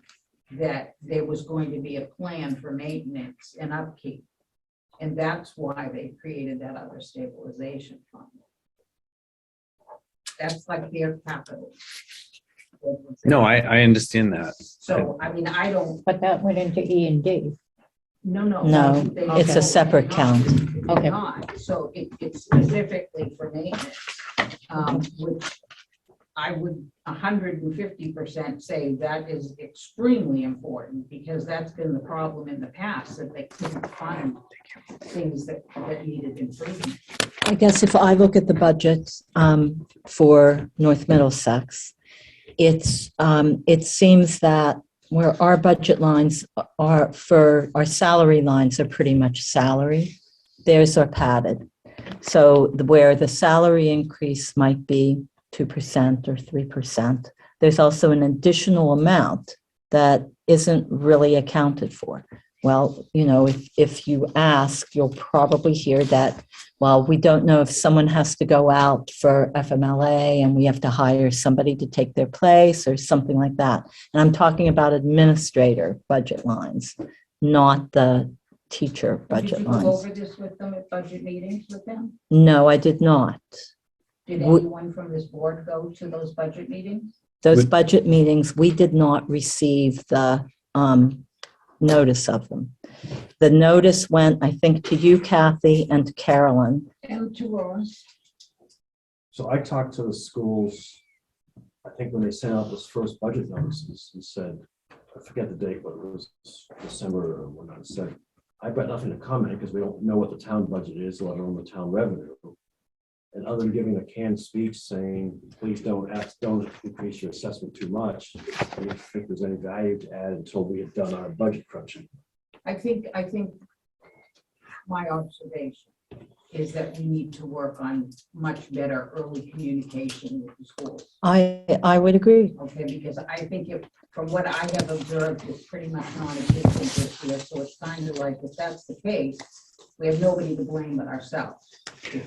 that there was going to be a plan for maintenance and upkeep. And that's why they created that other stabilization fund. That's like their capital. No, I understand that. So, I mean, I don't, But that went into E&D. no. No, they- it's a separate count. They're Okay. not. So it's specifically for maintenance, which I would 150% say that is extremely important because that's been the problem in the past, that they couldn't find things that needed improvement. I guess if I look at the budget for North Middlesex, it seems that where our budget lines are for our salary lines are pretty much salary, theirs are padded. So where the salary increase might be 2% or 3%, there's also an additional amount that isn't really accounted for. Well, if you ask, you'll probably hear that, well, we don't know if someone has to go out for FMLA and we have to hire somebody to take their place or something like that. And I'm talking about administrator budget lines, not the teacher Did budget you go lines. over this with them at budget meetings with them? No, I did not. Did Would- anyone from this board go to those budget meetings? Those budget meetings, we did not receive the notice of them. The notice went, I think, to you, Kathy, and to Carolyn. And to us. So I talked to the schools, I think when they sent out those first budget notices, and said, I forget the date, but it was December or whatnot, said, I've got nothing to comment because we don't know what the town budget is, let alone the town revenue. And other than giving a canned speech saying, please don't increase your assessment too much, I didn't think there's any value to add until we had done our budget crunching. I think my observation is that we need to work on much better early communication with the schools. I would agree. Okay, because I think from what I have observed, it's pretty much non-existent this year. So it's kind of like, if that's the case, we have nobody to blame but ourselves.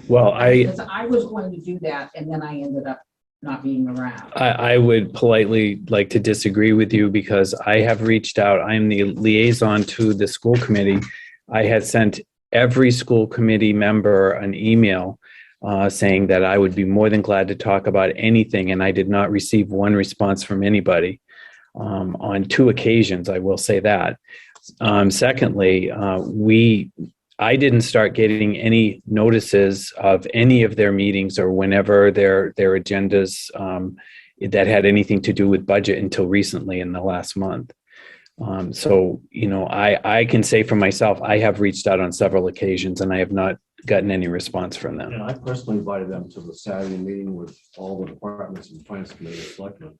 Well, Because I was going to do that and then I ended up not being around. I would politely like to disagree with you because I have reached out. I'm the liaison to the school committee. I had sent every school committee member an email saying that I would be more than glad to talk about anything, and I did not receive one response from anybody on 2 occasions. I will say that. Secondly, I didn't start getting any notices of any of their meetings or whenever their agendas that had anything to do with budget until recently in the last month. So, I can say for myself, I have reached out on several occasions and I have not gotten any response from them. And I personally invited them to the Saturday meeting with all the departments and finance committee of selectmen.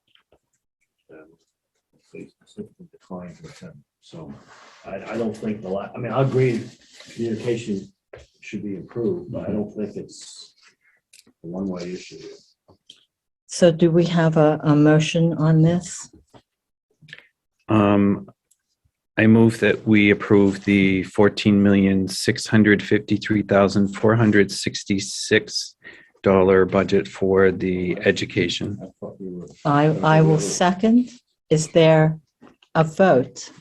And they specifically declined to attend. So I don't think I agree communication should be improved, but I don't think it's a one-way issue. So do we have a motion on this? I move that we approve the $14,653,466 budget for the education. I thought we were. I will second. Is there a vote?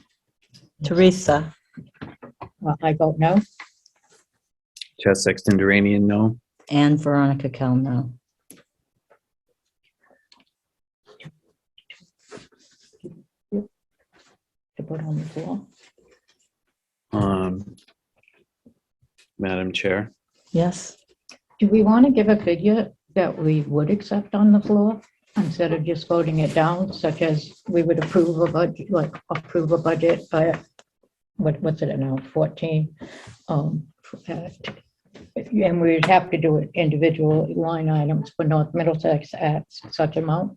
Teresa? I vote no. Chess Sexton Duranian, no. And Veronica Kell, no. To put on the floor. Madam Chair. Yes? Do we want to give a figure that we would accept on the floor instead of just voting it down, such as we would approve a budget, like approve a budget by, what's it now, 14? And we'd have to do it individual line items for North Middlesex at such amount.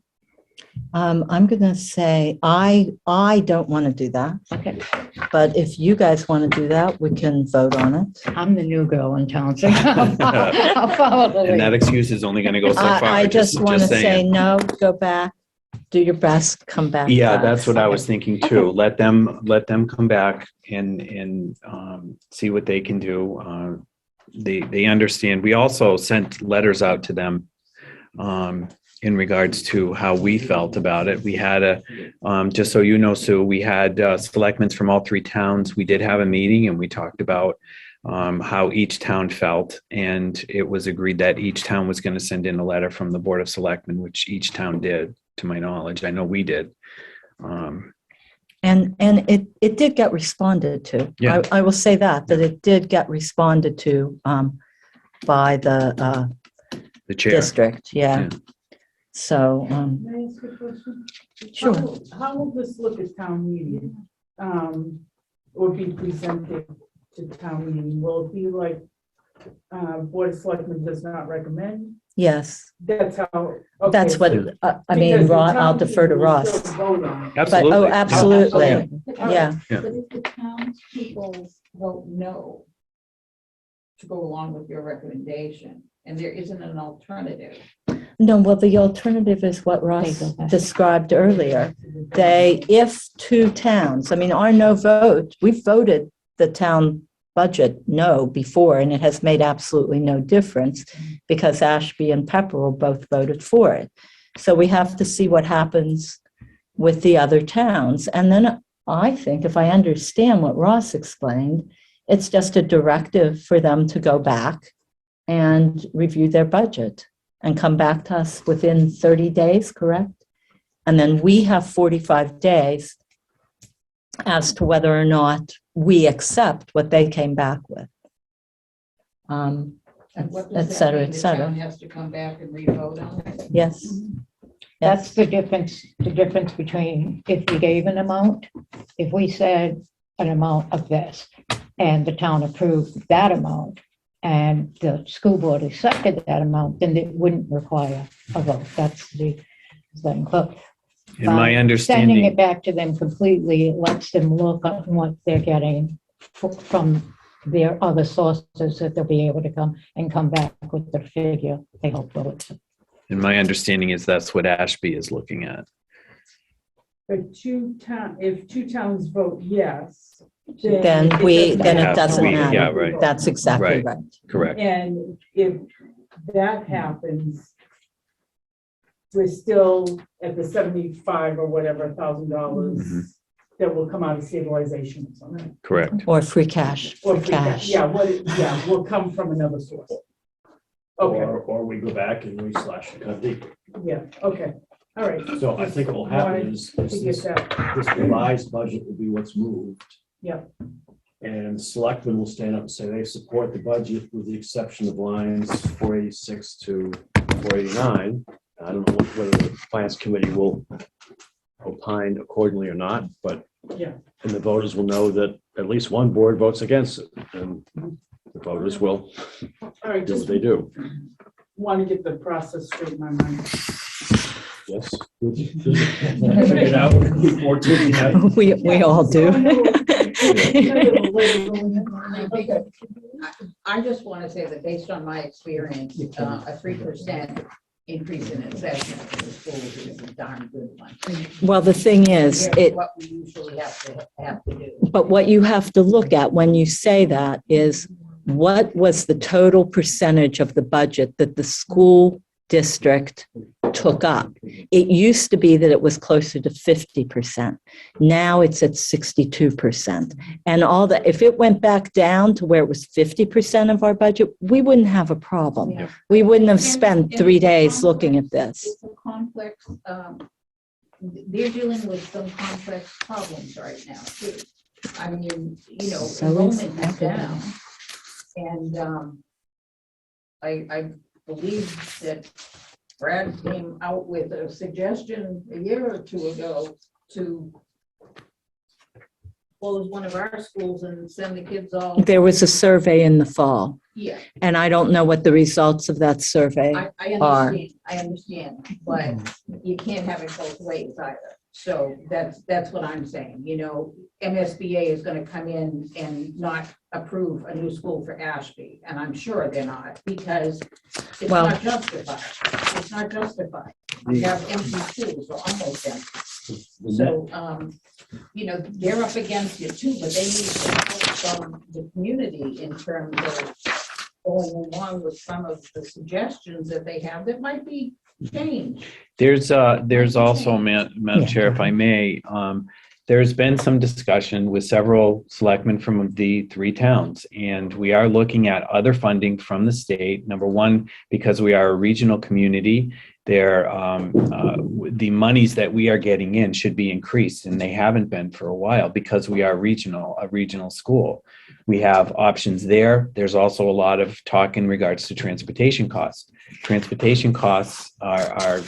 I'm going to say, I don't want to do that, Okay, but if you guys want to do that, we can vote on it. I'm the new girl in town, so I'll follow the And that lead. excuse is only going to go so far. I just want to say saying. no, go back, do your best, come back. Yeah, to that's us. what I was thinking too. Let them come back and see what they can do. They understand. We also sent letters out to them in regards to how we felt about it. We had just so you know, Sue, we had selectmen from all three towns. We did have a meeting and we talked about how each town felt. And it was agreed that each town was going to send in a letter from the Board of Selectmen, which each town did, to my knowledge. I know we did. And it did get responded to. Yeah. I will say that it did get responded to by the The chair. district, yeah. Yeah. So, Can I ask a question? Sure. How will this look at town meeting? Or be presented to town meeting? Will it be like, Board of Selectmen does not recommend? yes, That's how. that's what, okay, I mean, because the I'll town defer to people will Ross. still vote on it. But, Absolutely. oh, Yeah. absolutely, Okay. yeah. Yeah. But if the townspeople vote no to go along with your recommendation, and there isn't an alternative. No, well, the alternative is what Ross They go back. described earlier. If two towns, I mean, our no vote, we voted the town budget no before, and it has made absolutely no difference because Ashby and Pepperell both voted for it. So we have to see what happens with the other towns. And then I think if I understand what Ross explained, it's just a directive for them to go back and review their budget and come back to us within 30 days, correct? And then we have 45 days as to whether or not we accept what they came back with. And what Et does that cetera, mean? et The cetera. town has to come back and re-vote on it? Yes. That's the difference between if we gave an amount, if we said an amount of this, and the town approved that amount, and the school board accepted that amount, then it wouldn't require a vote. That's the thing. But In my sending understanding, it back to them completely, it lets them look at what they're getting from their other sources, that they'll be able to come back with the figure they hope will accept. and my understanding is that's what Ashby is looking at. But if two towns vote yes. Then it doesn't Yeah, matter. right. That's exactly Right. right. Correct. And if that happens, we're still at the 75 or whatever $1,000 Mhm. that will come out of stabilization or something. Correct. Or free cash, Or free free cash. cash. Yeah, will come from another source. Okay, Or we go back and we slash and cut deep. yeah, okay, all right. So I think what will happen is To get this that, revised budget will be what's moved. yeah, And selectmen will stand up and say they support the budget with the exception of lines 486 to 489. I don't know whether the finance committee will opine accordingly or not, but yeah. and the voters will know that at least one board votes against it. And the voters will All right, do what just they do. want to get the process straight in my mind. Yes. Figure it out before Tuesday night. We all do. And I think I just want to say that based on my experience, a 3% increase in assessment for the schools is a darn good one. Well, the thing is, Compared to it, what we usually have to do. but what you have to look at when you say that is what was the total percentage of the budget that the school district took up? It used to be that it was closer to 50%. Now it's at 62%. And all that, if it went back down to where it was 50% of our budget, we wouldn't have a problem. Yeah. We wouldn't have spent And 3 it's a days looking at complex- this. It's a complex, they're dealing with some complex problems right now too. I mean, you know, So is enrollment is everybody. down. And I believe that Brad came out with a suggestion a year or two ago to close one of our schools and send the kids all. There was a survey in the fall, Yeah, and I don't know what the results of that survey are. I understand, but you can't have it both ways either. So that's what I'm saying, you know, MSBA is gonna come in and not approve a new school for Ashby, and I'm sure they're not, because it's Well- not justified. It's not justified. We have empty schools, or almost empty. So, you know, they're up against it too, but they need some help from the community in terms of going along with some of the suggestions that they have that might be changed. There's also, Madam Chair, if I may, there's been some discussion with several selectmen from the 3 towns, and we are looking at other funding from the state. Number one, because we are a regional community, the monies that we are getting in should be increased, and they haven't been for a while because we are a regional school. We have options there. There's also a lot of talk in regards to transportation costs. Transportation costs are an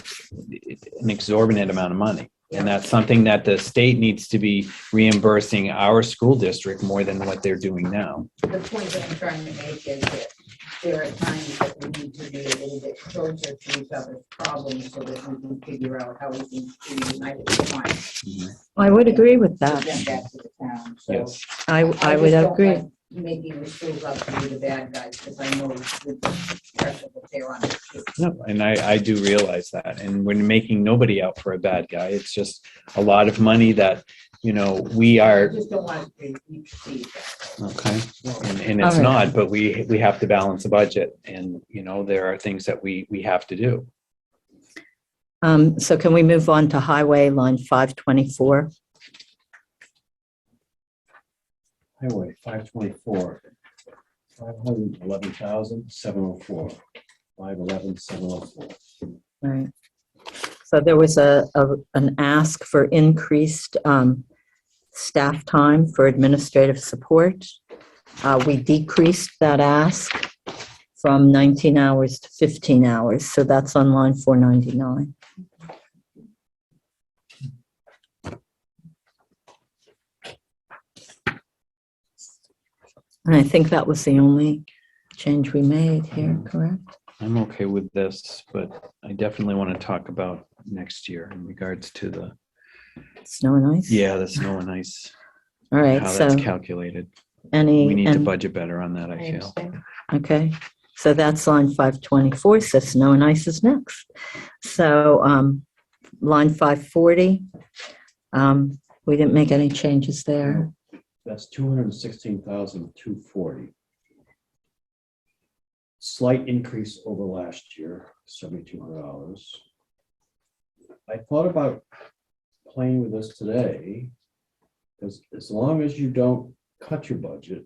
exorbitant amount of money. And that's something that the state needs to be reimbursing our school district more than what they're doing now. The point that I'm trying to make is that there are times that we need to be a little bit closer to each other's problems so that we can figure out how we can be united front. I would agree with Present that. that to the town, so. Yes. I would just don't agree. like Making the schools out to be the bad guys, because I know the pressure that they're under too. No, and I do realize that. And we're making nobody out for a bad guy. It's just a lot of money that, you know, we I are, just don't want it to be perceived that way. okay? And it's All right. not, but we have to balance a budget. And, you know, there are things that we have to do. So can we move on to highway line 524? Highway 524, 511,704, 511,704. Right. So there was an ask for increased staff time for administrative support. We decreased that ask from 19 hours to 15 hours. So that's on line 499. And I think that was the only change we made here, correct? I'm okay with this, but I definitely want to talk about next year in regards to the, Snow and ice? the snow and ice, All right, how that's so calculated. any. We need to and- budget better on that, I feel. Okay, so that's line 524, so snow and ice is next. So line 540, we didn't make any changes there. That's 216,240. Slight increase over last year, $7,200. I thought about playing with this today, because as long as you don't cut your budget,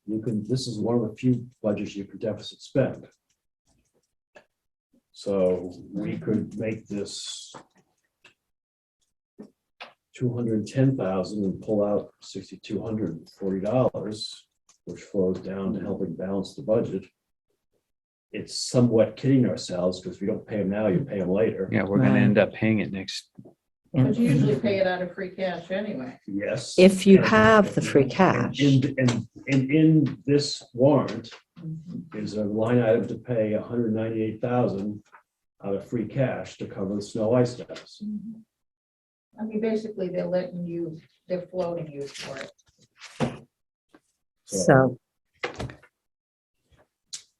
you can, this is one of the few budgets you can deficit spend. So we could make this 210,000 and pull out $6,240, which flows down to helping balance the budget. It's somewhat kidding ourselves because we don't pay them now, you pay them later. Yeah, we're going to Right. end up paying it next. But you usually pay it out of free cash anyway. Yes. If you And- have the free cash. And in this warrant is a line item to pay 198,000 out of free cash to cover the snow ice debts. I mean, basically, they're floating you for it. So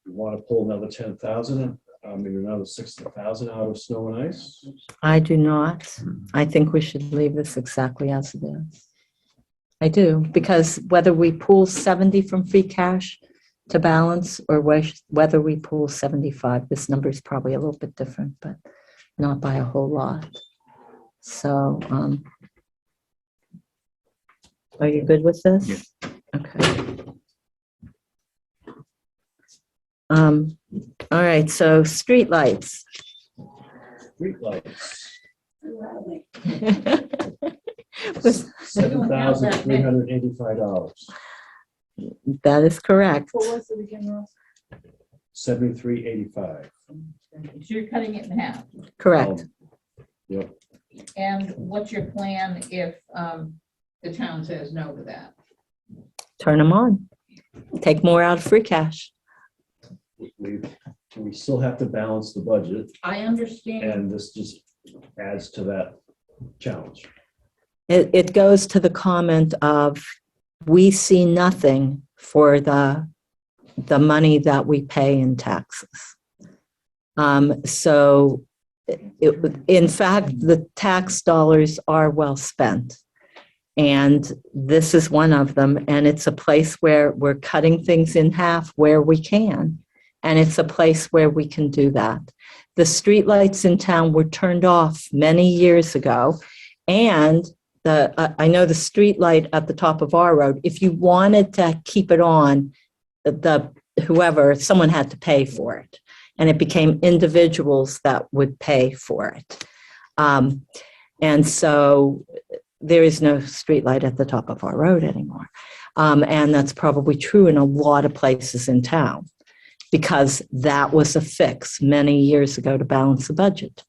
You want to pull another 10,000, maybe another 60,000 out of snow and ice? I do not. I think we should leave this exactly as it is. I do, because whether we pull 70 from free cash to balance or whether we pull 75, this number is probably a little bit different, but not by a whole lot. So, are you good with this? Yeah. Okay. All right, so streetlights. Streetlights, Was- $7,385. That is correct. What was it again, Ross? $73.85. So you're cutting it in half. Correct. Yep. And what's your plan if the town says no to that? Turn them on. Take more out of free cash. We still have to balance the budget, I understand. and this just adds to that challenge. It goes to the comment of, we see nothing for the money that we pay in taxes. So in fact, the tax dollars are well spent. And this is one of them. And it's a place where we're cutting things in half where we can. And it's a place where we can do that. The streetlights in town were turned off many years ago. And I know the streetlight at the top of our road, if you wanted to keep it on, someone had to pay for it. And it became individuals that would pay for it. And so there is no streetlight at the top of our road anymore. And that's probably true in a lot of places in town, because that was a fix many years ago to balance the budget.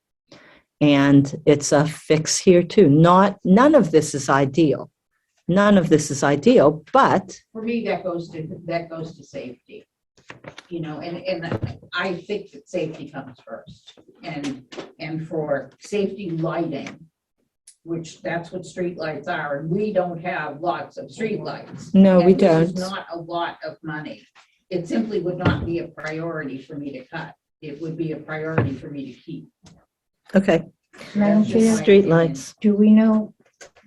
And it's a fix here too. None of this is ideal. None of this is ideal, but For me, that goes to safety. You know, and I think that safety comes first. And for safety lighting, which that's what streetlights are, and we don't have lots of streetlights. No, we And this is don't. not a lot of money. It simply would not be a priority for me to cut. It would be a priority for me to keep. okay. Madam Chair? Streetlights. Do we know,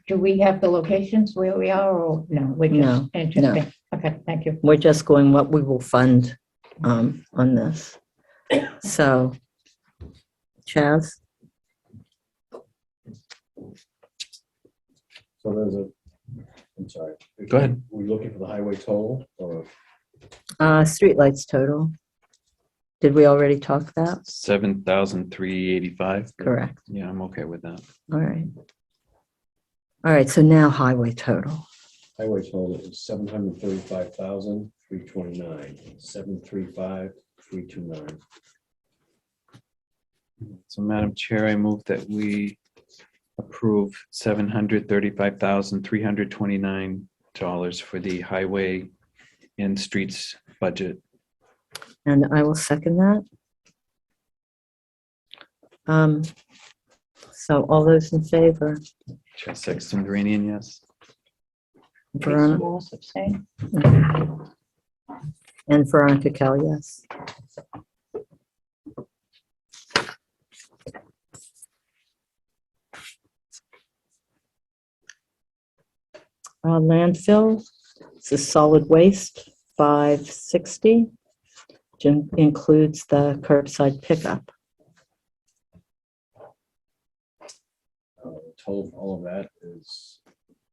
do we have the locations where we are, or no? We're No, just interested. Okay, thank you. We're just going what we will fund on this. So, Chaz? So I'm sorry. Go ahead. We're looking for the highway toll, or Streetlights total. Did we already talk that? 7,385. Correct. Yeah, I'm okay with that. All right. All right, so now highway total. highway toll is $735,329, 735,329. So Madam Chair, I move that we approve $735,329 for the highway and streets budget. And I will second that. So all those in favor? Chair Sexton Duranian, yes. Veronica? Ross abstain. And Veronica Kell, yes. Landfill, this is solid waste, 560, which includes the curbside pickup. Total of all of that is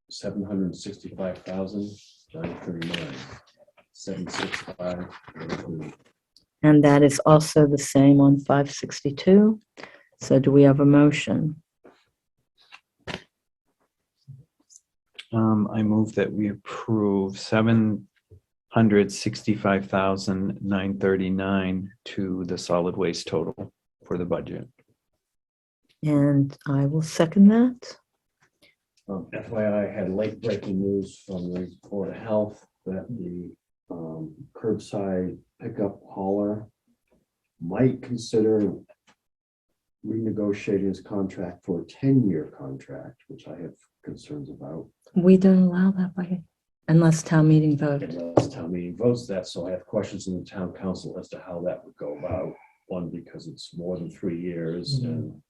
765,939, 765. And that is also the same on 562. So do we have a motion? I move that we approve $765,939 to the solid waste total for the budget. And I will second that. FYI, I had late breaking news from the Board of Health that the curbside pickup hauler might consider renegotiating his contract for a 10-year contract, which I have concerns about. We don't allow that by Unless town meeting vote. unless town meeting votes that. So I have questions in the town council as to how that would go about. One, because it's more than 3 years, and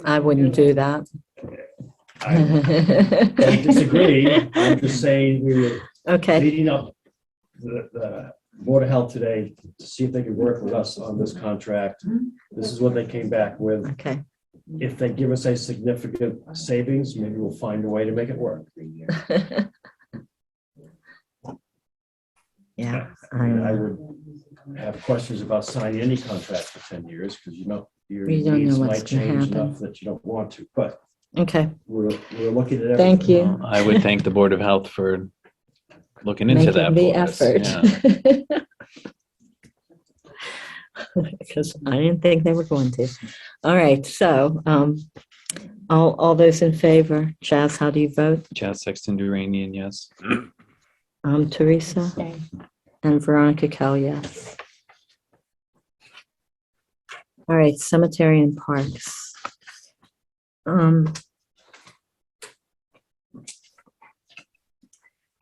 I wouldn't do that. I don't disagree. I'm just saying we were Okay, leading up the Board of Health today to see if they could work with us on this contract. This is what they came back with. okay. If they give us a significant savings, maybe we'll find a way to make it work. Yeah. I mean, I would have questions about signing any contract for 10 years because your We don't know needs what's might gonna change happen. enough that you don't want to, but Okay, we're looking at everything. thank you. I would thank the Board of Health for looking into that. Making the for us. effort. Yeah. Because I didn't think they were going to. All right, so all those in favor, Chaz, how do you vote? Chad Sexton Duranian, yes. Teresa and Veronica Kell, yes. All right, cemetery and parks.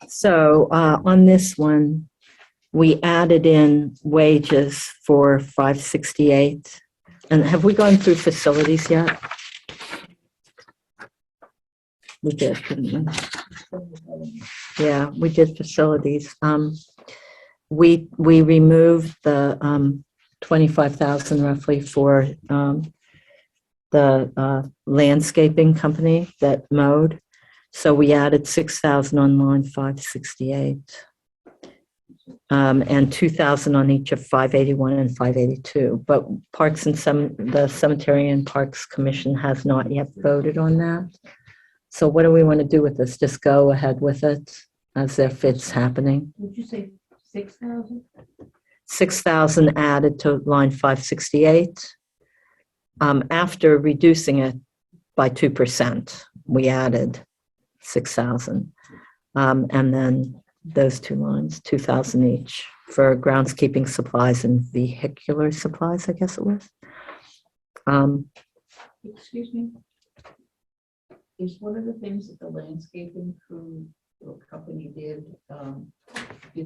So on this one, we added in wages for 568. And have we gone through facilities yet? We did, didn't we? Yeah, we did facilities. We removed the 25,000 roughly for the landscaping company that mowed. So we added 6,000 on line 568. And 2,000 on each of 581 and 582. But Parks and the Cemetery and Parks Commission has not yet voted on that. So what do we want to do with this? Just go ahead with it as if it's happening? Would you say 6,000? 6,000 added to line 568. After reducing it by 2%, we added 6,000. And then those two lines, 2,000 each for groundskeeping supplies and vehicular supplies, I guess it was. Excuse me? Is one of the things that the landscaping crew or company did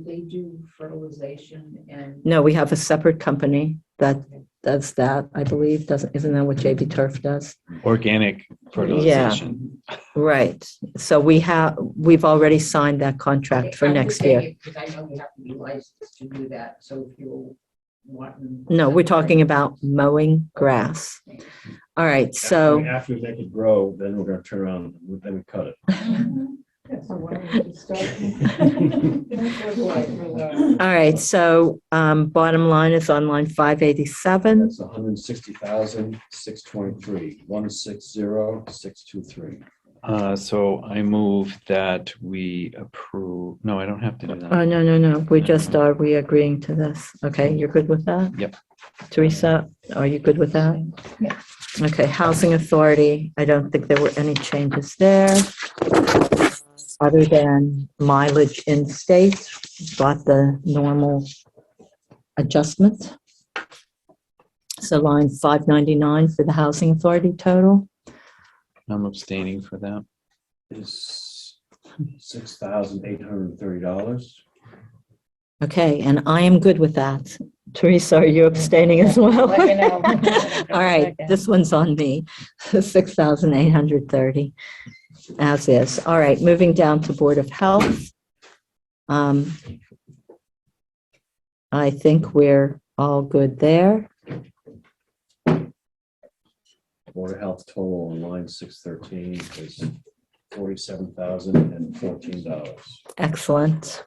they do fertilization and? No, we have a separate company that does that, I believe. Isn't that what JB Turf does? Organic fertilization. Right. So we've already signed that contract for I'm next just saying year. it because I know you have to be licensed to do that, so if you want. No, we're talking about mowing grass. All right, so. After we make it grow, then we're gonna turn around and then we cut it. All right, so bottom line is on line 587. That's 160,623, 160,623. So I move that we approve, no, I don't have to do that. Oh, no. We just are we agreeing to this? Okay, you're good with that? Yep. Teresa, are you good with that? Yeah. Okay, Housing Authority, I don't think there were any changes there. Other than mileage in state, got the normal adjustment. So line 599 for the Housing Authority total. I'm abstaining for that. Is $6,830. Okay, and I am good with that. Teresa, are you abstaining as well? Let me know. All right, this one's on me, 6,830, as is. All right, moving down to Board of Health. I think we're all good there. Board of Health total on line 613 is $47,014. Excellent.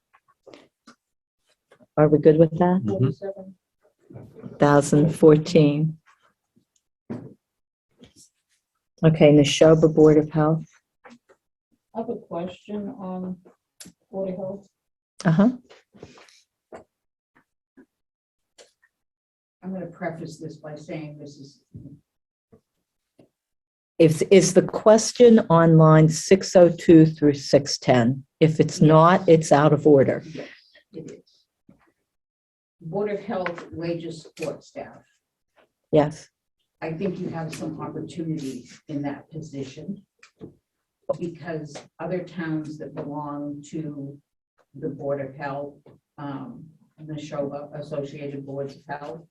Are we good with that? 1,014. Okay, Neshoba Board of Health. I have a question on Board of Health. Uh-huh. I'm going to preface this by saying this is. Is the question on line 602 through 610? If it's not, it's out of order. Yes, it is. Board of Health wages support staff. Yes. I think you have some opportunities in that position. because other towns that belong to the Board of Health, and the SHOBA, Associated Boards of Health,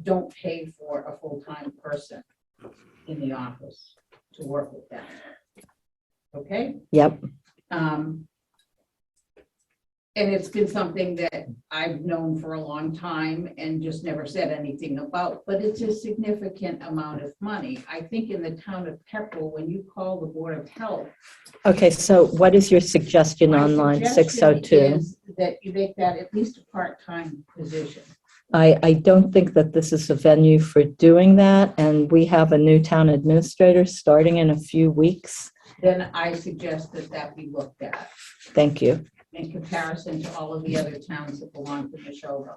don't pay for a full-time person in the office to work with them. Okay? Yep. And it's been something that I've known for a long time and just never said anything about, but it's a significant amount of money. I think in the town of Pepperell, when you call the Board of Health. Okay, so what is your suggestion on line My suggestion 602? is that you make that at least a part-time position. I don't think that this is a venue for doing that, and we have a new town administrator starting in a few weeks. Then I suggest that that be looked at Thank you. in comparison to all of the other towns that belong to the SHOBA.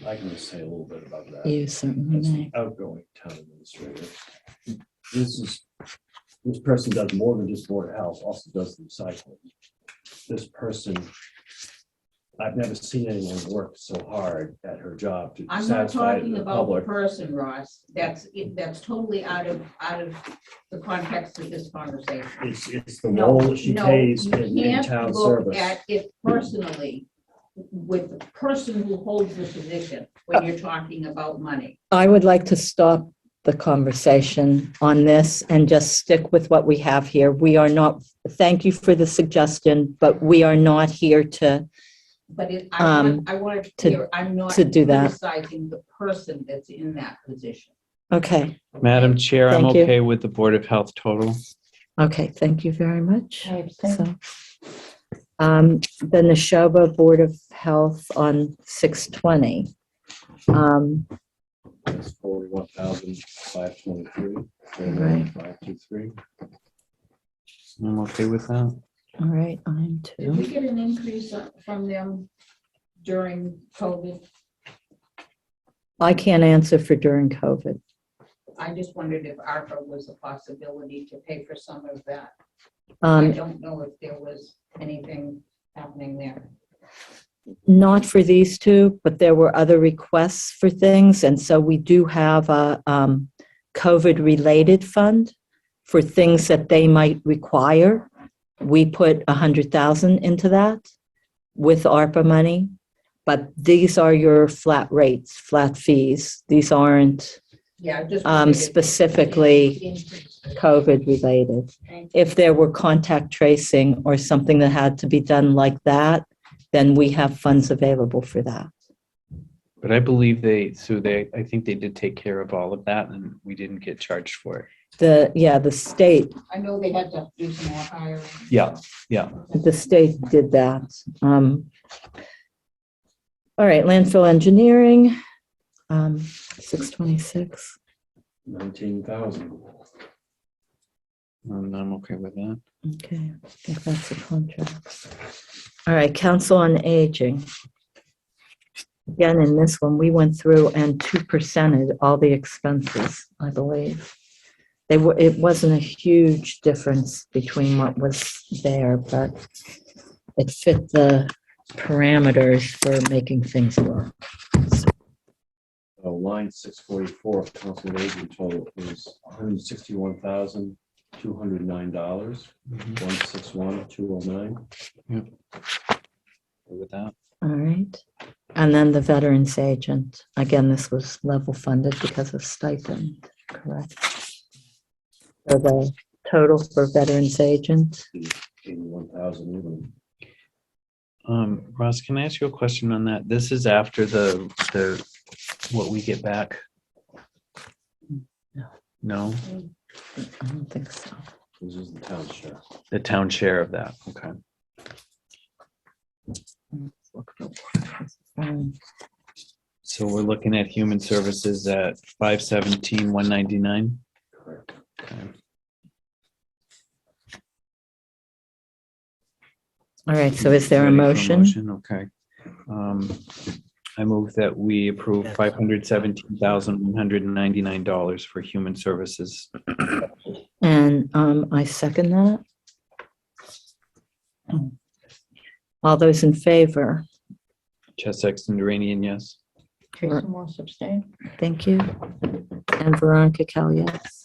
I can just say a little bit about that. You certainly As may. the outgoing town administrator. This person does more than just Board of Health, also does the recycling. This person, I've never seen anyone work so hard at her job to I'm not satisfy talking the about the public. person, Ross. That's totally out of the context of this conversation. It's the role that she plays you in can't town look service. at it personally with the person who holds the position when you're talking about money. I would like to stop the conversation on this and just stick with what we have here. We are not, thank you for the suggestion, but we are not here to, But I want to to- clear, I'm not to do that. criticizing the person that's in that position. okay, Madam Chair, I'm Thank you. okay with the Board of Health total. okay, thank you very much. I abstain. So, then the Neshoba Board of Health on 620. It's 41,523. Right. 523. I'm okay with that. All right, I'm Did we two. get an increase from them during COVID? I can't answer for during COVID. I just wondered if ARPA was a possibility to pay for some of that. I don't know if there was anything happening there. Not for these two, but there were other requests for things. And so we do have a COVID-related fund for things that they might require. We put 100,000 into that with ARPA money, but these are your flat rates, flat fees. These aren't Yeah, I just wondered if specifically increase. COVID-related. Thank you. If there were contact tracing or something that had to be done like that, then we have funds available for that. But I believe I think they did take care of all of that and we didn't get charged for it. The state, I know they had to do some more hiring. Yeah. the state did that. All right, landfill engineering, 626. 19,000. And I'm okay with that. Okay, I think that's the contract. All right, council on aging. Again, in this one, we went through and 2%ed all the expenses, I believe. It wasn't a huge difference between what was there, but it fit the parameters for making things work. Line 644, council on aging total is $161,209. 161,209. Good with that. All right. And then the veterans agent. Again, this was level funded because of stipend, correct? So the total for veterans agent, 81,000 even. Ross, can I ask you a question on that? This is after the what we get back? No? I don't think so. This is the town share. The town share of that, okay. So we're looking at human services at 517,199. Correct. Okay. All right, so is there a Ready for motion? Okay. I move that we approve $517,199 for human services. And I second that. All those in favor? Chess Sexton Duranian, yes. Tracy Morse abstain. Thank you. And Veronica Cal, yes.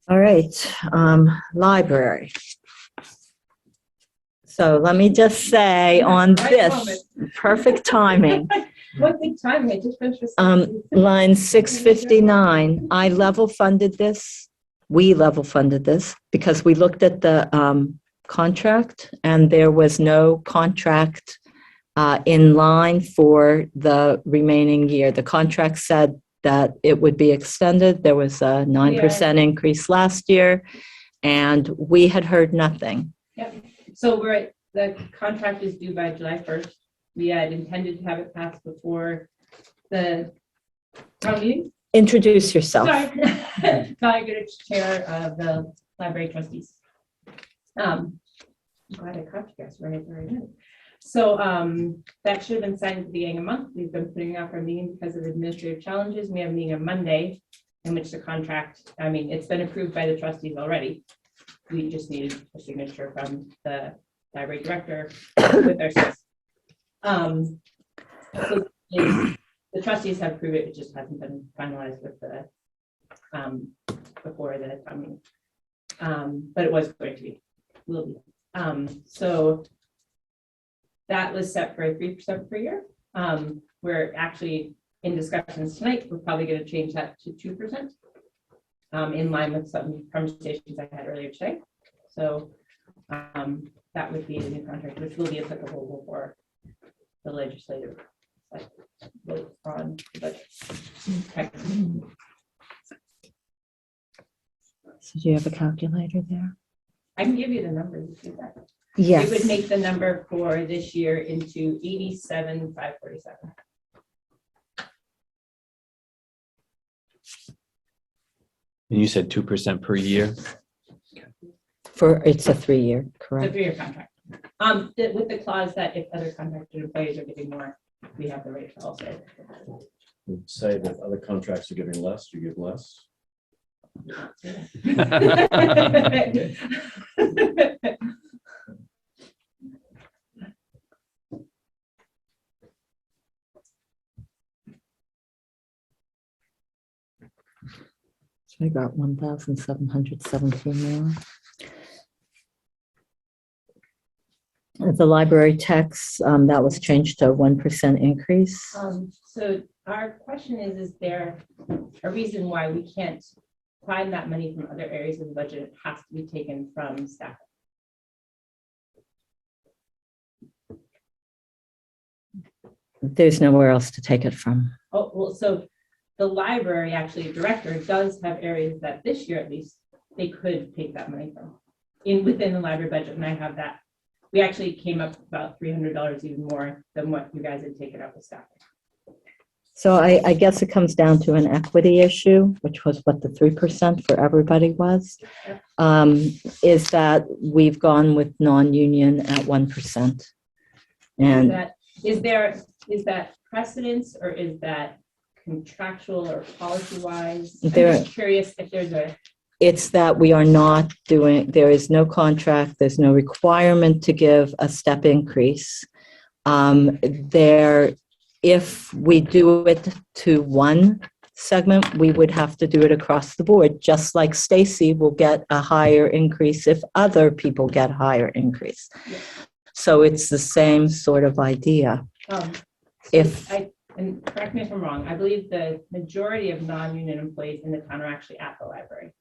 All right, library. So let me just say on Right this, perfect timing. What big time, I just finished this. Line 659, I level funded this. We level funded this because we looked at the contract and there was no contract in line for the remaining year. The contract said that it would be extended. There was a 9% increase last year and we had heard nothing. So the contract is due by July 1st. We had intended to have it passed before the town meeting. Introduce yourself. Sorry. Connie Goodrich, Chair of the Library Trustees. I'm glad I caught you guys right now. So that should have been signed at the beginning of the month. We've been putting off our meeting because of administrative challenges. We have a meeting on Monday in which the contract, it's been approved by the trustees already. We just needed a signature from the library director with our so the trustees have approved it. It just hasn't been finalized with the before the meeting. But it was going to be, will be. So that was set for a 3% per year. We're actually in discussions tonight. We're probably going to change that to 2%. In line with some conversations I had earlier today. So that would be the new contract, which will be applicable for the legislative vote on the budget. Okay. So do you have a calculator there? I can give you the numbers if you like. Yes. It would make the number for this year into 87,547. And you said 2% per year? It's a 3-year, It's a correct? 3-year contract. With the clause that if other contracted employees are getting more, we have the right to also. Say that other contracts are giving less, you give less. So I got 1,717 more. The library tax, that was changed to a 1% increase. So our question is there a reason why we can't find that money from other areas of the budget? It has to be taken from staff. There's nowhere else to take it from. Oh, well, so the library actually director does have areas that this year at least they could take that money from within the library budget, and I have that. We actually came up about $300 even more than what you guys had taken up with staff. So I guess it comes down to an equity issue, which was what the 3% for everybody was, is that we've gone with non-union at 1%. And Is that precedence or is that contractual or policy wise? I'm just curious if there's it's that we are not doing, there is no contract, there's no requirement to give a step increase. If we do it to one segment, we would have to do it across the board, just like Stacy will get a higher increase if other people get a higher increase. Yeah. So it's the same sort of idea. And correct me if I'm wrong, I believe the majority of non-union employees in the town are actually at the library.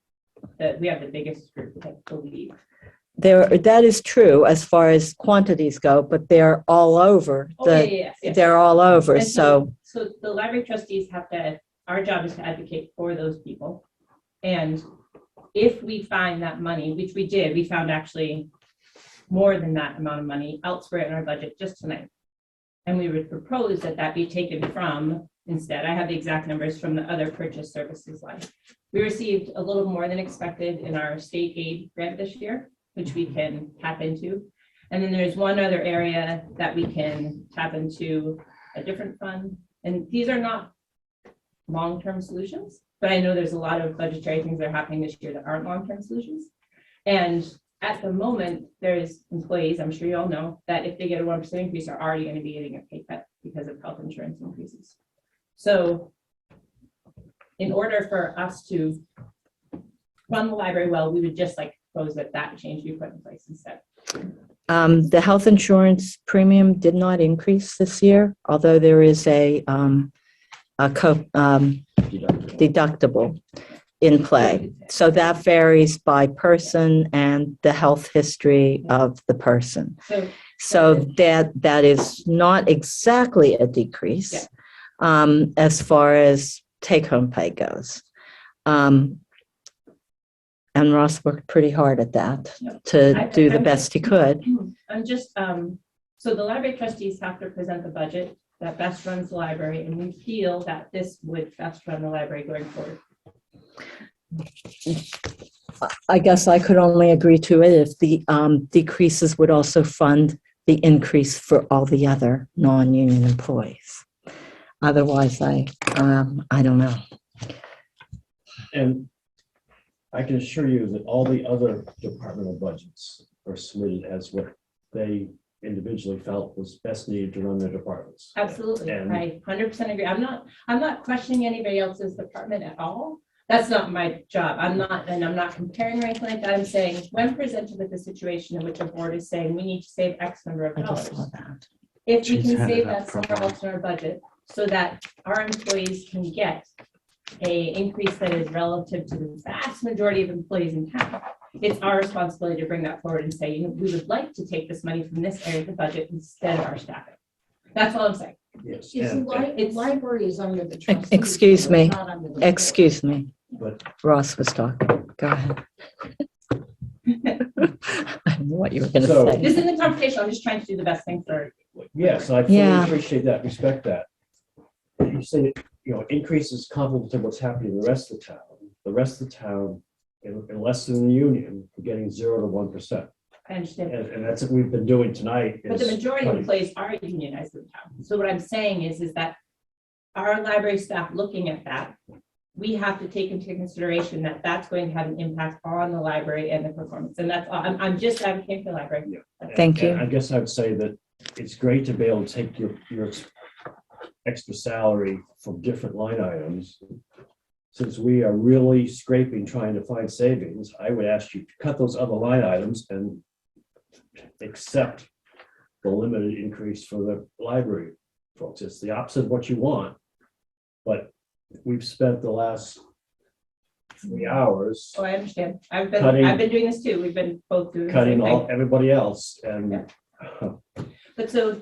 That we have the biggest group, I believe. That is true as far as quantities go, but they're all over. They're all over. And so the library trustees our job is to advocate for those people. And if we find that money, which we did, we found actually more than that amount of money elsewhere in our budget just tonight. And we would propose that be taken from, instead, I have the exact numbers from the other purchase services line. We received a little more than expected in our state aid grant this year, which we can tap into. And then there's one other area that we can tap into a different fund. And these are not long-term solutions, but I know there's a lot of budgetary things that are happening this year that aren't long-term solutions. And at the moment, there's employees, I'm sure you all know, that if they get a 1% increase are already going to be getting a pay cut because of health insurance increases. So in order for us to run the library well, we would just like propose that change be put in place instead. The health insurance premium did not increase this year, although there is a deductible in play. So that varies by person and the health history of the person. So that is not exactly a decrease as far as take-home pay goes. And Ross worked pretty hard at that to do the best he could. I'm just, so the library trustees have to present the budget that best runs the library, and we feel that this would best run the library going forward. I guess I could only agree to it if the decreases would also fund the increase for all the other non-union employees. Otherwise, I don't know. And I can assure you that all the other departmental budgets are submitted as what they individually felt was best needed to run their departments. Absolutely, And- I 100% agree. I'm not questioning anybody else's department at all. That's not my job. I'm not comparing or anything like that. I'm saying when presented with a situation in which a board is saying we need to save X number of I just dollars, saw that. if we She's can had save it up that for a somewhere while. else in our budget so that our employees can get a increase that is relative to the vast majority of employees in town, it's our responsibility to bring that forward and say, you know, we would like to take this money from this area of the budget instead of our staffing. That's all I'm saying. Yes. Is and- the library is under the trustees. Excuse me. it's not under the board. Excuse me. But Ross was talking. Go ahead. I don't know what you were going to So- say. This isn't a confrontation. I'm just trying to do the best thing for. yes, I fully Yeah. appreciate that, respect that. You say, increases comparable to what's happening in the rest of the town. The rest of the town, unless in the union, are getting 0 to 1%. I understand. And that's what we've been doing tonight. But the is majority of cutting. employees are unionized in town. So what I'm saying is that our library staff looking at that, we have to take into consideration that that's going to have an impact on the library and the performance. And that's all. I'm just advocating for the library. Thank you. And I guess I would say that it's great to be able to take your extra salary from different line items. Since we are really scraping, trying to find savings, I would ask you to cut those other line items and accept the limited increase for the library folks. It's the opposite of what you want, but we've spent the last 3 hours Oh, I understand. I've Cutting- been doing this too. We've been both doing the cutting same thing. everybody else, and But so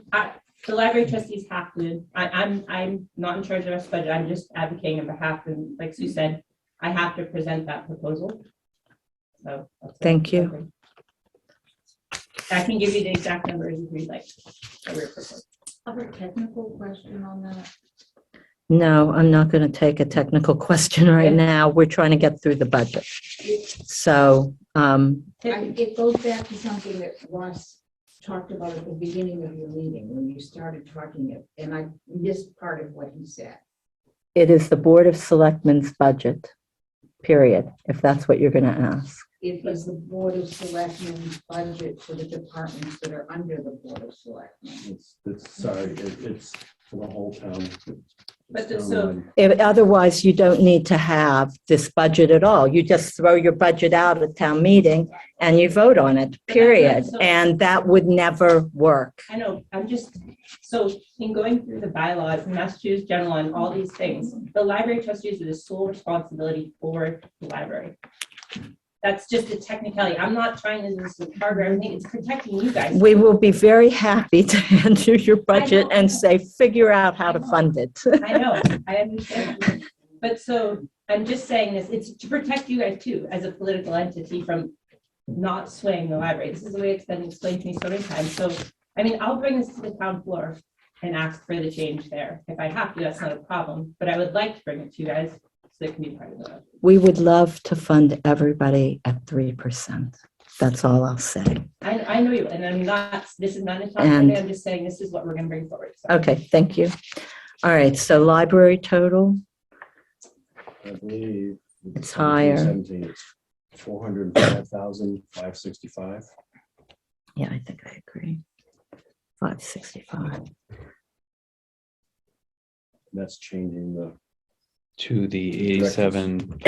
the library trustees have to, I'm not in charge of our budget. I'm just advocating on behalf, and like Sue said, I have to present that proposal. So. that's what Thank you. I'm doing. I can give you the exact numbers if you'd like. that we're proposing. Other technical question on that? No, I'm not going to take a technical question right now. We're trying to get through the budget. So, It goes back to something that Ross talked about at the beginning of your meeting, when you started talking it, and I missed part of what he said. it is the Board of Selectmen's budget, period, if that's what you're going to ask. It is the Board of Selectmen's budget for the departments that are under the Board of Selectmen. it's for the whole town. But It's so- townwide. Otherwise, you don't need to have this budget at all. You just throw your budget out at town meeting and you vote on it, period. And that would never work. I know, I'm just, so in going through the bylaws, Massachusetts general and all these things, the library trustees are the sole responsibility for the library. That's just a technicality. I'm not trying to just harbor everything. It's protecting you guys. We will be very happy to hand you your budget and say, figure out how to fund it. I know, I understand. But so I'm just saying this, it's to protect you guys too, as a political entity from not swaying the library. This is the way it's been explained to me so many times. So, I mean, I'll bring this to the town floor and ask for the change there. If I have to, that's not a problem, but I would like to bring it to you guys so it can be part of the. We would love to fund everybody at 3%. That's all I'll say. I know you, and I'm not, this is not a talk, And- I'm just saying this is what we're gonna bring forward. So. Okay, thank you. All right, so library total, I believe. It's higher. 17, it's 405,565. yeah, I think I agree. 565. That's changing the, To the 87.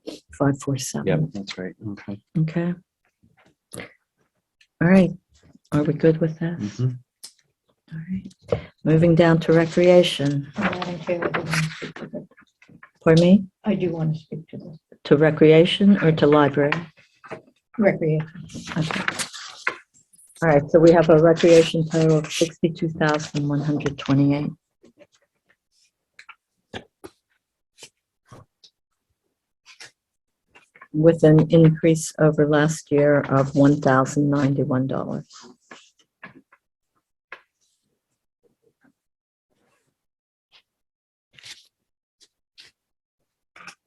Yep, 547. that's right. Okay. Okay. All right. Are we good with that? Mhm. All right. Moving down to recreation. Madam Chair, I do want to speak to this. Pardon me? I do want to speak to this. To recreation or to library? Recreation. Okay. All right, so we have a recreation total of 62,128. With an increase over last year of $1,091.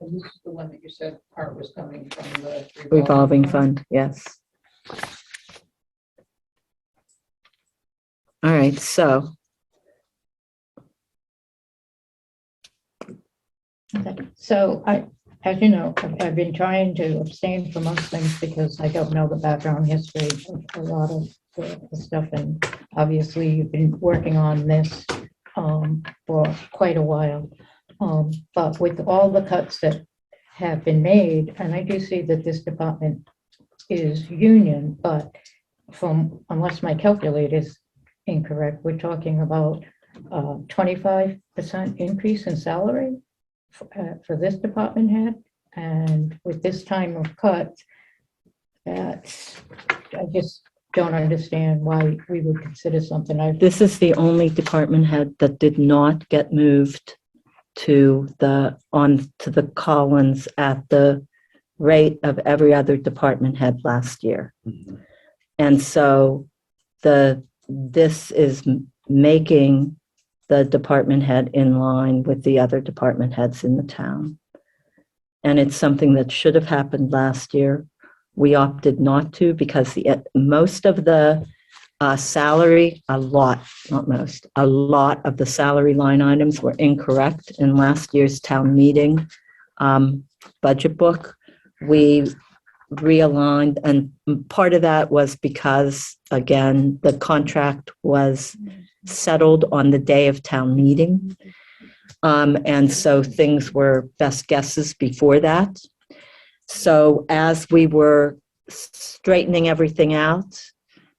And this is the one that you said part was coming from the Revolving fund, yes. All right, so Okay. So as you know, I've been trying to abstain from most things because I don't know the background history of a lot of the stuff. And obviously you've been working on this for quite a while. But with all the cuts that have been made, and I do see that this department is union, but unless my calculator is incorrect, we're talking about 25% increase in salary for this department head. And with this time of cut, I just don't understand why we would consider something. this is the only department head that did not get moved to the Collins at the rate of every other department head last year. And so this is making the department head in line with the other department heads in the town. And it's something that should have happened last year. We opted not to because most of the salary, a lot of the salary line items were incorrect in last year's town meeting budget book. We realigned, and part of that was because, again, the contract was settled on the day of town meeting. And so things were best guesses before that. So as we were straightening everything out,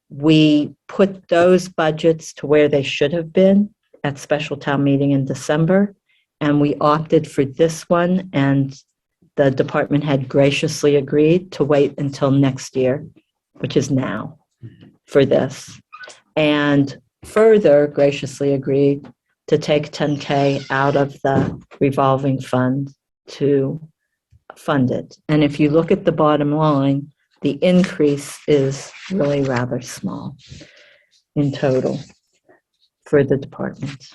we put those budgets to where they should have been at special town meeting in December. And we opted for this one, and the department had graciously agreed to wait until next year, which is now, for this. And further graciously agreed to take 10K out of the revolving fund to fund it. And if you look at the bottom line, the increase is really rather small in total for the department,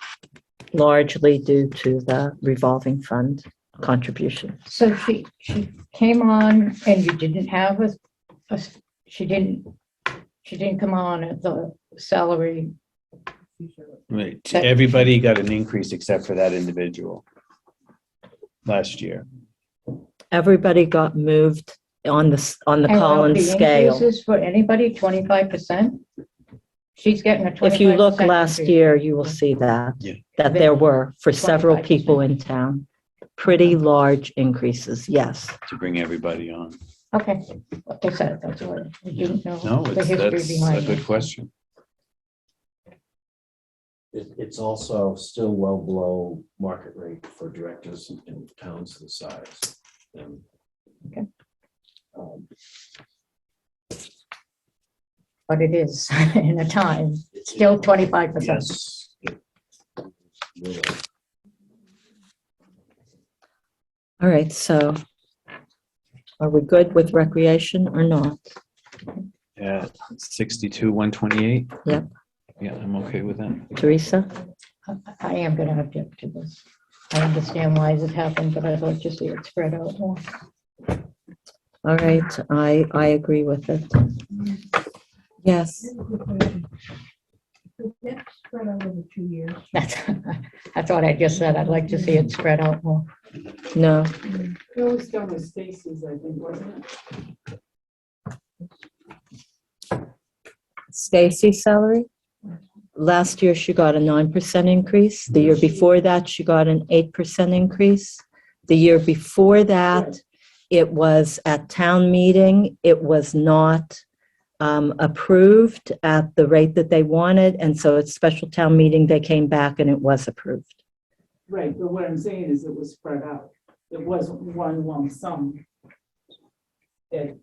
largely due to the revolving fund contribution. So she came on and you didn't have she didn't come on at the salary. Right. Everybody got an increase except for that individual last year. Everybody got moved on the And Collins the scale. increases for anybody, 25%? She's getting a 25%. If you look last increase. year, you will see that Yeah. there were for several 25%. people in town, pretty large increases, yes. To bring everybody on. Okay, what they said, that's what, we didn't know No, the history that's a behind good it. question. It's also still well below market rate for directors in towns the size. And, Okay. um, But it is in a time, still 25%. Yes. Really. All right, so are we good with recreation or not? Yeah, 62,128. Yep. Yeah, I'm okay with that. Teresa? I am gonna object to this. I understand why it happened, but I'd like to see it spread out more. All right, I agree with it. Yes. Spread out over 2 years. That's what I just said. I'd like to see it spread out more. No. It was done with Stacy's, I think, wasn't it? Stacy's salary? Last year, she got a 9% increase. The year before that, she got an 8% increase. The year before that, it was at town meeting, it was not approved at the rate that they wanted, and so at special town meeting, they came back and it was approved. Right, but what I'm saying is it was spread out. It wasn't one lump sum. That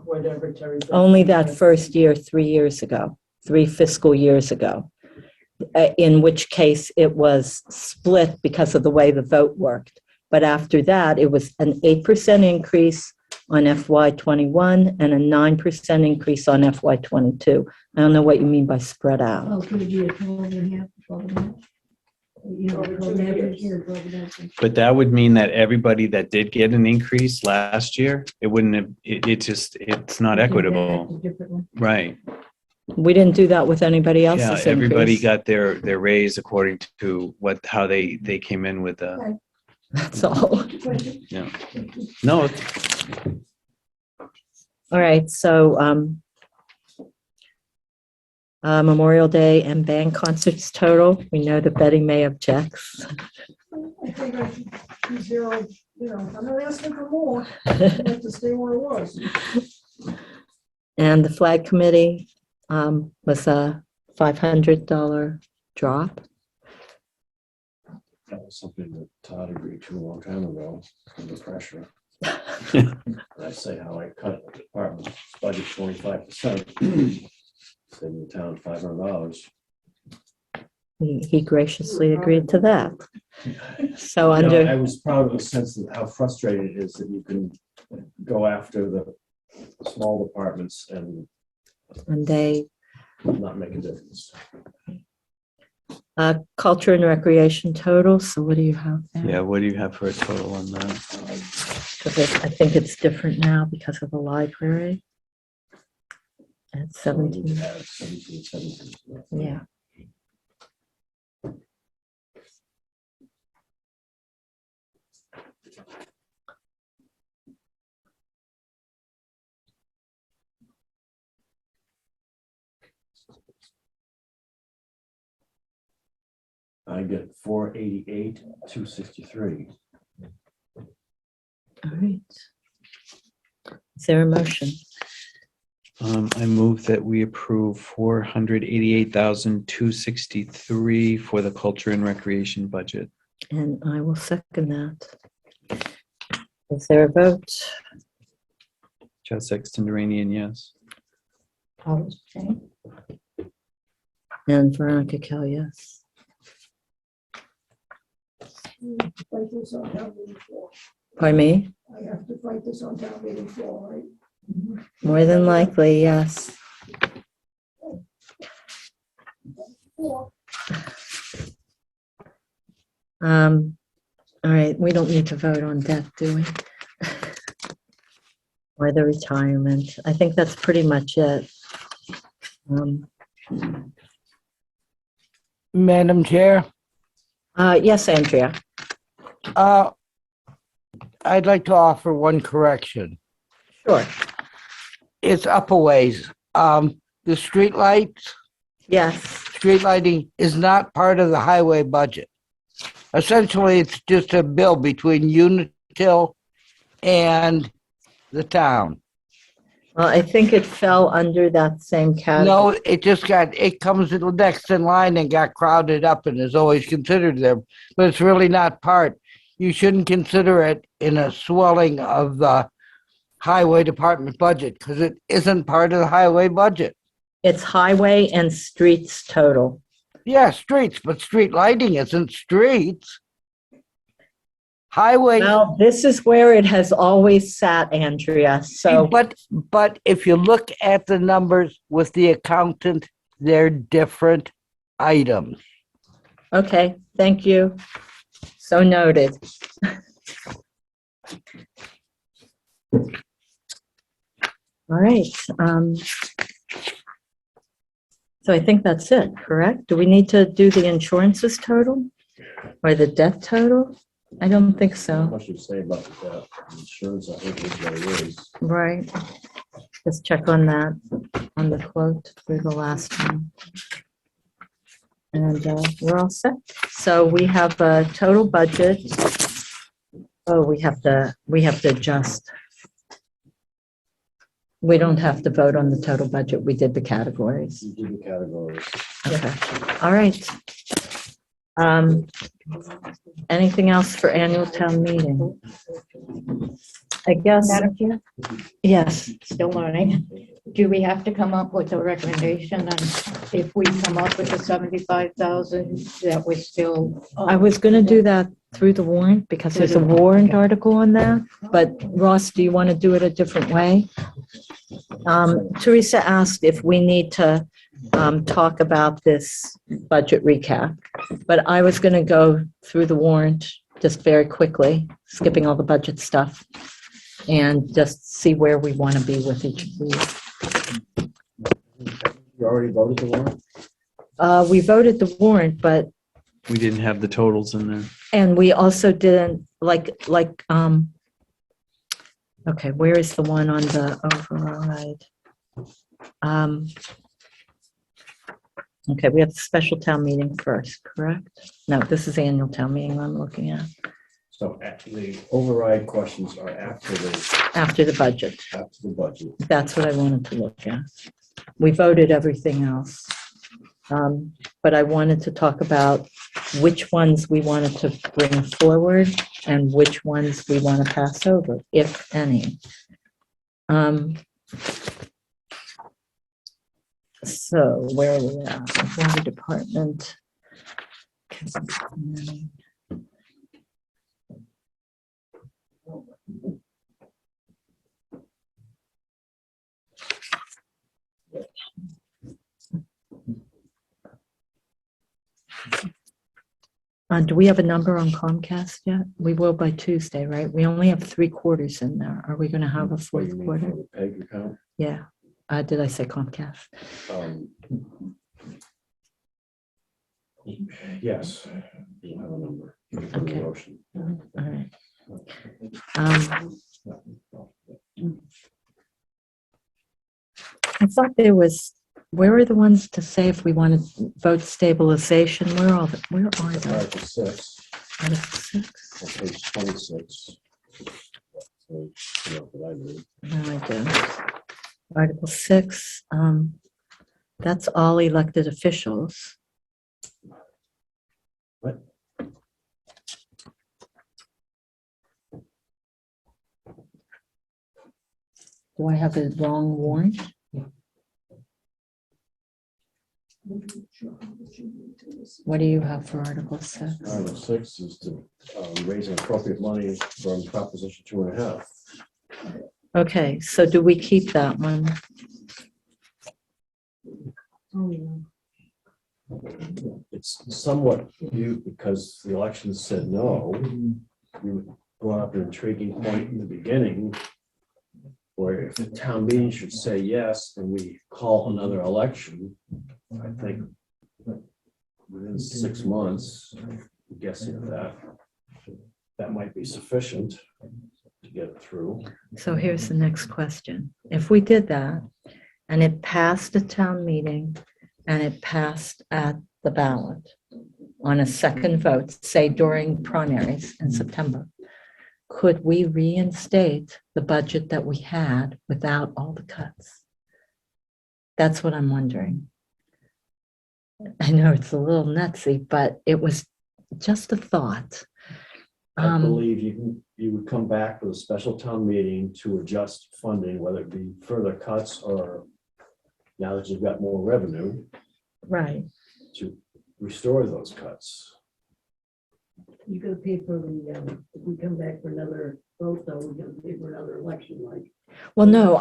whatever Terry said. Only that first year, 3 years ago, 3 fiscal years ago, in which case it was split because of the way the vote worked. But after that, it was an 8% increase on FY '21 and a 9% increase on FY '22. I don't know what you mean by spread out. Oh, could it be a 12 and a half, 12 and a half? You know, Over 2 12 and a half years. this year, 12 and a half this year. But that would mean that everybody that did get an increase last year, it wouldn't have, it's not equitable. Differently. Right. We didn't do that with anybody Yeah, else's everybody increase. got their raise according to how they came in with the, That's all. yeah. No, All right, so Memorial Day and band concerts total. We know that Betty May objects. I think I should be zero, you know, I'm not asking for more. I'd like to stay where it was. And the flag committee was a $500 drop. That was something that Todd agreed to a long time ago, under pressure. I say how I cut the department's budget 25%, saving the town $500. He graciously agreed to that. So You know, I under, was proud of the sense of how frustrating it is that you can go after the small departments and they, not make a difference. culture and recreation total, so what do you have there? yeah, what do you have for a total on that? Because I think it's different now because of the library. At 17, 17. yeah. I get 488, 263. All right. Is there a motion? I move that we approve 488,263 for the culture and recreation budget. And I will second that. Is there a vote? Chad Sexton Duranian, yes. And Veronica Kell, yes. Fight this on town meeting floor. Pardon me? I have to fight this on town meeting floor, right? More than likely, yes. All right, we don't need to vote on death, do we? Or the retirement. I think that's pretty much it. Madam Chair, Yes, Andrea. I'd like to offer one correction. Sure. It's up a ways. The street lights, Yes. street lighting is not part of the highway budget. Essentially, it's just a bill between Unitil and the town. Well, I think it fell under that same category. No, it comes next in line and got crowded up and is always considered there, but it's really not part. You shouldn't consider it in a swelling of the highway department budget because it isn't part of the highway budget. It's highway and streets total. Yeah, streets, but street lighting isn't streets. Highway, Well, this is where it has always sat, Andrea, so. but if you look at the numbers with the accountant, they're different items. Okay, thank you. So noted. All right. So I think that's it, correct? Do we need to do the insurances total or the debt total? I don't think Not so. much to say about the insurance, I think is what it is. Right. Just check on that, on the quote for the last one. And we're all set. So we have a total budget. Oh, we have to adjust We don't have to vote on the total budget. We did the categories. You do the categories. Okay, all right. Um, Anything else for annual town meeting? I guess, Madam Chair, yes. still learning. Do we have to come up with a recommendation on if we come up with the 75,000 that we're still? I was going to do that through the warrant because there's a warrant article on that. But Ross, do you want to do it a different way? Teresa asked if we need to talk about this budget recap, but I was going to go through the warrant just very quickly, skipping all the budget stuff, and just see where we want to be with each of these. You already voted the warrant? We voted the warrant, but, We didn't have the totals in there. and we also didn't, okay, where is the one on the override? Okay, we have the special town meeting first, correct? No, this is annual town meeting I'm looking at, So the override questions are after after the budget. the budget. That's what I wanted to look at. We voted everything else. But I wanted to talk about which ones we wanted to bring forward and which ones we want to pass over, if any. So where are we at? Water department. Do we have a number on Comcast yet? We will by Tuesday, right? We only have 3/4 in there. Are we going to have a What fourth you mean quarter? for the PEG account? Yeah. Did I say Comcast? Yes. You have a number. Okay. Motion. All right. I thought there was, where are the ones to say if we want to vote stabilization? Where are they? Article 6, Article 6? on page 26. So, you know what I mean. No, I don't. Article 6, that's all elected officials. What? Do I have a wrong warrant? What do you have for Article 6? Article 6 is to raise and appropriate money from Proposition 2.5. Okay, so do we keep that one? It's somewhat new because the election said no. You brought up an intriguing point in the beginning where if the town meeting should say yes and we call another election, I think within 6 months, I'm guessing that might be sufficient to get it through. So here's the next question. If we did that and it passed a town meeting and it passed at the ballot on a second vote, say during primaries in September, could we reinstate the budget that we had without all the cuts? That's what I'm wondering. I know it's a little nutsy, but it was just a thought. I believe you would come back with a special town meeting to adjust funding, whether it be further cuts or now that you've got more revenue, Right. to restore those cuts. You gotta pay for the, if we come back for another vote, though, we're gonna pay for another election, like. Well, no,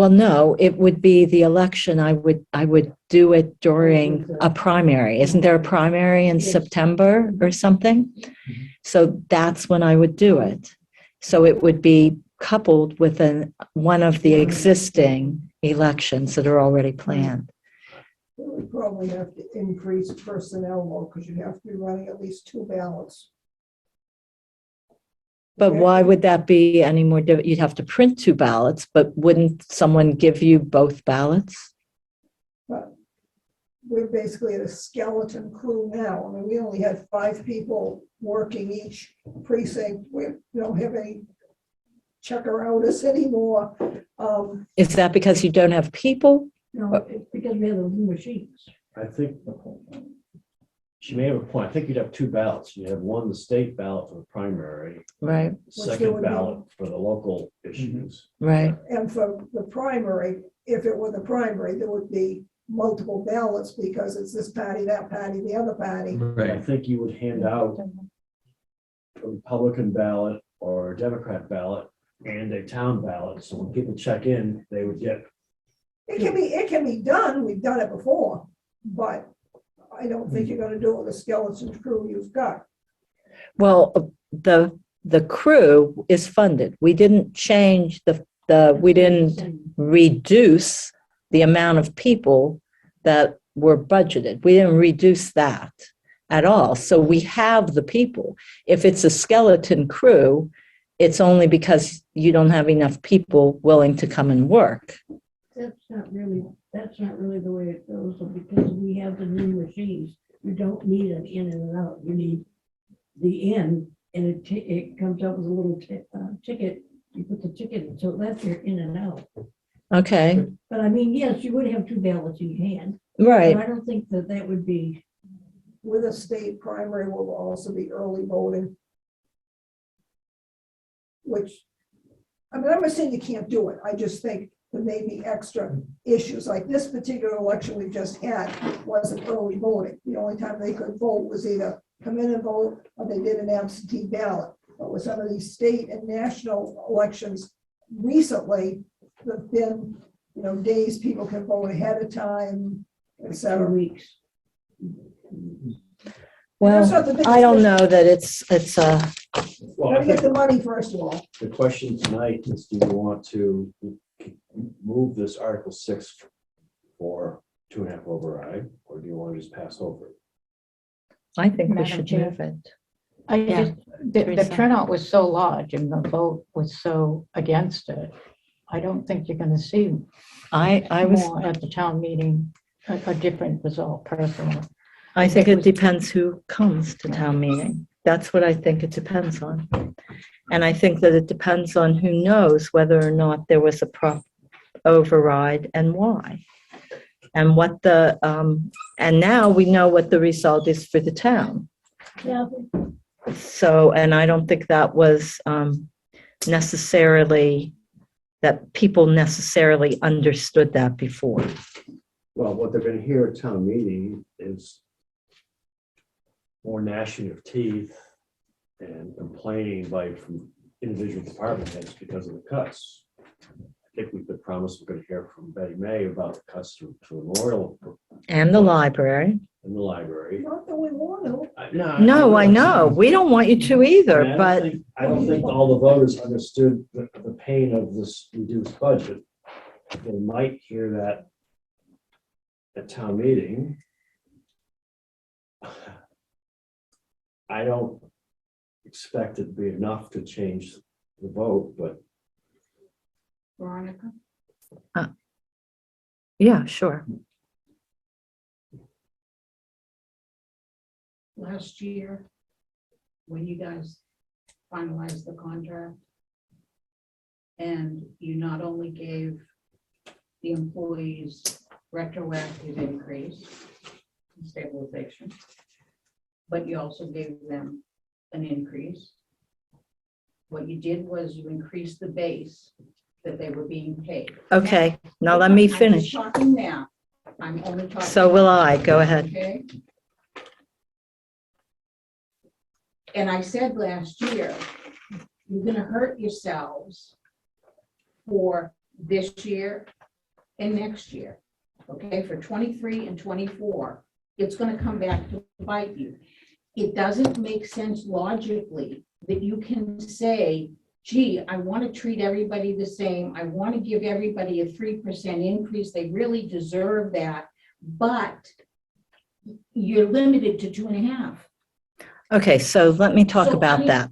no, it would be the election. I would do it during a primary. Isn't there a primary in September or something? So that's when I would do it. So it would be coupled with one of the existing elections that are already planned. We probably have to increase personnel more, because you have to be running at least 2 ballots. But why would that be any more? You'd have to print 2 ballots, but wouldn't someone give you both ballots? But we're basically at a skeleton crew now. I mean, we only had 5 people working each precinct. We don't have any check around us anymore. Is that because you don't have people? No, it's because we have those new machines. I think she may have a point. I think you'd have two ballots. You have one, the state ballot for the primary, Right, there second would be- ballot for the local issues. right. And for the primary, if it were the primary, there would be multiple ballots because it's this party, that party, the other party. But I think you would hand out a Republican ballot or a Democrat ballot and a town ballot. So when people check in, they would get, It can be done. We've done it before, but I don't think you're gonna do it with a skeleton crew you've got. Well, the crew is funded. We didn't change we didn't reduce the amount of people that were budgeted. We didn't reduce that at all. So we have the people. If it's a skeleton crew, it's only because you don't have enough people willing to come and work. That's not really the way it goes, because we have the new machines. You don't need an in and an out. You need the in, and it comes up with a little ticket. You put the ticket in, so that's your in and out. Okay, But I mean, yes, you would have two ballots in hand. right. But I don't think that would be. With a state primary will also be early voting. Which, I mean, I'm not saying you can't do it. I just think there may be extra issues. Like this particular election we just had wasn't early voting. The only time they could vote was either come in and vote or they did an absentee ballot. But with some of these state and national elections recently, there've been, days people can vote ahead of time, et cetera. Weeks. Well, I don't know that it's well, I Gotta get think the money first of all. the question tonight is, do you want to move this Article 6 for 2.5 override, or do you want to just pass over it? I think we Madam should Chair. move it. The Teresa. turnout was so large and the vote was so against it. I don't think you're gonna see I was, more at the town meeting, a different result personally. I think it depends who comes to town meeting. That's what I think it depends on. And I think that it depends on who knows whether or not there was a prop override and why. And and now we know what the result is for the town. Yeah. So, and I don't think that was necessarily, that people necessarily understood that before. Well, what they're going to hear at town meeting is more gnashing of teeth and complaining from individual department heads because of the cuts. I think we could promise we're going to hear from Betty May about the cuts to the memorial And the library. and the library. Not that we want to. No, I know. We don't want you to either, I but don't think all the voters understood the pain of this reduced budget. They might hear that at town meeting. I don't expect it to be enough to change the vote, but Veronica? yeah, sure. Last year, when you guys finalized the contract, and you not only gave the employees retroactive increase, stabilization, but you also gave them an increase. What you did was you increased the base that they were being paid. Okay, now let me I'm just finish. talking now. I'm only talking. So will I. Go ahead. Okay. And I said last year, you're gonna hurt yourselves for this year and next year, okay? For 23 and 24, it's gonna come back to bite you. It doesn't make sense logically that you can say, gee, I want to treat everybody the same. I want to give everybody a 3% increase. They really deserve that. But you're limited to 2.5. Okay, so let me talk So, I about mean, that.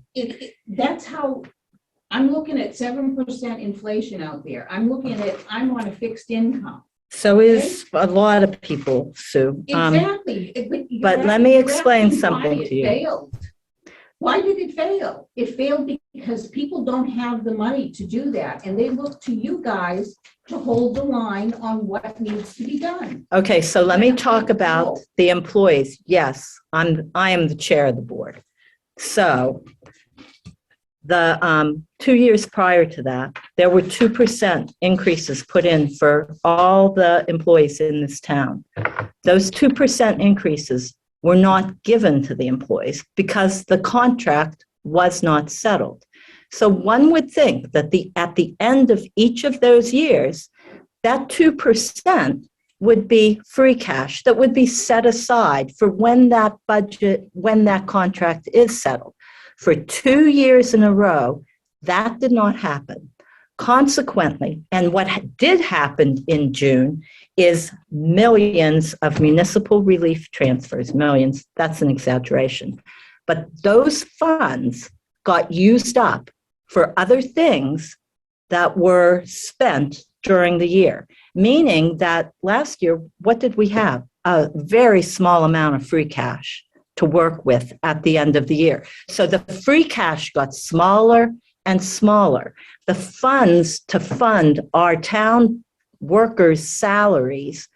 That's how, I'm looking at 7% inflation out there. I'm on a fixed income. So is a lot of people, Sue. Exactly. But let me you're explain asking why something it to you. failed. Why did it fail? It failed because people don't have the money to do that, and they look to you guys to hold the line on what needs to be done. Okay, so let me talk about the employees. Yes, I am the chair of the board. So the 2 years prior to that, there were 2% increases put in for all the employees in this town. Those 2% increases were not given to the employees because the contract was not settled. So one would think that at the end of each of those years, that 2% would be free cash that would be set aside for when that contract is settled. For 2 years in a row, that did not happen. Consequently, and what did happen in June is millions of municipal relief transfers, millions, that's an exaggeration. But those funds got used up for other things that were spent during the year, meaning that last year, what did we have? A very small amount of free cash to work with at the end of the year. So the free cash got smaller and smaller. The funds to fund our town workers' salaries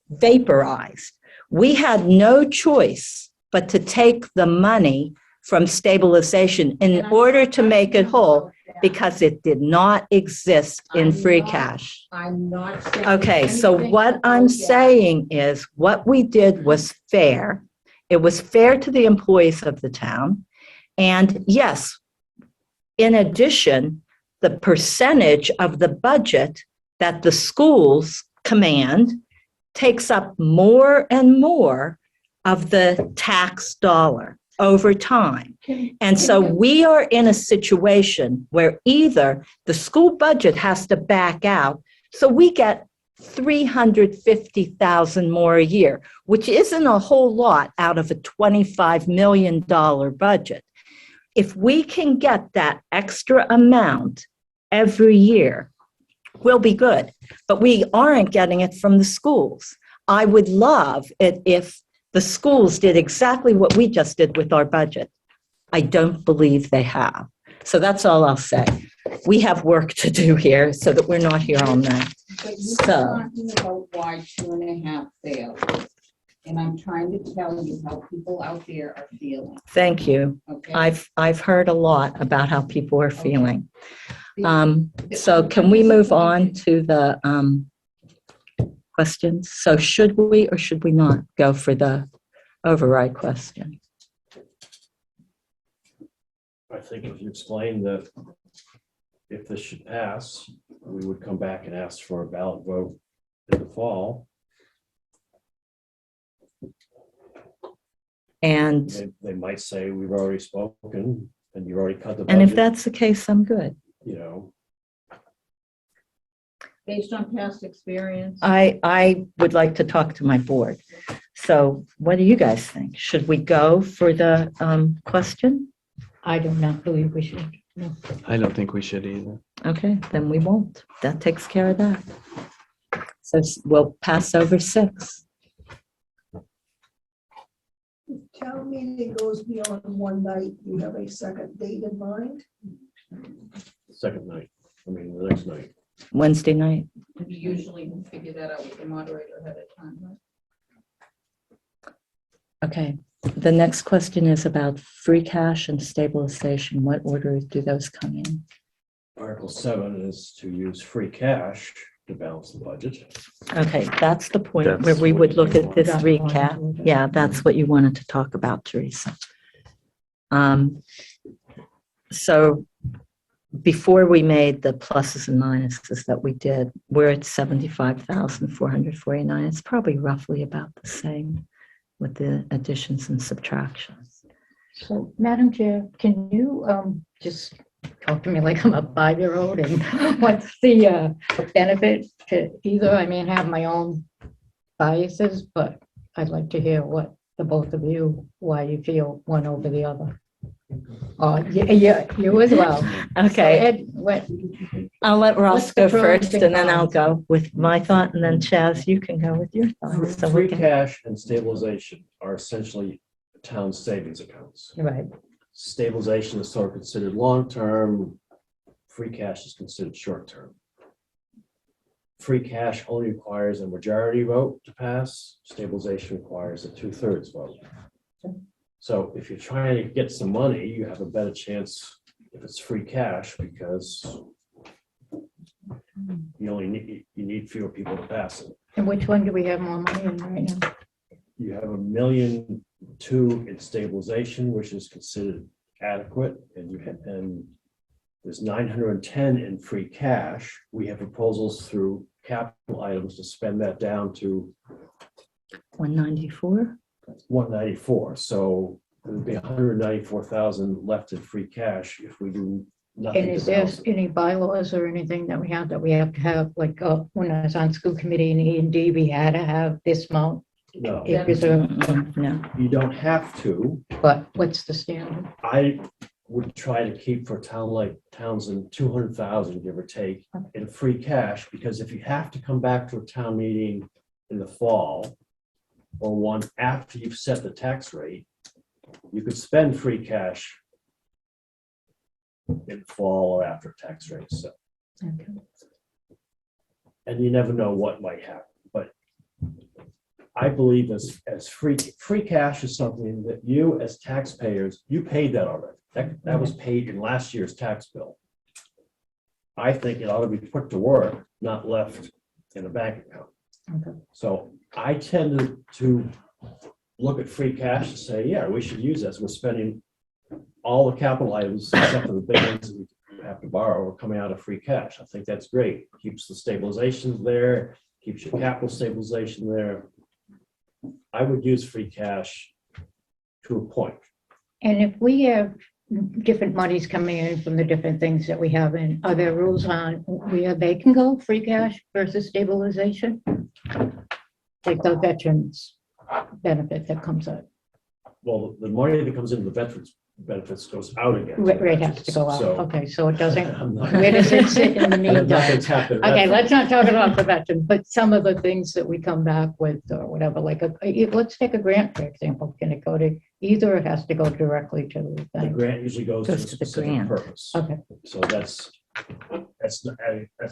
vaporized. We had no choice but to take the money from stabilization in order to make it whole because it did not exist in free cash. I'm not saying. Okay, so anything what I'm about that. saying is what we did was fair. It was fair to the employees of the town. And yes, in addition, the percentage of the budget that the schools command takes up more and more of the tax dollar over time. And so we are in a situation where either the school budget has to back out, so we get $350,000 more a year, which isn't a whole lot out of a $25 million budget. If we can get that extra amount every year, we'll be good. But we aren't getting it from the schools. I would love it if the schools did exactly what we just did with our budget. I don't believe they have. So that's all I'll say. We have work to do here so that we're not here all night. But you're So, talking about why 2.5 failed. And I'm trying to tell you how people out there are feeling. thank you. Okay? I've heard a lot about how people are feeling. The- So can we move on to the questions? So should we or should we not go for the override question? I think if you explain that if this should pass, we would come back and ask for a ballot vote in the fall. And They might say, we've already spoken and you've already cut the budget. and if that's the case, I'm good. You know, Based on past experience. I would like to talk to my board. So what do you guys think? Should we go for the question? I do not believe we should. No. I don't think we should either. Okay, then we won't. That takes care of that. So we'll pass over 6. If town meeting goes beyond one night, you have a second date in mind? second night, the next night. Wednesday night. You usually figure that out with the moderator ahead of time, right? Okay. The next question is about free cash and stabilization. What order do those come in? Article 7 is to use free cash to balance the budget. Okay, that's the point That's where we would what look you at this want. recap. Yeah, that's what you wanted to talk about, Teresa. So before we made the pluses and minuses that we did, we're at 75,449. It's probably roughly about the same with the additions and subtractions. So, Madam Chair, can you just talk to me like I'm a 5-year-old and what's the benefit to either? I mean, I have my own biases, but I'd like to hear what the both of you, why you feel one over the other. Yeah, you as well. Okay, So Ed, what, I'll let Ross What's the go pros first and and then I'll cons? go with my thought and then Chaz, you can go with your thoughts. So we Free can, cash and stabilization are essentially town savings accounts. right, stabilization is sort of considered long-term, free cash is considered short-term. Free cash only requires a majority vote to pass, stabilization requires a 2/3 vote. So if you're trying to get some money, you have a better chance if it's free cash because you need fewer people to pass it. And which one do we have more money in right now? You have $1.2 million in stabilization, which is considered adequate, and there's 910 in free cash. We have proposals through capital items to spend that down to 194? 194. So there'd be 194,000 left in free cash if we do nothing. And to is there balance it. any bylaws or anything that we have to have, like, when I was on school committee in E&D, we had to have this amount? No, It was a, No. you don't have to. but what's the standard? I would try to keep for a town like Townsend, 200,000, give or take, in free cash, because if you have to come back to a town meeting in the fall or one after you've set the tax rate, you could spend free cash in fall or after tax rates. So, Okay. and you never know what might happen, but I believe as free cash is something that you as taxpayers, you paid that already. That was paid in last year's tax bill. I think it ought to be put to work, not left in a bank account. Okay. So I tend to look at free cash and say, yeah, we should use this. We're spending all the capital items except for the big ones that we have to borrow are coming out of free cash. I think that's great. Keeps the stabilization there, keeps your capital stabilization there. I would use free cash to a point. And if we have different monies coming in from the different things that we have in, are there rules on where they can go, free cash versus stabilization? Like the veterans benefit that comes out. Well, the money that comes into the veterans benefits goes out again. Right, has to go out. So- Okay, so it doesn't, I'm not- where does it sit in the I'm not gonna meantime? tap into Okay, that. let's not talk about the veteran, but some of the things that we come back with or whatever, like, let's take a grant, for example. Can it go to either, or it has to go directly to the The thing? grant usually goes to a Goes to the specific grant. purpose. Okay, So that's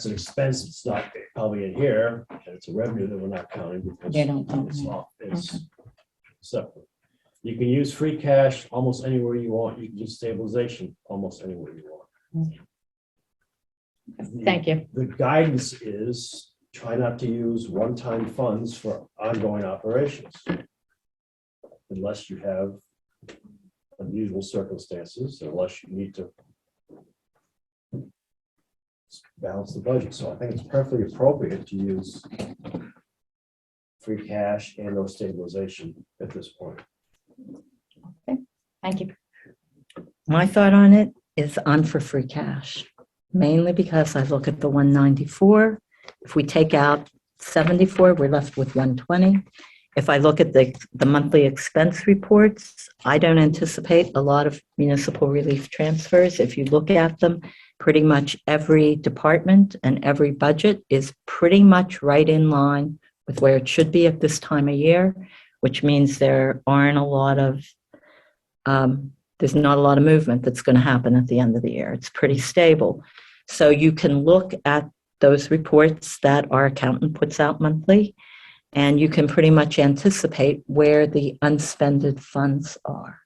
an expense that's not probably in here, and it's a revenue that we're not counting because They don't count it's it. not, it's separate. You can use free cash almost anywhere you want. You can use stabilization almost anywhere you want. thank you. The guidance is try not to use one-time funds for ongoing operations. Unless you have unusual circumstances, unless you need to balance the budget. So I think it's perfectly appropriate to use free cash and or stabilization at this point. Thank you. My thought on it is I'm for free cash, mainly because I look at the 194. If we take out 74, we're left with 120. If I look at the monthly expense reports, I don't anticipate a lot of municipal relief transfers. If you look at them, pretty much every department and every budget is pretty much right in line with where it should be at this time of year, which means there aren't a lot of there's not a lot of movement that's going to happen at the end of the year. It's pretty stable. So you can look at those reports that our accountant puts out monthly, and you can pretty much anticipate where the unspended funds are.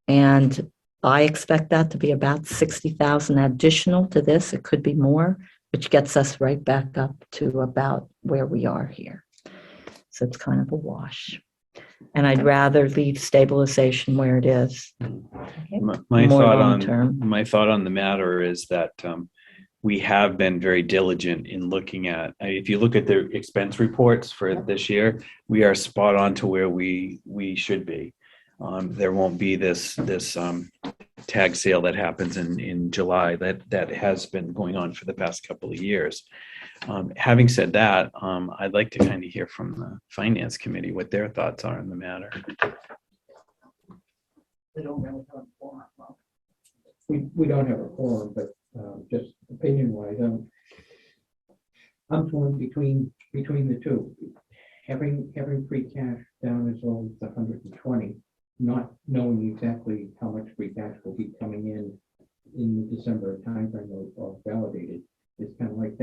And I expect that to be about 60,000 additional to this. It could be more, which gets us right back up to about where we are here. So it's kind of a wash. And I'd rather leave stabilization where it is. My More thought long-term. on my thought on the matter is that we have been very diligent in looking at. If you look at the expense reports for this year, we are spot on to where we should be. There won't be this tag sale that happens in July that has been going on for the past couple of years. Having said that, I'd like to kind of hear from the finance committee what their thoughts are on the matter. We don't really have a forum. We don't have a forum, but just opinion wise, I'm torn between the two. Having free cash down as low as 120 not knowing exactly how much free cash will be coming in the December timeframe or validated, it's kind of like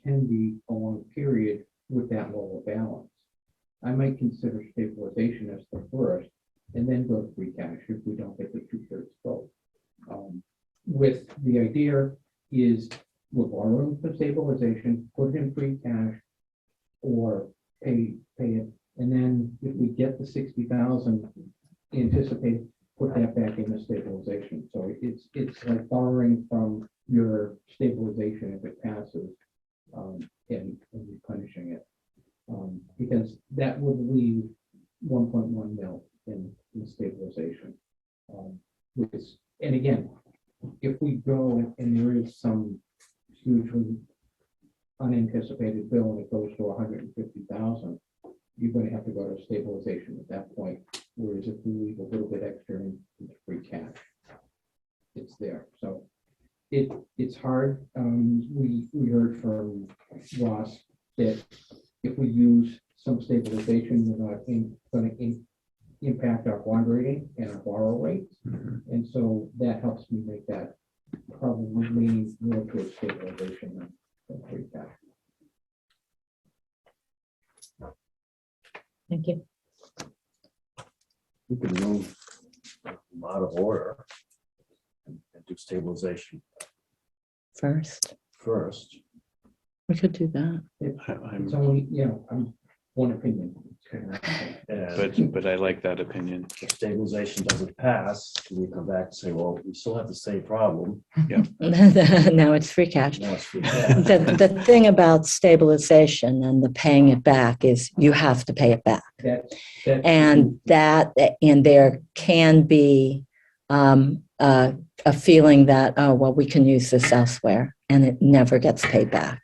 can be a long period with that lower balance. I might consider stabilization as the first and then go to free cash if we don't get the 2/3 vote. With the idea is we're borrowing for stabilization, put it in free cash or pay it. And then if we get the 60,000 anticipated, put that back into stabilization. So it's like borrowing from your stabilization if it passes and replenishing it. Because that would leave 1.1 mil in stabilization. And again, if we go and there is some hugely unanticipated bill and it goes to 150,000, you're going to have to go to stabilization at that point. Whereas if we leave a little bit extra in free cash, it's there. So it's hard. We heard from Ross that if we use some stabilization, we're not going to impact our bond rating and our borrow rates. And so that helps me make that probably lean more towards stabilization than free cash. Thank you. We could move them out of order and do stabilization First, first. we could do that. It's only, I'm one opinion. And But I like that opinion. if stabilization doesn't pass, we come back and say, well, we still have the same problem. Now it's free cash. Now it's free cash. The thing about stabilization and the paying it back is you have to pay it back. And there can be a feeling that, oh, well, we can use this elsewhere, and it never gets paid back.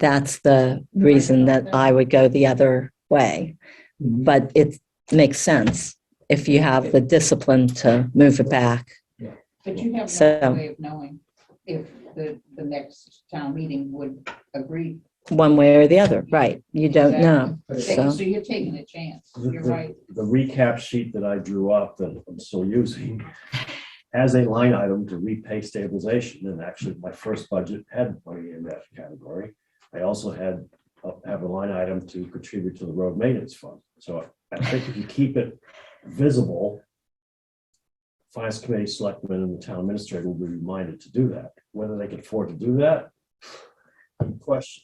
That's the reason that I would go the other way. But it makes sense if you have the discipline to move it back. But you have So- no way of knowing if the next town meeting would agree. One way or the other, right? You don't know. So So, you're taking a chance. You're right. The recap sheet that I drew up that I'm still using has a line item to repay stabilization. And actually, my first budget had money in that category. I also have a line item to contribute to the road maintenance fund. So I think if you keep it visible, finance committee, selectmen, and the town administrator will be reminded to do that. Whether they can afford to do that, question.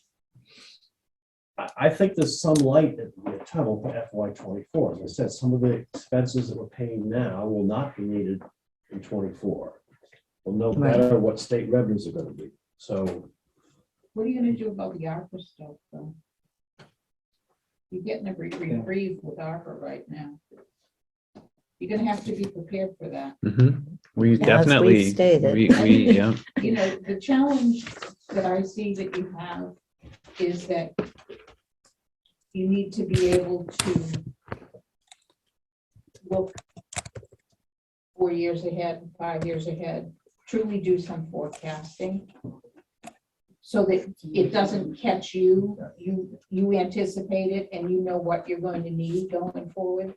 I think there's some light at the tunnel for FY24. As I said, some of the expenses that we're paying now will not be needed in 24. We'll know better what state revenues are going to be. So What are you gonna do about the ARPA stuff, though? You're getting a reprieve with ARPA right now. You're gonna have to be prepared for that. We As definitely, we've stated. we, yeah. You know, the challenge that I see that you have is that you need to be able to look 4 years ahead, 5 years ahead, truly do some forecasting so that it doesn't catch you. You anticipate it and you know what you're going to need going forward.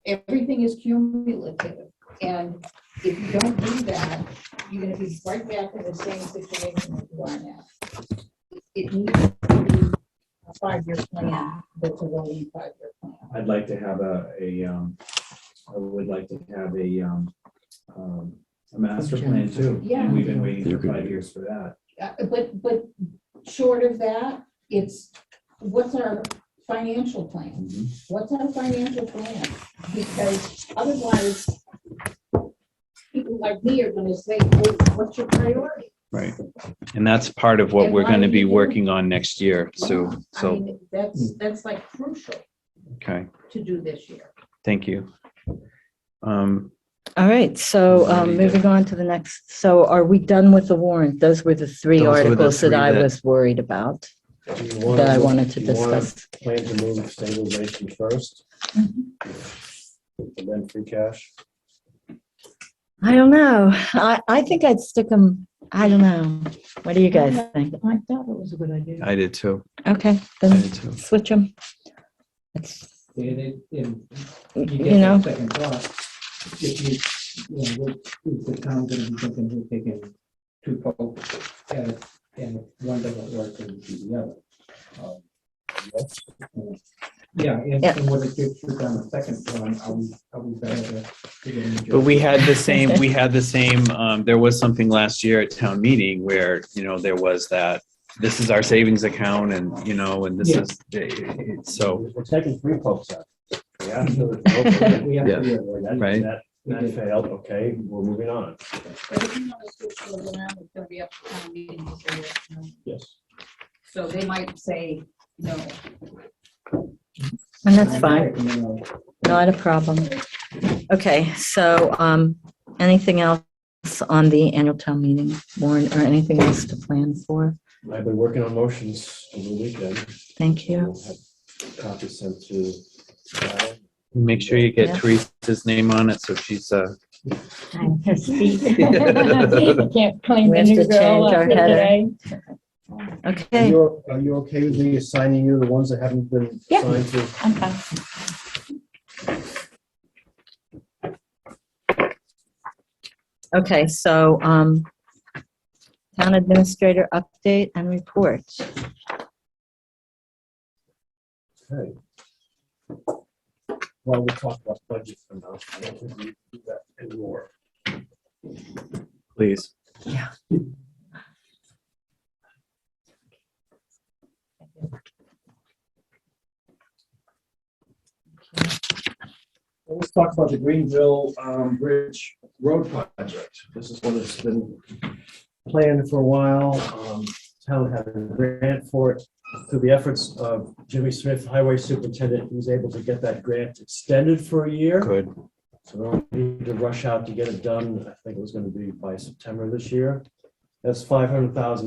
Everything is cumulative. And if you don't do that, you're going to be right back in the same situation that you are now. It needs to be a 5-year plan that's a rolling 5-year plan. I'd like to have I would like to have a master plan too. Yeah. And we've been waiting for 5 years for that. But short of that, it's what's our financial plan? What's our financial plan? Because otherwise, people like me are going to say, well, what's your priority? Right. And that's part of what And we're why going to do be you do working on next year. So, I mean, that's like crucial okay, to do this year. thank you. all right, so moving on to the next. So are we done with the warrant? Those were the three Those were the articles that three I that- was worried about. do you want That I wanted to do you wanna discuss. Plan to move stabilization first, and then free cash. I don't know. I think I'd stick them. I don't know. What do you guys think? I thought it was a good idea. I did too. Okay, I then did too. switch them. You You get know? that second thought. If is the town gonna be thinking we're taking two folks and one doesn't work and do the other? Yeah, and when it gets put on the second one, are we better to get in the But we had the same, there was something last year at town meeting where, there was that, this is our savings account and, and this is, so. We're taking 3 folks out. We have to. We have to- That- Right. That failed, okay, we're moving on. Everything on the switch goes around, it's gonna be up to town meeting this year. Yes. So they might say, no. And that's fine. Not a problem. Okay, so anything else on the annual town meeting warrant or anything else to plan for? I've been working on motions over the weekend. Thank you. We'll have copies sent to. Make sure you get Yeah. Teresa's name on it, so she's, I'm her speak. Can't claim We the have new to girl change our after header. today. Okay, Are you okay with me assigning you the ones that haven't been Yeah. signed to? I'm fine. okay, so town administrator update and report. Okay. Well, we'll talk about budget for now. I don't think we do that anymore. please. Yeah. Let's talk about the Greenville Bridge Road Project. This is one that's been planned for a while. Town had a grant for it. Through the efforts of Jimmy Smith, Highway Superintendent, he was able to get that grant extended for a year. Good. So we don't need to rush out to get it done. I think it was going to be by September this year. That's $500,000 that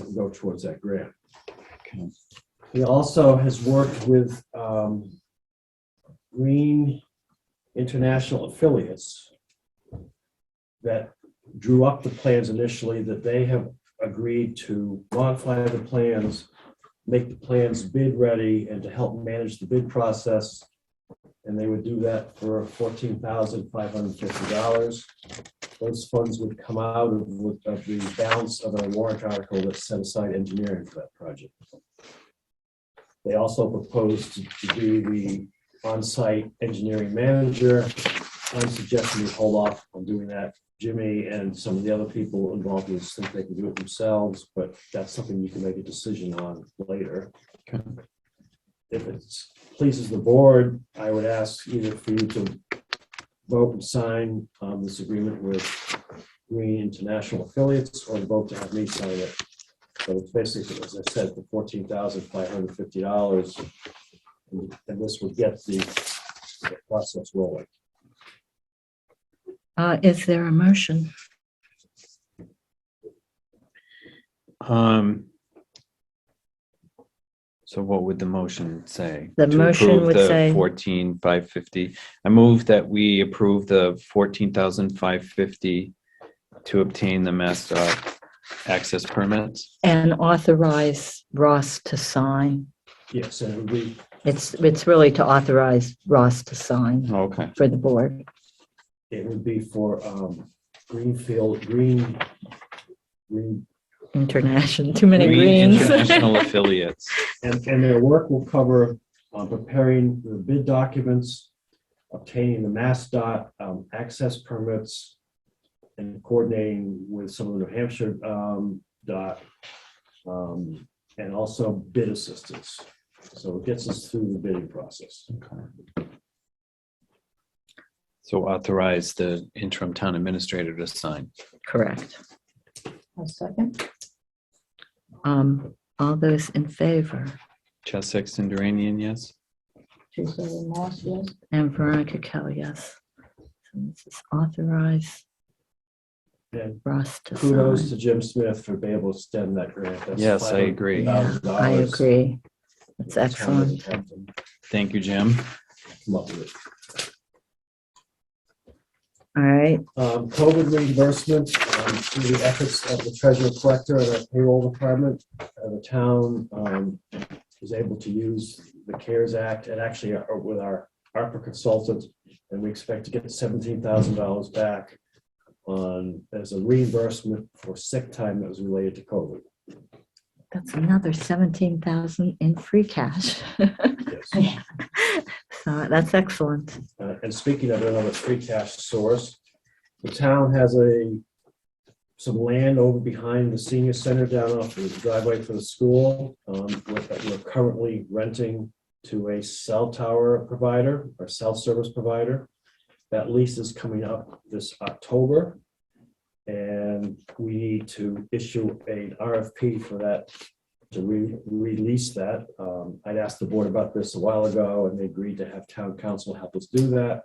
will go towards that grant. Okay. He also has worked with Green International Affiliates that drew up the plans initially, that they have agreed to modify the plans, make the plans bid ready, and to help manage the bid process. And they would do that for $14,550. Those funds would come out of the balance of a warrant article that set aside engineering for that project. They also proposed to be the on-site engineering manager. I'm suggesting we hold off on doing that. Jimmy and some of the other people involved in this think they can do it themselves, but that's something you can make a decision on later. Okay. If it pleases the board, I would ask either for you to vote and sign this agreement with Green International Affiliates, or vote to have me sign it. So it's basically, as I said, for $14,550, and this would get the process rolling. Is there a motion? So what would the motion say? The To motion approve would the say- 14,550. I move that we approve the 14,550 to obtain the MassDOT access permits. And authorize Ross to sign. Yes, and it would be, It's really to authorize Ross to sign Okay. for the board. for Green International, too many Green greens. International Affiliates. and their work will cover preparing the bid documents, obtaining the MassDOT access permits, and coordinating with some of the New Hampshire dot, and also bid assistance. So it gets us through the bidding process. Okay. So authorize the interim town administrator to sign. Correct. A second. All those in favor? Chess Sexton Duranian, yes? Teresa Moss, yes. And Veronica Kell, yes. So this is authorized And Ross to kudos to sign. Jim Smith for being able to extend that grant. That's Yes, I agree. Yeah, I $500,000. agree. That's The town excellent. doesn't have to Thank you, Jim. come up with it. All right, COVID reimbursement, through the efforts of the treasurer collector and the payroll department, the town was able to use the CARES Act and actually with our ARPA consultant, and we expect to get $17,000 back as a reimbursement for sick time that was related to COVID. That's another 17,000 in free cash. Yes. So that's excellent. And speaking of another free cash source, the town has some land over behind the senior center down off the driveway for the school. We're currently renting to a cell tower provider or cell service provider. That lease is coming up this October. And we need to issue an RFP for that, to release that. I'd asked the board about this a while ago, and they agreed to have town council help us do that.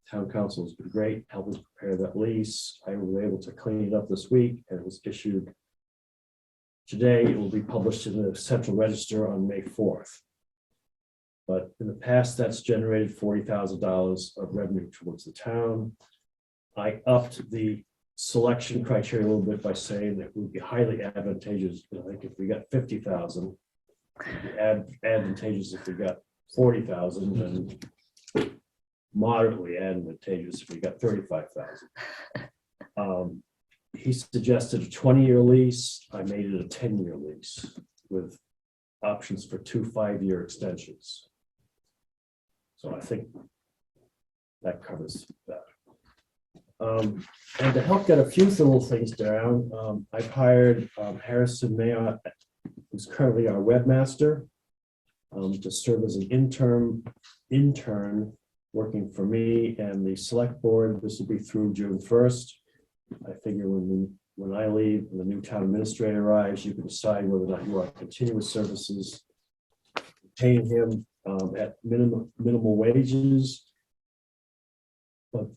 Town council has been great, helping us prepare that lease. I was able to clean it up this week, and it was issued today. It will be published in the Central Register on May 4th. But in the past, that's generated $40,000 of revenue towards the town. I upped the selection criteria a little bit by saying that it would be highly advantageous. I think if we got 50,000, advantageous if we got 40,000, and moderately advantageous if we got 35,000. He suggested a 20-year lease. I made it a 10-year lease with options for 2 5-year extensions. So I think that covers that. And to help get a few little things down, I've hired Harrison Mayotte, who's currently our webmaster, to serve as an intern working for me and the select board. This will be through June 1st. I figure when I leave, when the new town administrator arrives, you can decide whether or not you want continuous services, paying him at minimal wages. But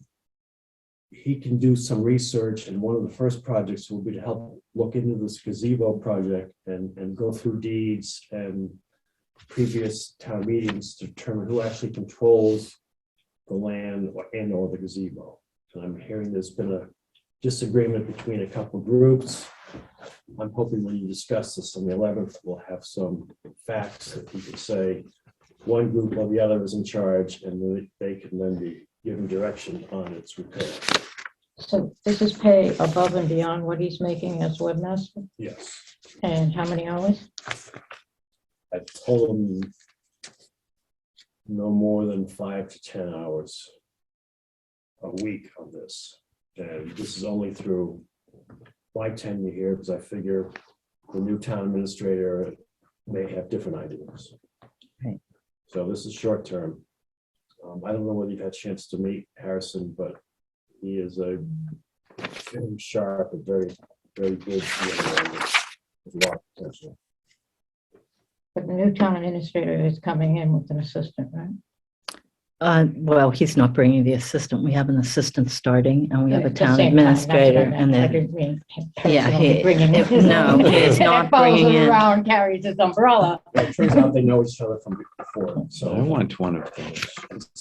he can do some research, and one of the first projects will be to help look into this gazebo project and go through deeds and previous town meetings to determine who actually controls the land or the gazebo. And I'm hearing there's been a disagreement between a couple of groups. I'm hoping when you discuss this on the 11th, we'll have some facts that you could say one group or the other is in charge, and they can then be given direction on its repair. So this is pay above and beyond what he's making as webmaster? Yes. And how many hours? I told them no more than 5 to 10 hours a week on this. And this is only through my tenure here, because I figure the new town administrator may have different ideas. Right. So this is short term. I don't know whether you've had a chance to meet Harrison, but he is a very sharp and very, very good young man with a lot of potential. But the new town administrator is coming in with an assistant, right? Well, he's not bringing the assistant. We have an assistant starting, and we have a At the town same time, that's what I administrator, meant. and I then didn't mean Yeah, personally he- bringing if- his no, own- he is and not it follows bringing him in- around, carries his umbrella. It turns out they know each other from before, so. I want one of those.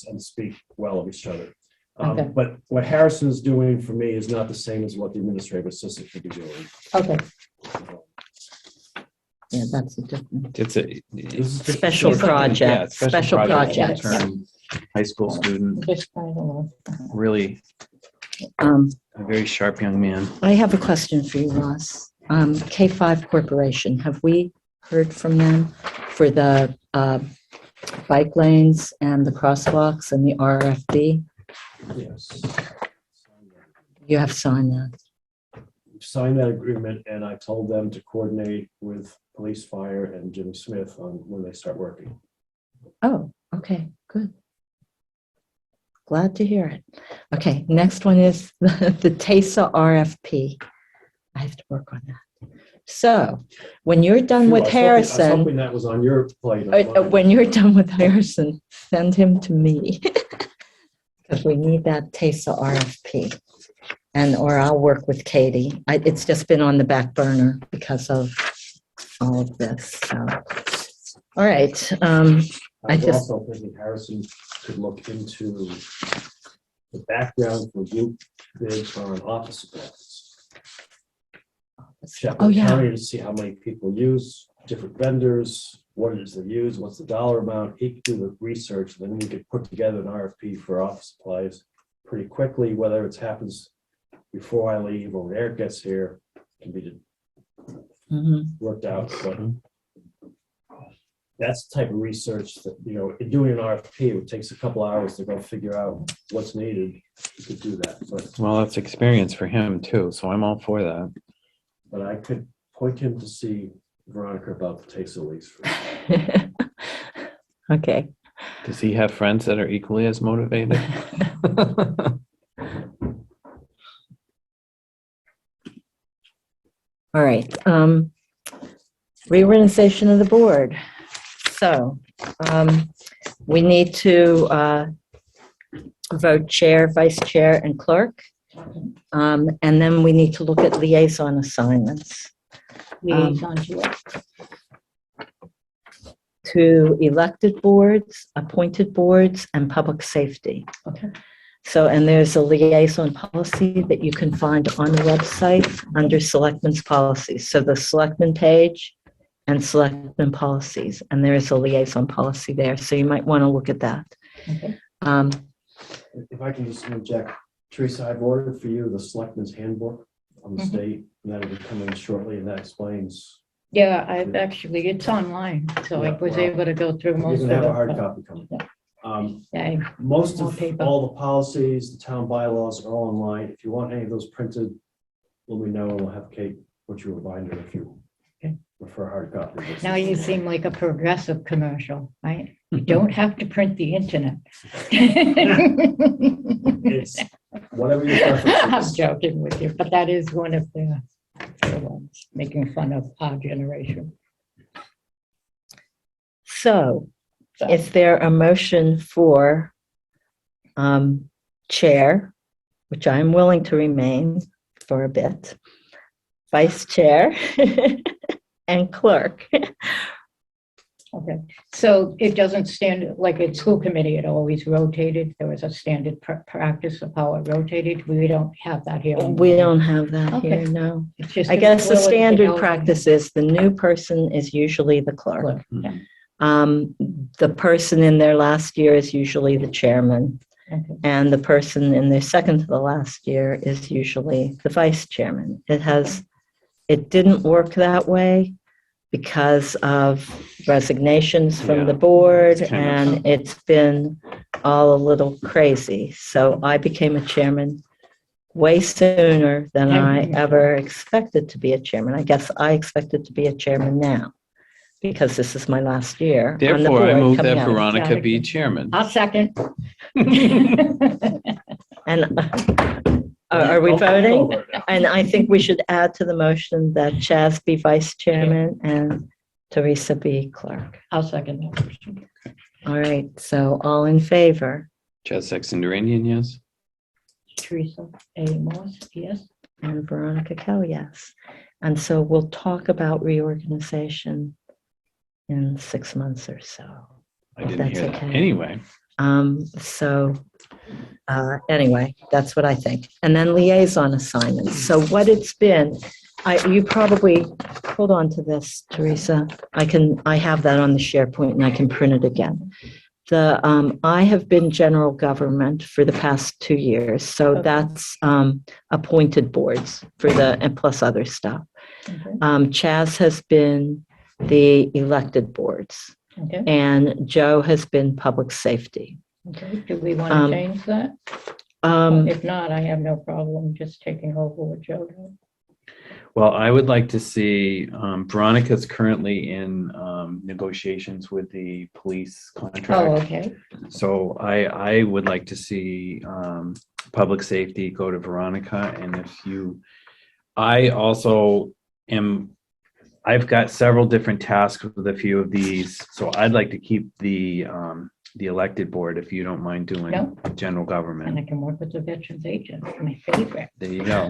And speak well of each other. Okay. But what Harrison is doing for me is not the same as what the administrative assistant could be doing. Okay. yeah, that's a different. It's a Special project, Yeah, special project. Long-term high school student, Just kind of. really Um, a very sharp young man. I have a question for you, Ross. K5 Corporation, have we heard from them for the bike lanes and the crosswalks and the RFB? Yes. You have signed that. We've signed that agreement, and I told them to coordinate with police, fire, and Jimmy Smith on when they start working. Oh, okay, good. Glad to hear it. Okay, next one is the TESA RFP. I have to work on that. So when you're done with I was Harrison, hoping that was on your plate. not mine. when you're done with Harrison, send him to me. Because we need that TESA RFP. Or I'll work with Katie. It's just been on the back burner because of all of this. So, all right. I was also thinking Harrison could look into the background for group bids on office supplies. Check Oh, with yeah. county to see how many people use different vendors, what it is they use, what's the dollar amount. He could do the research, then we could put together an RFP for office supplies pretty quickly, whether it happens before I leave or when Eric gets here, can be worked out. But that's the type of research that, in doing an RFP, it takes a couple hours to go figure out what's needed. You could do that, Well, that's experience for him too, so I'm all for that. but I could point him to see Veronica about the taste of lease. Okay. Does he have friends that are equally as motivated? All right. Reorganization of the board. So we need to vote chair, vice chair, and clerk. And then we need to look at liaison assignments Liaison to it. to elected boards, appointed boards, and public safety. Okay. So, and there's a liaison policy that you can find on the website under Selectmen's Policies. So the Selectmen page and Selectmen Policies, and there is a liaison policy there. So you might want to look at that. Okay. If I can just interject, Teresa, I've ordered for you the Selectmen's Handbook on the state, and that'll be coming shortly, and that explains. Yeah, I've actually, it's online, so I Yeah, was well, able to go through You most can of have it. a hard copy coming. Yeah, Most More of paper. all the policies, the town bylaws are all online. If you want any of those printed, let me know, and we'll have Kate put you a binder if you Okay. prefer hard copy. now you seem like a progressive commercial, right? You don't have to print the internet. It's whatever your preference I'm is. joking with you, but that is one of the ones making fun of our generation. So is there a motion for chair, which I'm willing to remain for a bit, vice chair, and clerk? Okay, so it doesn't stand, like at school committee, it always rotated. There was a standard practice of how it rotated. We don't have that here. We don't have that Okay. here, no. It's just I guess the ability to standard know- practice is the new person is usually the clerk. Yeah. The person in their last year is usually the chairman, Okay. and the person in their second to the last year is usually the vice chairman. It didn't work that way because of resignations from the board, it's kind of- and it's been all a little crazy. So I became a chairman way sooner than I ever expected to be a chairman. I guess I expected to be a chairman now, because this is my last year on the Therefore, I board move coming that out. Veronica be chairman. I'll second. And are we voting? And I think we should add to the motion that Chaz be vice chairman and Teresa be clerk. I'll second that. All right, so all in favor? Chaz Sexton-Duranian, yes. Teresa A. Moss, yes. And Veronica Kell, yes. And so we'll talk about reorganization in 6 months or so. I didn't That's hear that. okay. Anyway, Anyway, that's what I think. And then liaison assignments. So what it's been, you probably, hold on to this, Teresa. I have that on the SharePoint and I can print it again. I have been general government for the past 2 years. So that's appointed boards and plus other stuff. Okay. Chaz has been the elected boards, Okay. and Joe has been public safety. Okay. Do we want to change that? If not, I have no problem just taking over what Joe does. well, I would like to see, Veronica's currently in negotiations with the police Oh, contract. okay. So I would like to see public safety go to Veronica. And I also I've got several different tasks with a few of these. So I'd like to keep the elected board, if you don't mind doing No. general And government. I can work with the veterans agent, my favorite. There you go.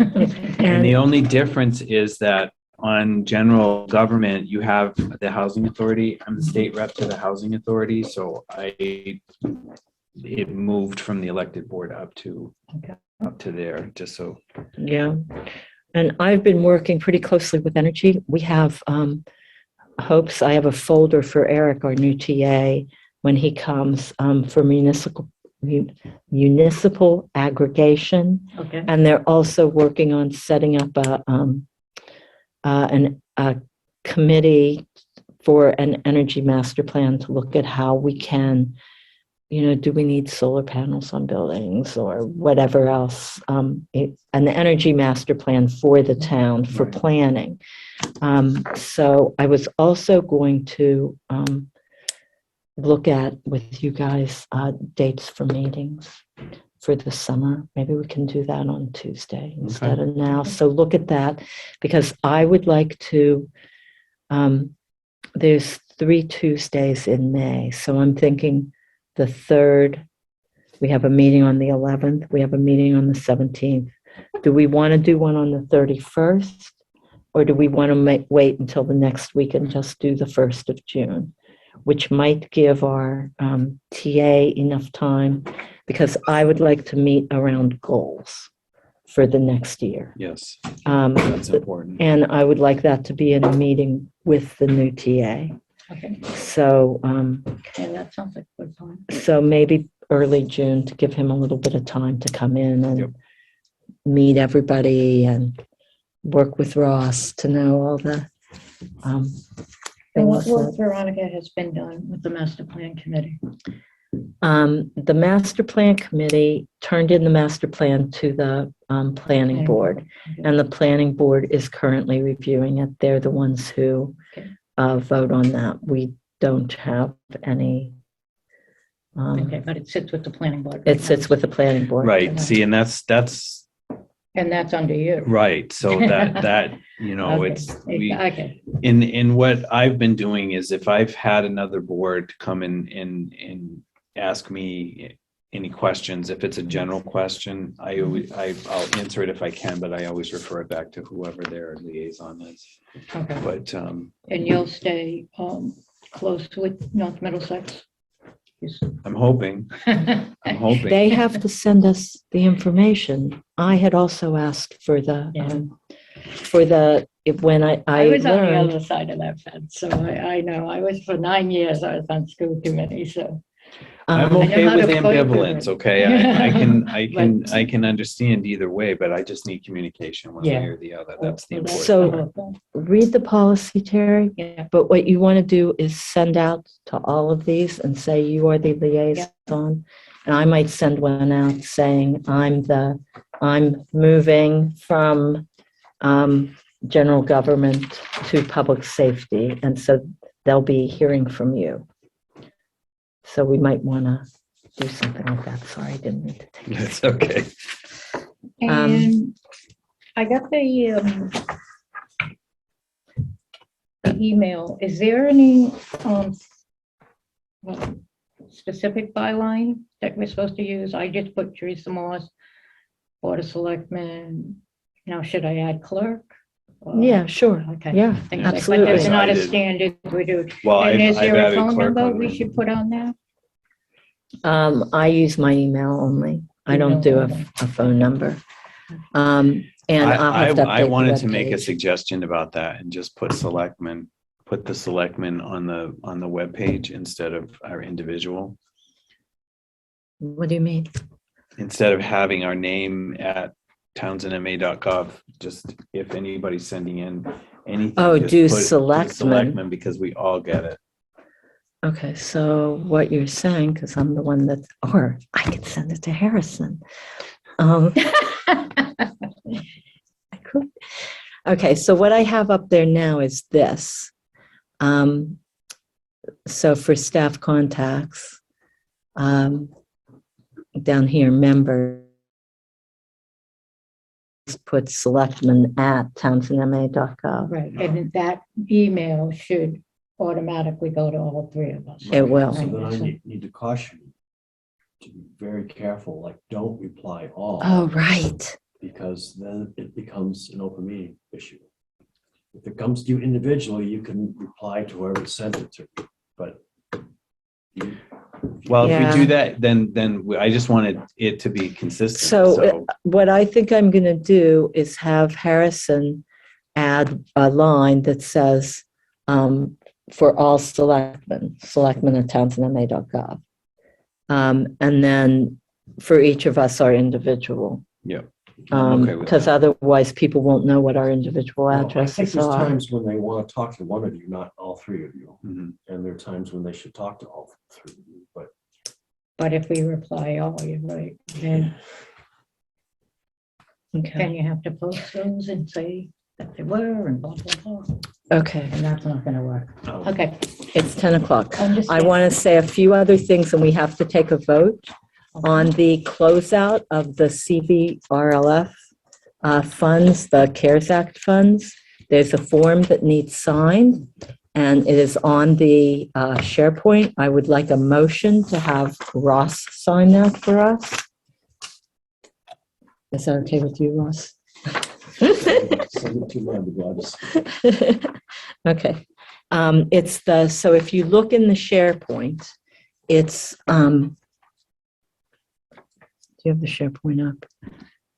And the only difference is that on general government, you have the housing authority. I'm the state rep to the housing authority, so it moved from the elected board up to there, just so. Yeah. And I've been working pretty closely with energy. We have hopes, I have a folder for Eric, our new TA, when he comes, for municipal aggregation. Okay. And they're also working on setting up a committee for an energy master plan to look at how we can, do we need solar panels on buildings or whatever else? An energy master plan for the town for planning. So I was also going to look at with you guys dates for meetings for the summer. Maybe we can do that on Tuesday instead of now. So look at that, because I would like to, there's 3 Tuesdays in May. So I'm thinking the 3rd, we have a meeting on the 11th, we have a meeting on the 17th. Do we want to do one on the 31st? Or do we want to wait until the next week and just do the 1st of June? Which might give our TA enough time, because I would like to meet around goals for the next year. Yes, that's important. And I would like that to be in a meeting with the new TA. Okay. So, Okay, that sounds like a good plan. so maybe early June to give him a little bit of time to come in and meet everybody and work with Ross to know all the And what things work that- Veronica has been done with the master plan committee? The master plan committee turned in the master plan to the planning board, and the planning board is currently reviewing it. They're the ones who vote on that. We don't have any. Okay, but it sits with the planning board. It sits with the planning board. Right. See, and that's And that's under you. right. So that Okay. it's Okay. in what I've been doing is, if I've had another board come in and ask me any questions, if it's a general question, I'll answer it if I can, but I always refer it back to whoever their liaison is. Okay. But And you'll stay close with North Middlesex? I'm hoping. I'm hoping. They have to send us the information. I had also asked for when I I was on the learned. other side of that fence, so I know. I was for 9 years, I was on school committee, so. I'm I know okay how with to play ambivalence. through it. Okay, I can understand either way, but I just need communication one way Yeah. or the other. That's the important part. So read the policy, Terry. Yeah. But what you want to do is send out to all of these and say you are the liaison. And I might send one out saying I'm moving from general government to public safety. And so they'll be hearing from you. So we might want to do something like that. Sorry, I didn't mean to take it. It's okay. And I got the email. Is there any specific byline that we're supposed to use? I just put Teresa Moss, Board of Selectmen. Now, should I add clerk? Yeah, sure. Okay. Yeah, Things like- absolutely. But there's not a I did. standard we do. Well, And is I've there a added phone clerk number on we there. should put on there? I use my email only. I don't do a phone number. And I'll have to update I the wanted to make a webpage. suggestion about that and just put the selectmen on the webpage instead of our individual. What do you mean? Instead of having our name at townsendma.gov, just if anybody's sending in anything. Oh, just do put selectmen. Selectmen, because we all get it. Okay, so what you're saying, because I'm the one that, or I could send it to Harrison. I could. Okay, so what I have up there now is this. So for staff contacts, down here, members, put selectmen at townsendma.gov. Right, and that email should automatically go to all 3 of us. It will. So then I need to caution you to be very careful, like, don't reply all. Oh, right. Because then it becomes an open meeting issue. If it comes to you individually, you can reply to whoever sent it to you, but. Well, if Yeah. we do that, then I just wanted it to be consistent. So what I think I'm going to do is have Harrison add a line that says, for all selectmen, selectmen@townsendma.gov. And then for each of us, our individual. Yeah. I'm okay with Because that. otherwise people won't know what our individual Well, I think addresses there's are. times when they want to talk to one of you, not all three of you. Mhm. And there are times when they should talk to all three of you, but But if we reply all, you're right, then Okay, you have to post those and say that they were and blah, blah, blah. okay, And that's not gonna work. Okay. it's 10 o'clock. I Understand. want to say a few other things and we have to take a vote on the closeout of the CVRLF funds, the CARES Act funds. There's a form that needs signed and it is on the SharePoint. I would like a motion to have Ross sign that for us. Is that okay with you, Ross? send it to me, I'd be glad to see. Okay. So if you look in the SharePoint, it's, do you have the SharePoint up?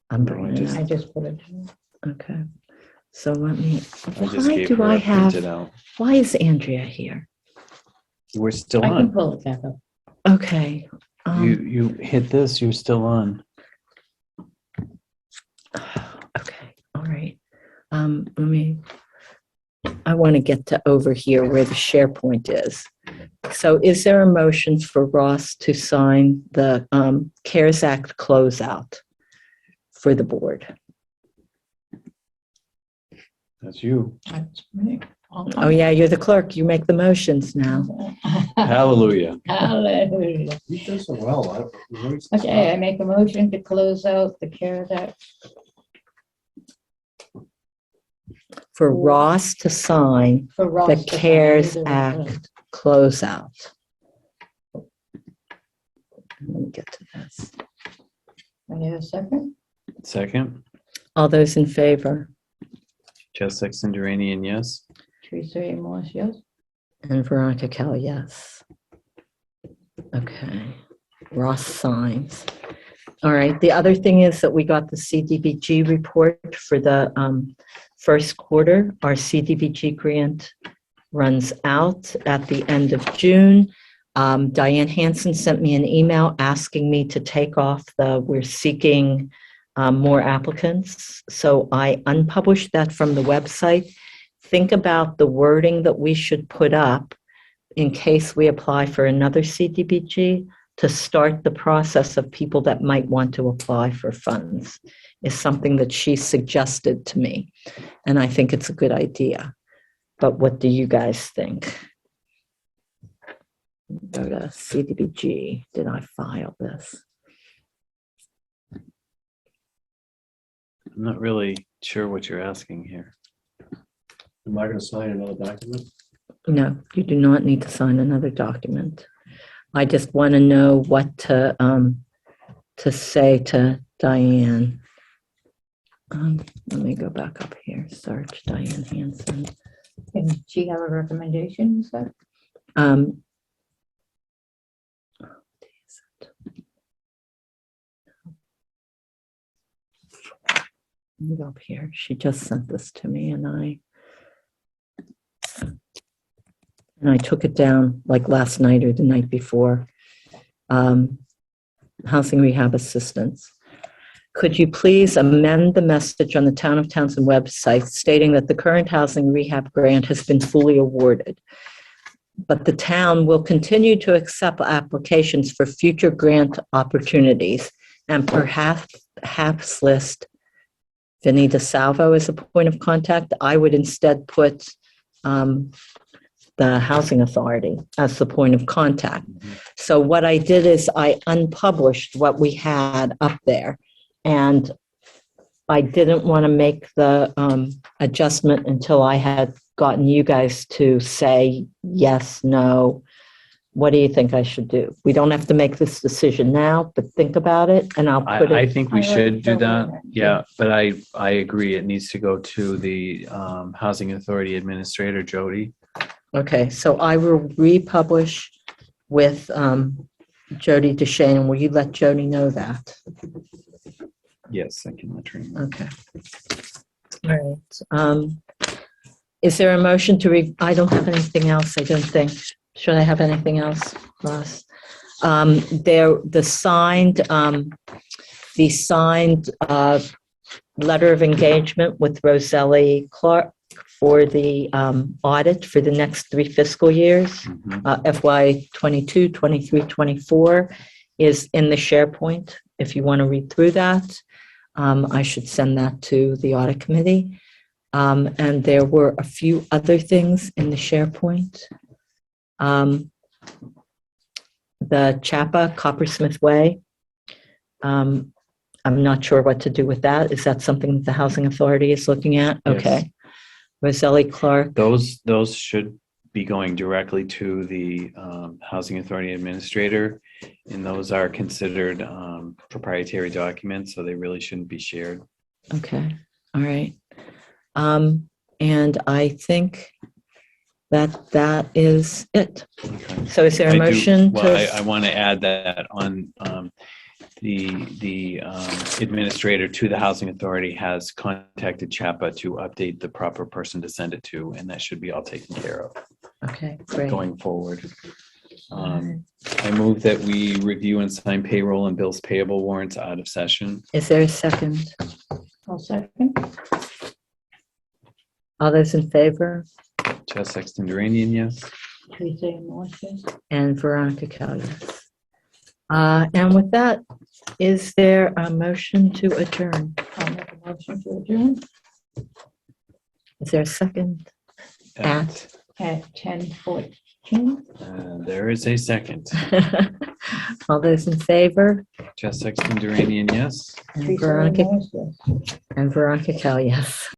I'm bringing it I up. just put it. Okay. So let me, I just why gave do her I a printed have, out. why is Andrea here? We're still I can on. pull it back up. Okay. You hit this, you're still on. Okay, all right. I want to get to over here where the SharePoint is. So is there a motion for Ross to sign the CARES Act closeout for the board? That's you. That's me. Oh, yeah, you're the clerk. You make the motions now. Hallelujah. Hallelujah. You did so well. Okay, I make a motion to close out the CARES Act. For Ross to sign For Ross the to sign CARES either of Act closeout. Let me get to this. I need a second. Second, All those in favor? Jess Duranian, yes. Teresa A. Morse, yes. And Veronica Kell, yes. Okay, Ross signs. All right, the other thing is that we got the CDBG report for the first quarter. Our CDBG grant runs out at the end of June. Diane Hansen sent me an email asking me to take off we're seeking more applicants. So I unpublished that from the website. Think about the wording that we should put up in case we apply for another CDBG to start the process of people that might want to apply for funds is something that she suggested to me. And I think it's a good idea. But what do you guys think? Go to CDBG. Did I file this? I'm not really sure what you're asking here. Am I going to sign another document? No, you do not need to sign another document. I just want to know what to say to Diane. Let me go back up here. Search Diane Hansen. Can she have a recommendation, sir? Let me go up here. She just sent this to me and I took it down like last night or the night before. Housing rehab assistance. Could you please amend the message on the Town of Townsend website stating that the current housing rehab grant has been fully awarded, but the town will continue to accept applications for future grant opportunities and perhaps list Vinnie DeSalvo as a point of contact? I would instead put the Housing Authority as the point of contact. So what I did is I unpublished what we had up there, and I didn't want to make the adjustment until I had gotten you guys to say yes, no. What do you think I should do? We don't have to make this decision now, but think about it, and I'll put I it. think we should do that. that. Yeah, but I agree. It needs to go to the Housing Authority Administrator, Jody. Okay, so I will republish with Jody DeShane. Will you let Jody know that? Yes, I can let her know. Okay. All right. Is there a motion to I don't have anything else, I don't think. Should I have anything else, Ross? The signed letter of engagement with Roselli Clark for the audit for the next 3 fiscal years, FY 22, 23, 24, is in the SharePoint. If you want to read through that, I should send that to the audit committee. And there were a few other things in the SharePoint. The Chappa Coppersmith Way. I'm not sure what to do with that. Is that something that the Housing Authority is looking at? Yes. Okay. Roselli Clark. Those should be going directly to the Housing Authority Administrator, and those are considered proprietary documents, so they really shouldn't be shared. Okay. All right. And I think that is it. Okay. So is there a motion I want to add that on the administrator to the Housing Authority has contacted Chappa to update the proper person to send it to, and that should be all taken care of Okay, great. going forward. I move that we review and sign payroll and bills payable warrants out of session. Is there a second? I'll second. All those in favor? Chess Sexton Duranian, yes. Teresa Morrison. And Veronica Cal, yes. And with that, is there a motion to adjourn? I'll make a motion to adjourn Is there a second? At? at 10:14. There is a second. All those in favor? Chess Sexton Duranian, yes. And Teresa Veronica, Morrison. and Veronica Cal, yes.